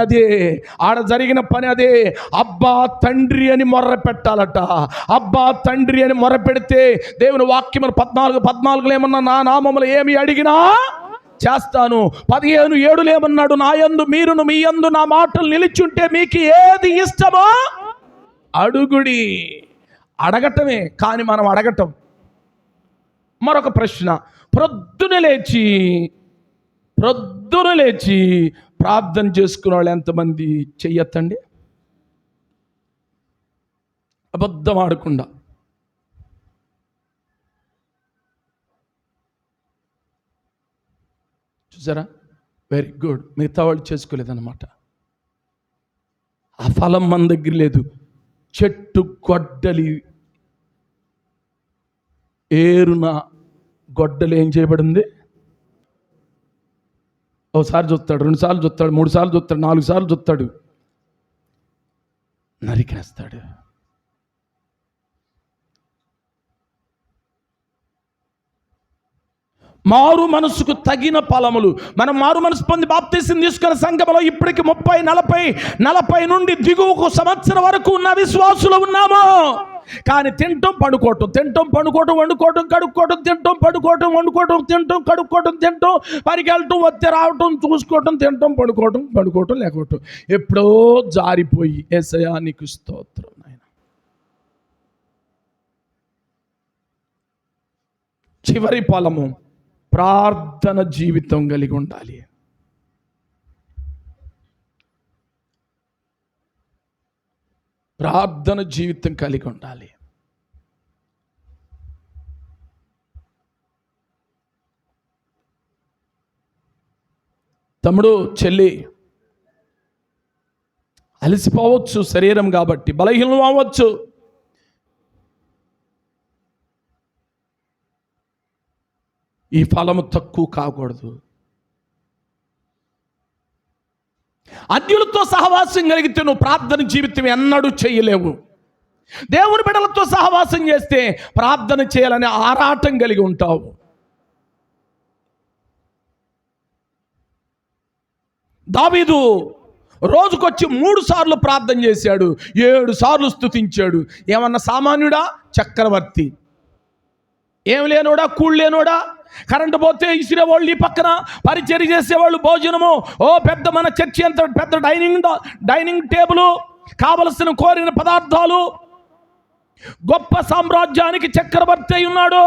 అదే. అబ్బా తండ్రి అని మొర్ర పెట్టాలట. అబ్బా తండ్రి అని మొరపెడితే దేవుని వాక్యం 14 ఏమన్నా? నా నామములో ఏమి అడిగినా చేస్తాను. 15:7 ఏమన్నాడు? నా యందు మీరును మీ యందు నా మాటలు నిలిచుంటే మీకు ఏది ఇష్టమో అడుగుడి. అడగటమే కానీ మనం అడగటం. మరొక ప్రశ్న. ప్రొద్దున లేచి ప్రార్థన చేసుకునే వాళ్ళు ఎంతమంది? చెయ్యొద్దండి. అబద్ధం ఆడకుండా. చూసారా? Very good. మిగతా వాళ్ళు చేసుకోలేదన్నమాట. ఆ ఫలం మన దగ్గర లేదు. చెట్టు గొడ్డలి ఏరున గొడ్డలి ఏం చేయబడింది? ఒకసారి చూస్తాడు, 2 సార్లు చూస్తాడు, 3 సార్లు చూస్తాడు, 4 సార్లు చూస్తాడు, నరికేస్తాడు. మారు మనసుకు తగిన ఫలములు. మనం మారు మనసు పొంది బాప్తీసం తీసుకున్న సంఘంలో ఇప్పటికి 30, 40 నుండి దిగువకు సంవత్సరం వరకు ఉన్న విశ్వాసులు ఉన్నాము. కానీ తింటాం, పండుకోవటం, వండుకోవటం, కడుక్కోవటం, తింటాం, పడుకోవటం, వండుకోవటం, తింటాం, కడుక్కోవటం, తింటాం, పరిగెళ్ళటం, వచ్చి రావటం, చూసుకోవటం, తింటాం, పడుకోవటం లేకపోవటం. ఎప్పుడో జారిపోయి యేసయ్యా నీకు స్తోత్రం నాయన. చివరి ఫలము ప్రార్థన జీవితం కలిగి ఉండాలి. ప్రార్థన జీవితం కలిగి ఉండాలి. తమ్ముడు, చెల్లి, అలసిపోవచ్చు శరీరం కాబట్టి, బలహీనం అవ్వచ్చు. ఈ ఫలము తక్కువ కాకూడదు. అన్యులతో సహవాసం కలిగితే నువ్వు ప్రార్థన జీవితం ఎన్నడూ చేయలేవు. దేవుని బిడ్డలతో సహవాసం చేస్తే ప్రార్థన చేయాలనే ఆరాటం కలిగి ఉంటావు. దావీదు రోజుకొచ్చి 3 సార్లు ప్రార్థన చేశాడు, 7 సార్లు స్తుతించాడు. ఏమన్నా సామాన్యుడా? చక్రవర్తి. ఏం లేనోడా? కూళ్ళు లేనోడా? కరెంటు పోతే ఇసిరేవాళ్ళు ఈ పక్కన, పరిచర్య చేసేవాళ్ళు భోజనము, పెద్ద మన చర్చి అంత పెద్ద డైనింగ్ టేబుల్, కావలసిన కోరిన పదార్థాలు, గొప్ప సామ్రాజ్యానికి చక్రవర్తి అయి ఉన్నాడు.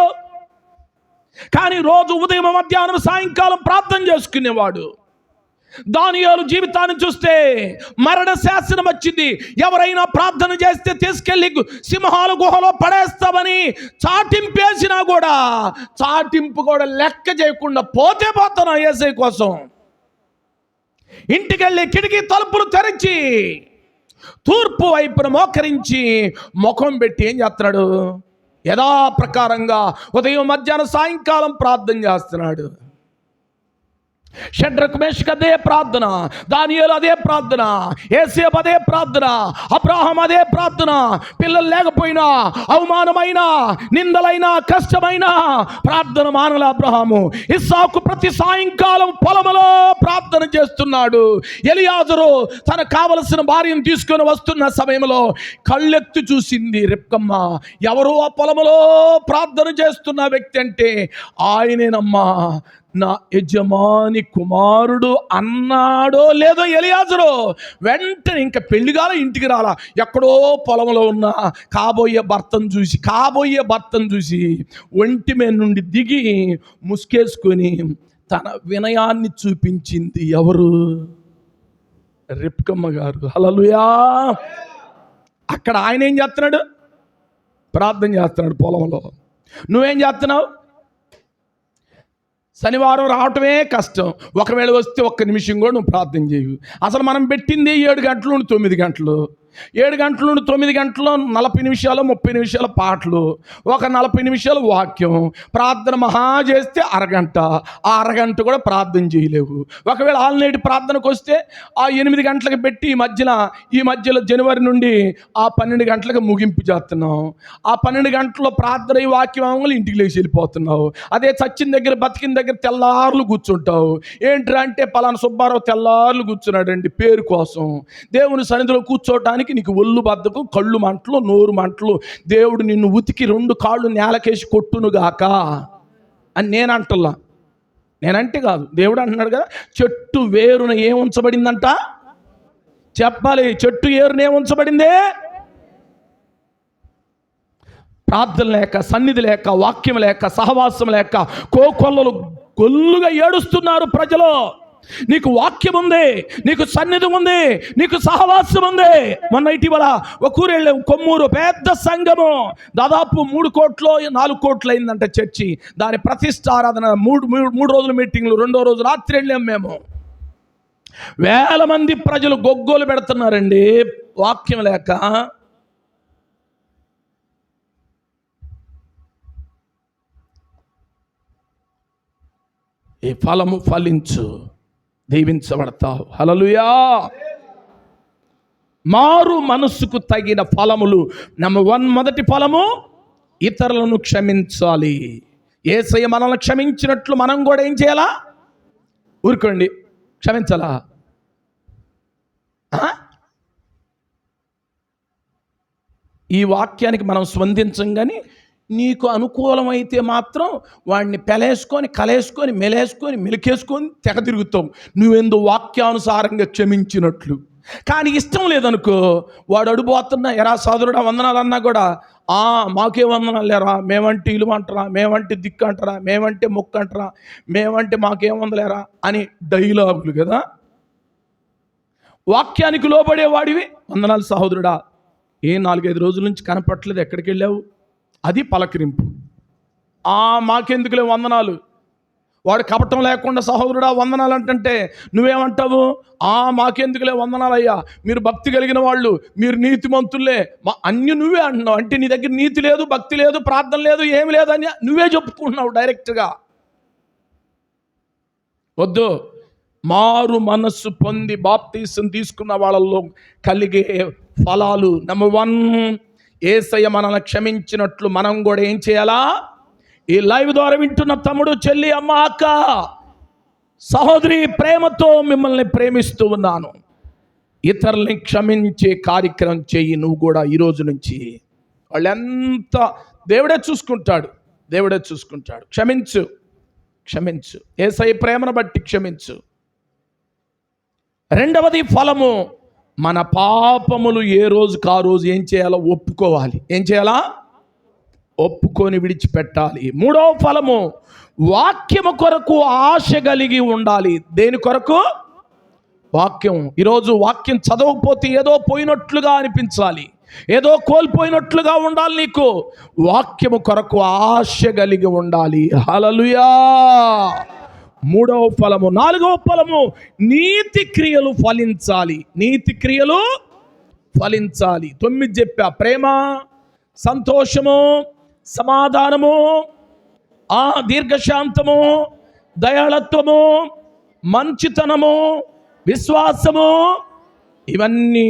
కానీ రోజు ఉదయం, మధ్యాహ్నం, సాయంకాలం ప్రార్థన చేసుకునేవాడు. దానియేలు జీవితాన్ని చూస్తే మరణ శాసనం వచ్చింది. ఎవరైనా ప్రార్థన చేస్తే తీసుకెళ్లి సింహాల గుహలో పడేస్తామని చాటింపేసినా కూడా, చాటింపు కూడా లెక్క చేయకుండా పోతే పోతాను యేసయ్య కోసం. ఇంటికెళ్ళి కిటికీ తలుపులు తెరిచి తూర్పు వైపున మోకరించి ముఖం పెట్టి ఏం చేస్తున్నాడు? యథాప్రకారంగా ఉదయం, మధ్యాహ్నం, సాయంకాలం ప్రార్థన చేస్తున్నాడు. షడ్రక్ మేషక్ అదే ప్రార్థన, దానియేలు అదే ప్రార్థన, యేసేపు అదే ప్రార్థన, అబ్రహాం అదే ప్రార్థన. పిల్లలు లేకపోయినా, అవమానమైన, నిందలైన, కష్టమైన ప్రార్థన మానల అబ్రహాము. ఇస్సాకు ప్రతి సాయంకాలం పొలములో ప్రార్థన చేస్తున్నాడు. ఎలియాజరు తన కావలసిన భార్యను తీసుకొని వస్తున్న సమయంలో కళ్ళెత్తి చూసింది రెబ్కమ్మ. ఎవరు ఆ పొలములో ప్రార్థన చేస్తున్న వ్యక్తి అంటే ఆయనేనమ్మా, నా యజమాని కుమారుడు అన్నాడో లేదో ఎలియాజరు. వెంటనే ఇంకా పెళ్లిగాల ఇంటికి రాలా, ఎక్కడో పొలంలో ఉన్న కాబోయే భర్తను చూసి ఒంటి మీద నుండి దిగి ముసుకేసుకొని తన వినయాన్ని చూపించింది. ఎవరు? రెబ్కమ్మ గారు. హల్లెలూయా. అక్కడ ఆయన ఏం చేస్తున్నాడు? ప్రార్థన చేస్తున్నాడు పొలంలో. నువ్వేం చేస్తున్నావు? శనివారం రావటమే కష్టం. ఒకవేళ వస్తే 1 నిమిషం కూడా నువ్వు ప్రార్థన చేయవు. అసలు మనం పెట్టింది 7 గంటల నుండి 9 గంటలు. 7 గంటల నుండి 9 గంటలు 40 నిమిషాలు 30 నిమిషాల పాటలు, ఒక 40 నిమిషాలు వాక్యం. ప్రార్థన మహా చేస్తే అరగంట, ఆ అరగంట కూడా ప్రార్థన చేయలేవు. ఒకవేళ ఆల్నైట్ ప్రార్థనకు వస్తే ఆ 8 గంటలకు పెట్టి ఈ మధ్యలో జనవరి నుండి ఆ 12 గంటలకు ముగింపు చేస్తున్నాం. ఆ 12 గంటల్లో ప్రార్థన ఈ వాక్యం అవగానే ఇంటికి లేచి వెళ్ళిపోతున్నావు. అదే చచ్చిన దగ్గర, బతికిన దగ్గర తెల్లార్లు కూర్చుంటావు. ఏంట్రా అంటే పలానా సుబ్బారావు తెల్లార్లు కూర్చున్నాడండి పేరు కోసం. దేవుని సన్నిధిలో కూర్చోటానికి నీకు ఒళ్ళు బద్దకు, కళ్ళు మంటలు, నోరు మంటలు. దేవుడు నిన్ను ఉతికి 2 కాళ్ళు నేలకేసి కొట్టునుగాక అని నేనంటే కాదు, దేవుడు అంటున్నాడు కదా. చెట్టు వేరున ఏం ఉంచబడిందంట? చెప్పాలి. చెట్టు వేరున ఏం ఉంచబడిందే? ప్రార్థన లేక, సన్నిధి లేక, వాక్యం లేక, సహవాసం లేక కోకొల్లలు గొల్లుగా ఏడుస్తున్నారు ప్రజలు. నీకు వాక్యం ఉంది, నీకు సన్నిధి ఉంది, నీకు సహవాసం ఉంది. మొన్న ఇటీవల ఒక ఊరు వెళ్ళాం, కొమ్మూరు, పెద్ద సంఘము, దాదాపు 3 కోట్లు 4 కోట్లు అయిందంట చర్చి. దాని ప్రతిష్టారాధన 3 రోజుల మీటింగ్లు, 2వ రోజు రాత్రి వెళ్ళాం మేము. వేల మంది ప్రజలు గొగ్గోలు పెడుతున్నారండి వాక్యం లేక. ఈ ఫలము ఫలించు, దీవించబడతావు. హల్లెలూయా. మారు మనస్సుకు తగిన ఫలములు. నెంబర్ 1, మొదటి ఫలము ఇతరులను క్షమించాలి. యేసయ్య మనల్ని క్షమించినట్లు మనం కూడా ఏం చేయాలా? ఊరుకోండి, క్షమించాలా? ఈ వాక్యానికి మనం స్పందించం, కానీ నీకు అనుకూలమైతే మాత్రం వాడిని పెలేసుకొని, కలేసుకొని, మెలేసుకొని, మెలికేసుకొని తెగ తిరుగుతాం, నువ్వెందు వాక్యానుసారంగా క్షమించినట్లు. కానీ ఇష్టం లేదనుకో, వాడు అడుగుపోతున్నా, ఎరా సోదరుడా వందనాలు అన్నా కూడా, మాకే వందనాలు లేరా, మేమంటే ఇలువ అంటారా, మేమంటే దిక్కు అంటారా, మేమంటే మొక్కు అంటారా, మేమంటే మాకేం వందలేరా అని డైలాగులు కదా. వాక్యానికి లోబడేవాడివి, వందనాలు సహోదరుడా, 4-5 రోజుల నుంచి కనపట్లేదు, ఎక్కడికి వెళ్ళావు? అది పలకరింపు. మాకెందుకులే వందనాలు. వాడు కపటం లేకుండా సహోదరుడా వందనాలు అంటే నువ్వేమంటావు? మాకెందుకులే వందనాలు అయ్యా, మీరు భక్తి కలిగిన వాళ్ళు, మీరు నీతిమంతులే, అన్నీ నువ్వే అంటున్నావు. అంటే నీ దగ్గర నీతి లేదు, భక్తి లేదు, ప్రార్థన లేదు, ఏమి లేదని నువ్వే చెప్పుకుంటున్నావు డైరెక్ట్గా. వద్దు. మారు మనస్సు పొంది బాప్తీసం తీసుకున్న వాళ్ళల్లో కలిగే ఫలాలు. నెంబర్ 1, యేసయ్య మనల్ని క్షమించినట్లు మనం కూడా ఏం చేయాలా? ఈ లైవ్ ద్వారా వింటున్న తమ్ముడు, చెల్లి, అమ్మ, అక్క, సహోదరి, ప్రేమతో మిమ్మల్ని ప్రేమిస్తూ ఉన్నాను. ఇతరుల్ని క్షమించే కార్యక్రమం చెయ్యి నువ్వు కూడా ఈ రోజు నుంచి. వాళ్ళెంత దేవుడే చూసుకుంటాడు, దేవుడే చూసుకుంటాడు. క్షమించు, క్షమించు. యేసయ్య ప్రేమను బట్టి క్షమించు. రెండవది ఫలము, మన పాపములు ఏ రోజుకు ఆ రోజు ఏం చేయాలో ఒప్పుకోవాలి. ఏం చేయాలా? ఒప్పుకొని విడిచిపెట్టాలి. మూడవ ఫలము, వాక్యము కొరకు ఆశ కలిగి ఉండాలి. దేని కొరకు? వాక్యం. ఈరోజు వాక్యం చదవకపోతే ఏదో పోయినట్లుగా అనిపించాలి, ఏదో కోల్పోయినట్లుగా ఉండాలి. నీకు వాక్యము కొరకు ఆశ కలిగి ఉండాలి. హల్లెలూయా. మూడవ ఫలము. నాలుగవ ఫలము, నీతి క్రియలు ఫలించాలి. నీతి క్రియలు ఫలించాలి. 9 చెప్పా: ప్రేమ, సంతోషము, సమాధానము, దీర్ఘశాంతము, దయాళత్వము, మంచితనము, విశ్వాసము, ఇవన్నీ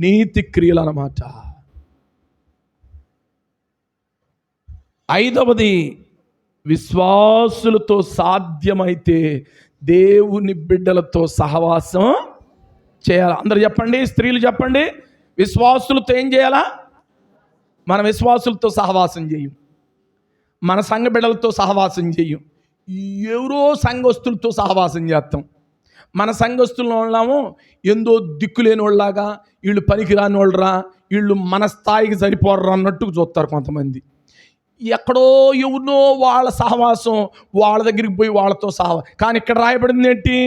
నీతి క్రియలు అన్నమాట. ఐదవది, విశ్వాసులతో సాధ్యమైతే దేవుని బిడ్డలతో సహవాసం చేయాలి. అందరు చెప్పండి, స్త్రీలు చెప్పండి. విశ్వాసులతో ఏం చేయాలా? మన విశ్వాసులతో సహవాసం చేయం, మన సంఘ బిడ్డలతో సహవాసం చేయం, ఎవరో సంఘస్తులతో సహవాసం చేస్తాం. మన సంఘస్తులను ఉన్నాము ఎందో దిక్కులేని వాళ్ళలాగా, వీళ్ళు పనికిరాని వాళ్ళరా, వీళ్ళు మన స్థాయికి సరిపోర్రా అన్నట్టు చూస్తారు కొంతమంది. ఎక్కడో ఎవరినో వాళ్ళ సహవాసం, వాళ్ళ దగ్గరికి పోయి వాళ్ళతో కానీ ఇక్కడ రాయబడింది ఏంటి?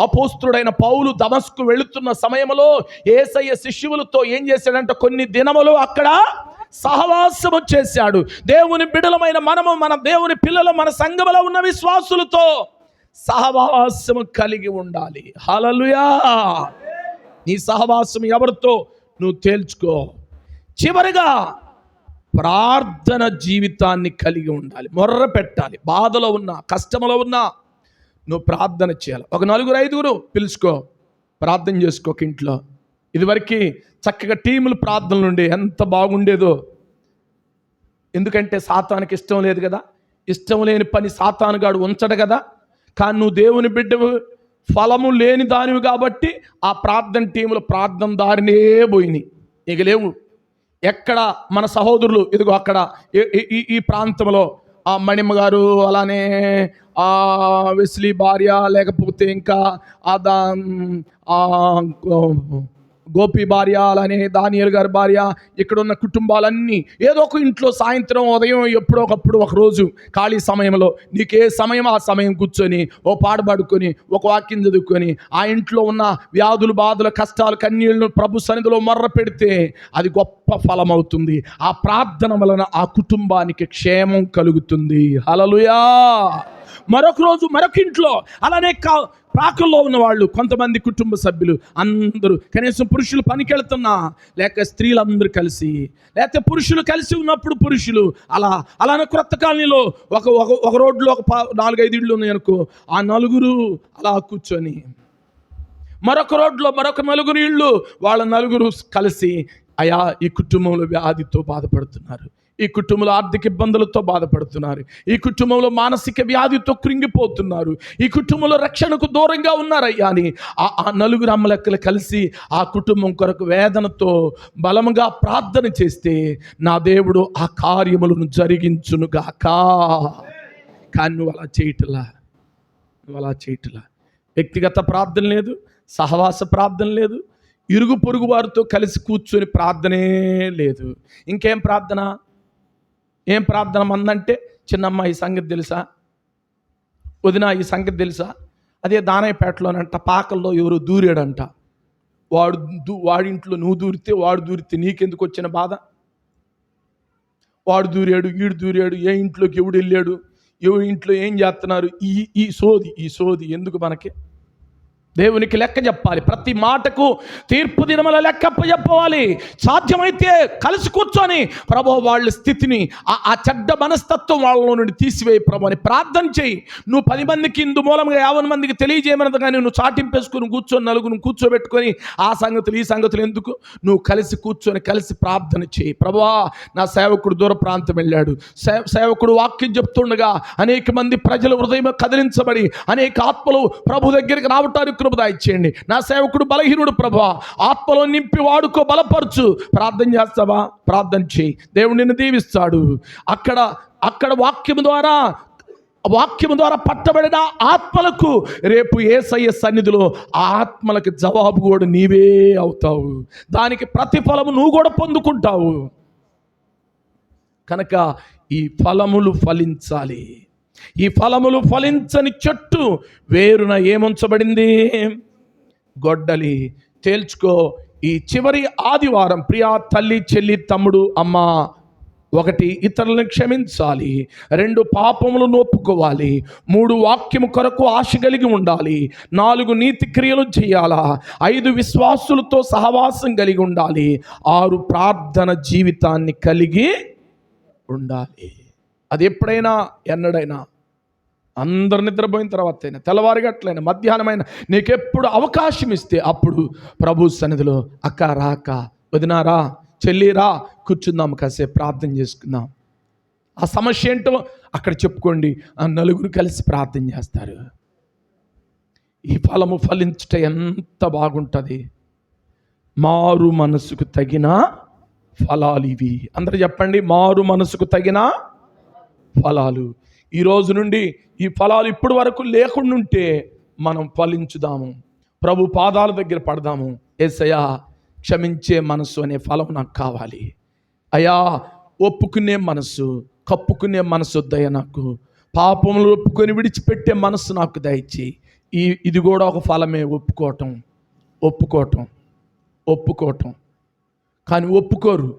అపోస్తుడైన పౌలు దమస్కు వెళుతున్న సమయంలో యేసయ్య శిష్యులతో ఏం చేశాడంటే కొన్ని దినములు అక్కడ సహవాసము చేశాడు. దేవుని బిడ్డలమైన మనము, మన దేవుని పిల్లలు, మన సంఘములో ఉన్న విశ్వాసులతో సహవాసము కలిగి ఉండాలి. హల్లెలూయా. నీ సహవాసం ఎవరితో నువ్వు తేల్చుకో. చివరిగా ప్రార్థన జీవితాన్ని కలిగి ఉండాలి. మొర్ర పెట్టాలి. బాధలో ఉన్నా, కష్టంలో ఉన్నా నువ్వు ప్రార్థన చేయాలి. ఒక 4-5 పిలుచుకో, ప్రార్థన చేసుకోక ఇంట్లో. ఇదివరకు చక్కగా టీములు ప్రార్థనలు ఉండే, ఎంత బాగుండేదో. ఎందుకంటే సాతానికి ఇష్టం లేదు కదా, ఇష్టం లేని పని సాతానుగాడు ఉంచడు కదా. కానీ నువ్వు దేవుని బిడ్డవు, ఫలము లేని దానివి కాబట్టి ఆ ప్రార్థన టీములు ప్రార్థన దారినే పోయినాయి, ఇక లేవు. ఎక్కడ మన సహోదరులు, ఇదిగో అక్కడ ఈ ప్రాంతంలో ఆ మణిమ్మ గారు, అలానే ఆ వెస్లీ భార్య, లేకపోతే ఇంకా గోపి భార్య, అలానే దానియేలు గారి భార్య, ఇక్కడ ఉన్న కుటుంబాలన్నీ ఏదో ఒక ఇంట్లో సాయంత్రం ఉదయం ఎప్పుడో ఒకప్పుడు ఒకరోజు ఖాళీ సమయంలో నీకే సమయం ఆ సమయం కూర్చొని ఓ పాట పాడుకొని ఒక వాక్యం చదువుకొని ఆ ఇంట్లో ఉన్న వ్యాధులు, బాధలు, కష్టాలు, కన్నీళ్లను ప్రభు సన్నిధిలో మొర్ర పెడితే అది గొప్ప ఫలం అవుతుంది. ఆ ప్రార్థన వలన ఆ కుటుంబానికి క్షేమం కలుగుతుంది. హల్లెలూయా. మరొక రోజు మరొక ఇంట్లో అలానే ప్రాకుల్లో ఉన్న వాళ్ళు కొంతమంది కుటుంబ సభ్యులు అందరూ, కనీసం పురుషులు పనికి వెళ్తున్నా, లేక స్త్రీలందరూ కలిసి, లేకపోతే పురుషులు కలిసి ఉన్నప్పుడు పురుషులు అలానే క్రొత్త కాలనీలో ఒక రోడ్లో ఒక 4-5 ఇళ్ళు ఉన్నాయి అనుకో, ఆ 4 అలా కూర్చొని, మరొక రోడ్లో మరొక 4 ఇళ్ళు, వాళ్ళ 4 కలిసి, అయా ఈ కుటుంబంలో వ్యాధితో బాధపడుతున్నారు, ఈ కుటుంబంలో ఆర్థిక ఇబ్బందులతో బాధపడుతున్నారు, ఈ కుటుంబంలో మానసిక వ్యాధితో కృంగిపోతున్నారు, ఈ కుటుంబంలో రక్షణకు దూరంగా ఉన్నారయ్యా అని ఆ 4 అమ్మలెక్కలు కలిసి ఆ కుటుంబం కొరకు వేదనతో బలముగా ప్రార్థన చేస్తే నా దేవుడు ఆ కార్యములను జరిగించునుగాక. కానీ నువ్వు అలా చేయటలా, వ్యక్తిగత ప్రార్థన లేదు, సహవాస ప్రార్థన లేదు, ఇరుగు పొరుగు వారితో కలిసి కూర్చొని ప్రార్థనే లేదు. ఇంకేం ప్రార్థన? ఏం ప్రార్థన మందంటే, చిన్నమ్మ ఈ సంగతి తెలుసా, వదిన ఈ సంగతి తెలుసా, అదే దానయ్యపేటలోనంట పాకల్లో ఎవరు దూరాడంట, వాడింట్లో నువ్వు దూరితే, వాడు దూరితే నీకెందుకు వచ్చిన బాధ? వాడు దూరాడు, వీడు దూరాడు, ఏ ఇంట్లోకి ఎవడు వెళ్ళాడు, ఎవరి ఇంట్లో ఏం చేస్తున్నారు, ఈ సోది ఎందుకు మనకి? దేవునికి లెక్క చెప్పాలి. ప్రతి మాటకు తీర్పు దినముల లెక్క చెప్పాలి. సాధ్యమైతే కలిసి కూర్చొని ప్రభు వాళ్ళ స్థితిని, ఆ చెడ్డ మనస్తత్వం వాళ్ళలో నుండి తీసివేయి ప్రభు అని ప్రార్థన చేయి. నువ్వు 10 మందికి ఇందు మూలంగా 50 మందికి తెలియజేయమన్నది కానీ నువ్వు చాటింపేసుకుని కూర్చొని 4 కూర్చోబెట్టుకొని ఆ సంగతులు ఈ సంగతులు ఎందుకు? నువ్వు కలిసి కూర్చొని కలిసి ప్రార్థన చేయి. ప్రభువా, నా సేవకుడు దూర ప్రాంతం వెళ్ళాడు, సేవకుడు వాక్యం చెప్తుండగా అనేక మంది ప్రజల హృదయం కదిలించబడి అనేక ఆత్మలు ప్రభు దగ్గరికి రావటానికి స్వతంత్రము దయచేయండి. నా సేవకుడు బలహీనుడు ప్రభువా, ఆత్మలో నింపి వాడుకో, బలపరచు. ప్రార్థన చేస్తావా? ప్రార్థన చేయి, దేవుడు నిన్ను దీవిస్తాడు. అక్కడ వాక్యము ద్వారా పట్టబడిన ఆత్మలకు రేపు యేసయ్య సన్నిధిలో ఆ ఆత్మలకు జవాబు కూడా నీవే అవుతావు. దానికి ప్రతిఫలము నువ్వు కూడా పొందుకుంటావు. కనుక ఈ ఫలములు ఫలించాలి. ఈ ఫలములు ఫలించని చెట్టు వేరున ఏముంచబడింది? గొడ్డలి. తేల్చుకో. ఈ చివరి ఆదివారం ప్రియా తల్లి, చెల్లి, తమ్ముడు, అమ్మ, 1 ఇతరులను క్షమించాలి. 2 పాపములను ఒప్పుకోవాలి. 3 వాక్యము కొరకు ఆశ కలిగి ఉండాలి. 4 నీతి క్రియలు చేయాలా. 5 విశ్వాసులతో సహవాసం కలిగి ఉండాలి. 6 ప్రార్థన జీవితాన్ని కలిగి ఉండాలి. అది ఎప్పుడైనా, ఎన్నడైనా, అందరు నిద్రపోయిన తర్వాత అయినా, తెల్లవారిగట్లైనా, మధ్యాహ్నమైన, నీకెప్పుడు అవకాశం ఇస్తే అప్పుడు ప్రభు సన్నిధిలో అక్క రాక, వదినారా, చెల్లిరా, కూర్చుందాం, కాసేపు ప్రార్థన చేసుకుందాం. ఆ సమస్య ఏంటో అక్కడ చెప్పుకోండి. ఆ 4 కలిసి ప్రార్థన చేస్తారు. ఈ ఫలము ఫలించట ఎంత బాగుంటుంది. మారు మనసుకు తగిన ఫలాలు ఇవి. అందరూ చెప్పండి, మారు మనసుకు తగిన ఫలాలు. ఈ రోజు నుండి ఈ ఫలాలు ఇప్పటి వరకు లేకుండా ఉంటే మనం ఫలించుదాము. ప్రభు పాదాల దగ్గర పడదాము. యేసయ్యా, క్షమించే మనసు అనే ఫలం నాకు కావాలి అయ్యా. ఒప్పుకునే మనసు, కప్పుకునే మనసు వద్దయ్యా నాకు. పాపములు ఒప్పుకొని విడిచిపెట్టే మనసు నాకు దయచేయి. ఇది కూడా ఒక ఫలమే, ఒప్పుకోవటం. కానీ ఒప్పుకోరు.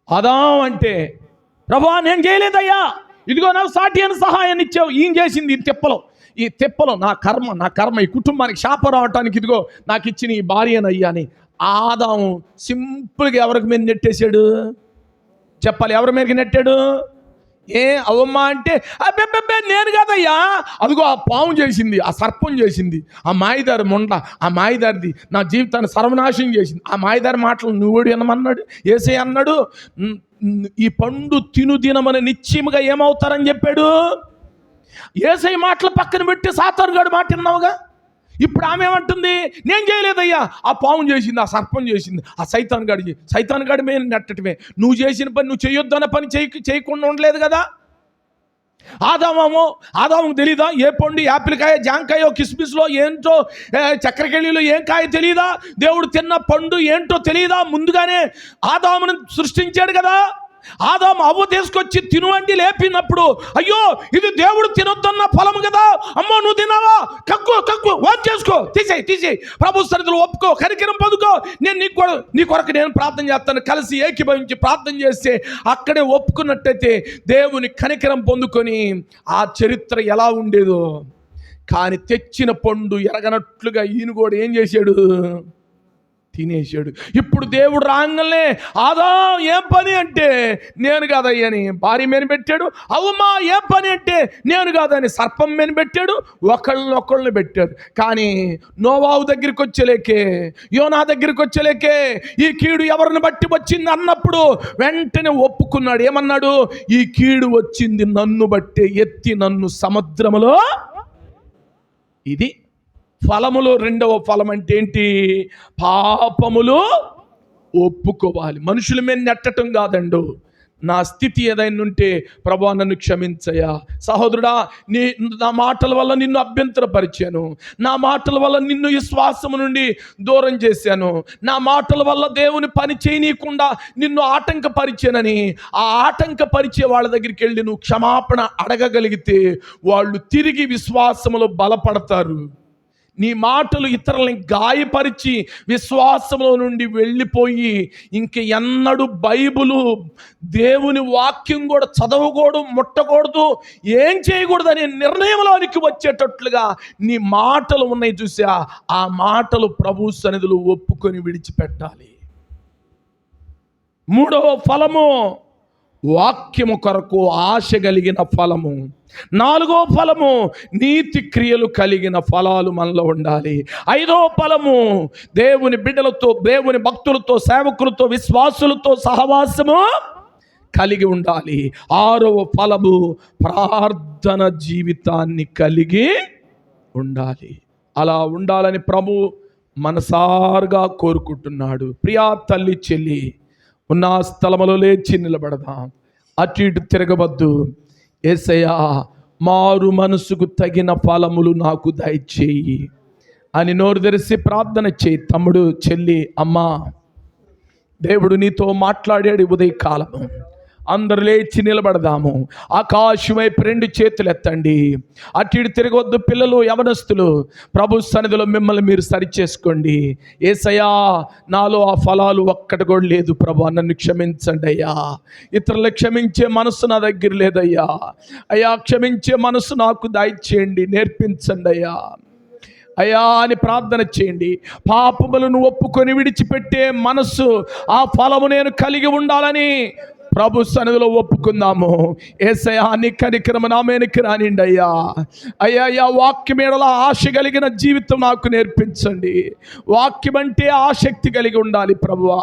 ఆదాం అంటే, ప్రభువా నేను చేయలేదయ్యా, ఇదిగో నాకు సాటి అని సహాయాన్ని ఇచ్చావు, ఏం చేసింది ఈ తెప్పలో నా కర్మ, ఈ కుటుంబానికి శాపం రావటానికి ఇదిగో నాకు ఇచ్చిన ఈ భార్యనయ్యా అని ఆదాము సింపుల్గా ఎవరికి మీద నెట్టేశాడు? చెప్పాలి, ఎవరి మీదకి నెట్టాడు? అవమ్మా అంటే, అబ్బెబ్బెబ్బే నేను కాదయ్యా, అదిగో ఆ పాము చేసింది, ఆ సర్పం చేసింది, ఆ మాయదారి మొండ, ఆ మాయదారిది నా జీవితాన్ని సర్వనాశనం చేసింది. ఆ మాయదారి మాటలు నువ్వు వినమన్నాడు. యేసయ్య అన్నాడు, ఈ పండు తినుదినమని నిశ్చయముగా ఏమవుతారని చెప్పాడు. యేసయ్య మాటలు పక్కన పెట్టి సాతానుగాడు మాట విన్నావుగా. ఇప్పుడు ఆమె ఏమంటుంది? నేను చేయలేదయ్యా, ఆ పాము చేసింది, ఆ సర్పం చేసింది, ఆ సైతానుగాడి మీద నెట్టటమే. నువ్వు చేసిన పని, నువ్వు చేయొద్దన్న పని చేయకుండా ఉండలేదు కదా. ఆదాముకు తెలీదా ఏ పండు, యాపిల్కాయ, జాంకాయో, కిస్మిస్లో ఏంటో, చక్కెరకెళ్ళిలో ఏం కాయ తెలీదా? దేవుడు తిన్న పండు ఏంటో తెలీదా? ముందుగానే ఆదామును సృష్టించాడు కదా. ఆదాము అవ్వ తీసుకొచ్చి తిను అండి లేపినప్పుడు, అయ్యో ఇది దేవుడు తినొద్దన్న ఫలం కదా, అమ్మో నువ్వు తిన్నావా, కక్కు వాచ్ చేసుకో, తీసేయి, ప్రభు సన్నిధిలో ఒప్పుకో, కనికరం పొందుకో, నేను నీ కొరకు నేను ప్రార్థన చేస్తాను, కలిసి ఏకీభవించి ప్రార్థన చేస్తే అక్కడే ఒప్పుకున్నట్టయితే దేవుని కనికరం పొందుకొని ఆ చరిత్ర ఎలా ఉండేదో. కానీ తెచ్చిన పండు ఎరగనట్లుగా ఈయన కూడా ఏం చేశాడు? తినేశాడు. ఇప్పుడు దేవుడు రాగానే ఆదాం ఏం పని అంటే నేను కాదయ్యని భార్య మీద పెట్టాడు. అవ్వమ్మా ఏం పని అంటే నేను కాదని సర్పం మీద పెట్టాడు. ఒకళ్ళని పెట్టారు. కానీ నోవాహు దగ్గరికి వచ్చలేకే, యోనా దగ్గరికి వచ్చలేకే ఈ కీడు ఎవరిని బట్టి వచ్చింది అన్నప్పుడు వెంటనే ఒప్పుకున్నాడు. ఏమన్నాడు? ఈ కీడు వచ్చింది నన్ను బట్టే, ఎత్తి నన్ను సముద్రములో. ఇది ఫలములు. 2వ ఫలం అంటే ఏంటి? పాపములు ఒప్పుకోవాలి. మనుషుల మీద నెట్టడం కాదండు. నా స్థితి ఏదైనా ఉంటే ప్రభువా నన్ను క్షమించయ్యా, సహోదరుడా నా మాటల వల్ల నిన్ను అభ్యంతరపరిచాను, నా మాటల వల్ల నిన్ను విశ్వాసము నుండి దూరం చేశాను, నా మాటల వల్ల దేవుని పని చేయనీయకుండా నిన్ను ఆటంకపరిచానని ఆ ఆటంకపరిచే వాళ్ళ దగ్గరికి వెళ్ళి నువ్వు క్షమాపణ అడగగలిగితే వాళ్ళు తిరిగి విశ్వాసములో బలపడతారు. నీ మాటలు ఇతరులని గాయపరిచి విశ్వాసంలో నుండి వెళ్ళిపోయి ఇంక ఎన్నడూ బైబిలు దేవుని వాక్యం కూడా చదవకూడదు, ముట్టకూడదు, ఏం చేయకూడదు అనే నిర్ణయంలోనికి వచ్చేటట్లుగా నీ మాటలు ఉన్నాయి చూసా, ఆ మాటలు ప్రభు సన్నిధిలో ఒప్పుకొని విడిచిపెట్టాలి. 3వ ఫలము వాక్యము కొరకు ఆశ కలిగిన ఫలము. 4వ ఫలము నీతి క్రియలు కలిగిన ఫలాలు మనలో ఉండాలి. 5వ ఫలము దేవుని బిడ్డలతో, దేవుని భక్తులతో, సేవకులతో, విశ్వాసులతో సహవాసము కలిగి ఉండాలి. 6వ ఫలము ప్రార్థన జీవితాన్ని కలిగి ఉండాలి. అలా ఉండాలని ప్రభు మనసారుగా కోరుకుంటున్నాడు. ప్రియా తల్లి చెల్లి, ఉన్న స్థలములో లేచి నిలబడదాం. అటు ఇటు తిరగవద్దు. యేసయ్యా, మారు మనసుకు తగిన ఫలములు నాకు దయచేయి అని నోరు తెరిచి ప్రార్థన చేయి. తమ్ముడు, చెల్లి, అమ్మ, దేవుడు నీతో మాట్లాడాడు ఉదయకాలము. అందరు లేచి నిలబడదాము. ఆకాశం వైపు 2 చేతులు ఎత్తండి. అటు ఇటు తిరగవద్దు. పిల్లలు, యవనస్తులు, ప్రభు సన్నిధిలో మిమ్మల్ని మీరు సరిచేసుకోండి. యేసయ్యా, నాలో ఆ ఫలాలు ఒక్కటి కూడా లేదు ప్రభు, నన్ను క్షమించండి అయ్యా. ఇతరులు క్షమించే మనసు నా దగ్గర లేదయ్యా. అయ్యా, క్షమించే మనసు నాకు దయచేయండి, నేర్పించండి అయ్యా. అయ్యా అని ప్రార్థన చేయండి. పాపములను ఒప్పుకొని విడిచిపెట్టే మనస్సు, ఆ ఫలము నేను కలిగి ఉండాలని ప్రభు సన్నిధిలో ఒప్పుకుందాము. యేసయ్యా, నీ కనికరము నా మీదకి రానిండి అయ్యా. అయ్యా, వాక్యం ఎడల ఆశ కలిగిన జీవితం నాకు నేర్పించండి. వాక్యం అంటే ఆసక్తి కలిగి ఉండాలి ప్రభువా.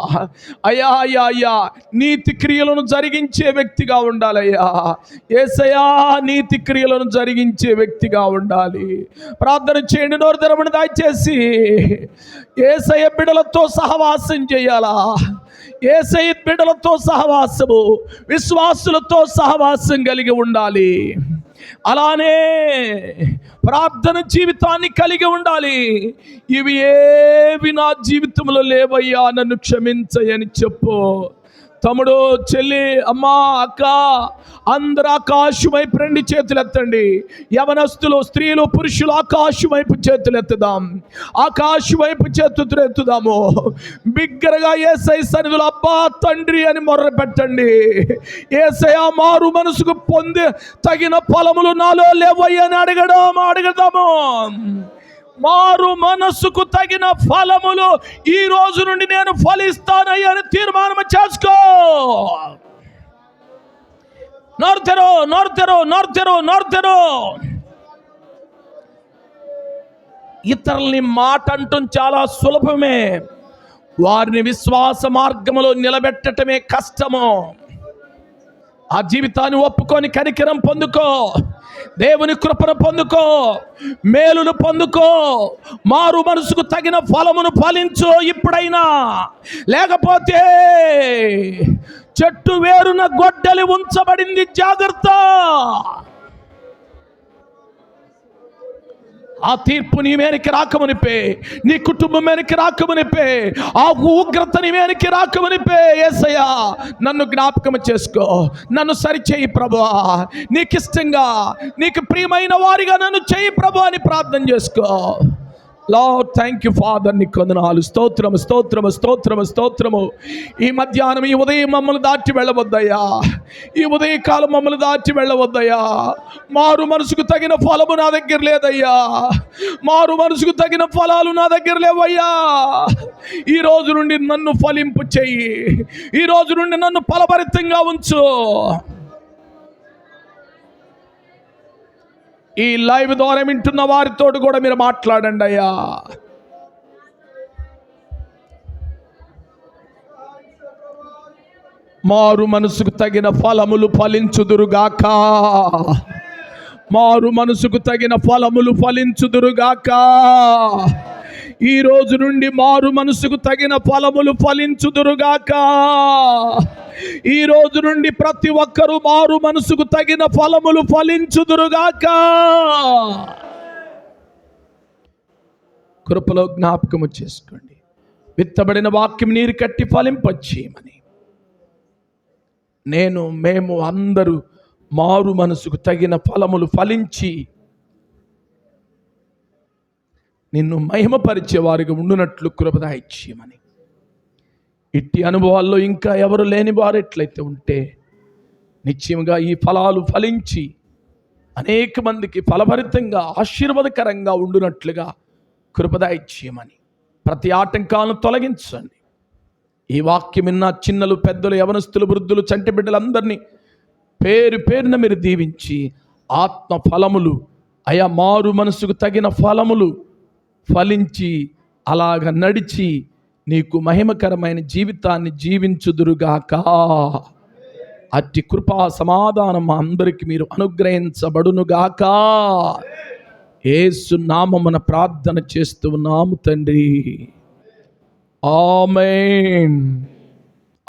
అయ్యా, నీతి క్రియలను జరిగించే వ్యక్తిగా ఉండాలయ్యా. యేసయ్యా, నీతి క్రియలను జరిగించే వ్యక్తిగా ఉండాలి. ప్రార్థన చేయండి. నోరు తెరవండి దయచేసి. యేసయ్య బిడ్డలతో సహవాసం చేయాలా? యేసయ్య బిడ్డలతో సహవాసము, విశ్వాసులతో సహవాసం కలిగి ఉండాలి. అలానే ప్రార్థన జీవితాన్ని కలిగి ఉండాలి. ఇవి ఏవి నా జీవితంలో లేవయ్యా, నన్ను క్షమించయని చెప్పు. తమ్ముడు, చెల్లి, అమ్మ, అక్క, అందరూ ఆకాశం వైపు 2 చేతులు ఎత్తండి. యవనస్తులు, స్త్రీలు, పురుషులు ఆకాశం వైపు చేతులు ఎత్తుదాం. ఆకాశం వైపు చేతులు ఎత్తుదాము. బిగ్గరగా యేసయ్య సన్నిధిలో అబ్బా తండ్రి అని మొర్ర పెట్టండి. యేసయ్య, మారు మనసుకు పొంది తగిన ఫలములు నాలో లేవయ్యా అని అడగదాము. మారు మనస్సుకు తగిన ఫలములు ఈ రోజు నుండి నేను ఫలిస్తానయ్యా అని తీర్మానం చేసుకో. నోర్తెరో. ఇతరుల్ని మాట అంటం చాలా సులభమే, వారిని విశ్వాస మార్గములో నిలబెట్టటమే కష్టము. ఆ జీవితాన్ని ఒప్పుకొని కనికరం పొందుకో, దేవుని కృపను పొందుకో, మేలును పొందుకో, మారు మనసుకు తగిన ఫలమును ఫలించు ఇప్పుడైనా. లేకపోతే చెట్టు వేరున గొడ్డలి ఉంచబడింది, జాగ్రత్త. ఆ తీర్పు నీ మీదకి రాకమునిపే, నీ కుటుంబం మీదకి రాకమునిపే, ఆ ఉగ్రత నీ మీదకి రాకమునిపే యేసయ్యా, నన్ను జ్ఞాపకం చేసుకో, నన్ను సరిచేయి ప్రభువా. నీకు ఇష్టంగా, నీకు ప్రియమైన వారిగా నన్ను చేయి ప్రభు అని ప్రార్థన చేసుకో. లార్డ్, థ్యాంక్ యూ ఫాదర్, నీ కొందనాలు. స్తోత్రము. ఈ మధ్యాహ్నం, ఈ ఉదయం మమ్మల్ని దాటి వెళ్ళవద్దయ్యా. ఈ ఉదయకాలం మమ్మల్ని దాటి వెళ్ళవద్దయ్యా. మారు మనసుకు తగిన ఫలము నా దగ్గర లేదయ్యా. మారు మనసుకు తగిన ఫలాలు నా దగ్గర లేవయ్యా. ఈ రోజు నుండి నన్ను ఫలింపు చెయ్యి. ఈ రోజు నుండి నన్ను ఫలభరితంగా ఉంచు. ఈ లైవ్ ద్వారా వింటున్న వారితో కూడా మీరు మాట్లాడండి అయ్యా. మారు మనసుకు తగిన ఫలములు ఫలించుదురుగాక. మారు మనసుకు తగిన ఫలములు ఫలించుదురుగాక. ఈ రోజు నుండి మారు మనసుకు తగిన ఫలములు ఫలించుదురుగాక. ఈ రోజు నుండి ప్రతి ఒక్కరూ మారు మనసుకు తగిన ఫలములు ఫలించుదురుగాక. కృపలో జ్ఞాపకము చేసుకోండి. విత్తబడిన వాక్యం నీరు కట్టి ఫలింపచేయమని మేము అందరూ మారు మనసుకు తగిన ఫలములు ఫలించి నిన్ను మహిమపరిచే వారిగా ఉండునట్లు కృప దయచేయమని. ఇట్టి అనుభవాల్లో ఇంకా ఎవరు లేని వారు ఎట్లయితే ఉంటే నిశ్చయంగా ఈ ఫలాలు ఫలించి అనేక మందికి ఫలభరితంగా ఆశీర్వాదకరంగా ఉండునట్లుగా కృప దయచేయమని. ప్రతి ఆటంకాలను తొలగించండి. ఈ వాక్యం విన్న చిన్నలు, పెద్దలు, యవనస్తులు, వృద్ధులు, చంటి బిడ్డలందరినీ పేరు పేరున మీరు దీవించి ఆత్మ ఫలములు, అయా మారు మనసుకు తగిన ఫలములు ఫలించి అలాగ నడిచి నీకు మహిమకరమైన జీవితాన్ని జీవించుదురుగాక. అట్టి కృపా సమాధానం అందరికి మీరు అనుగ్రహించబడునుగాక. యేసు నామమున ప్రార్థన చేస్తూ ఉన్నాము తండ్రి. ఆమేన్.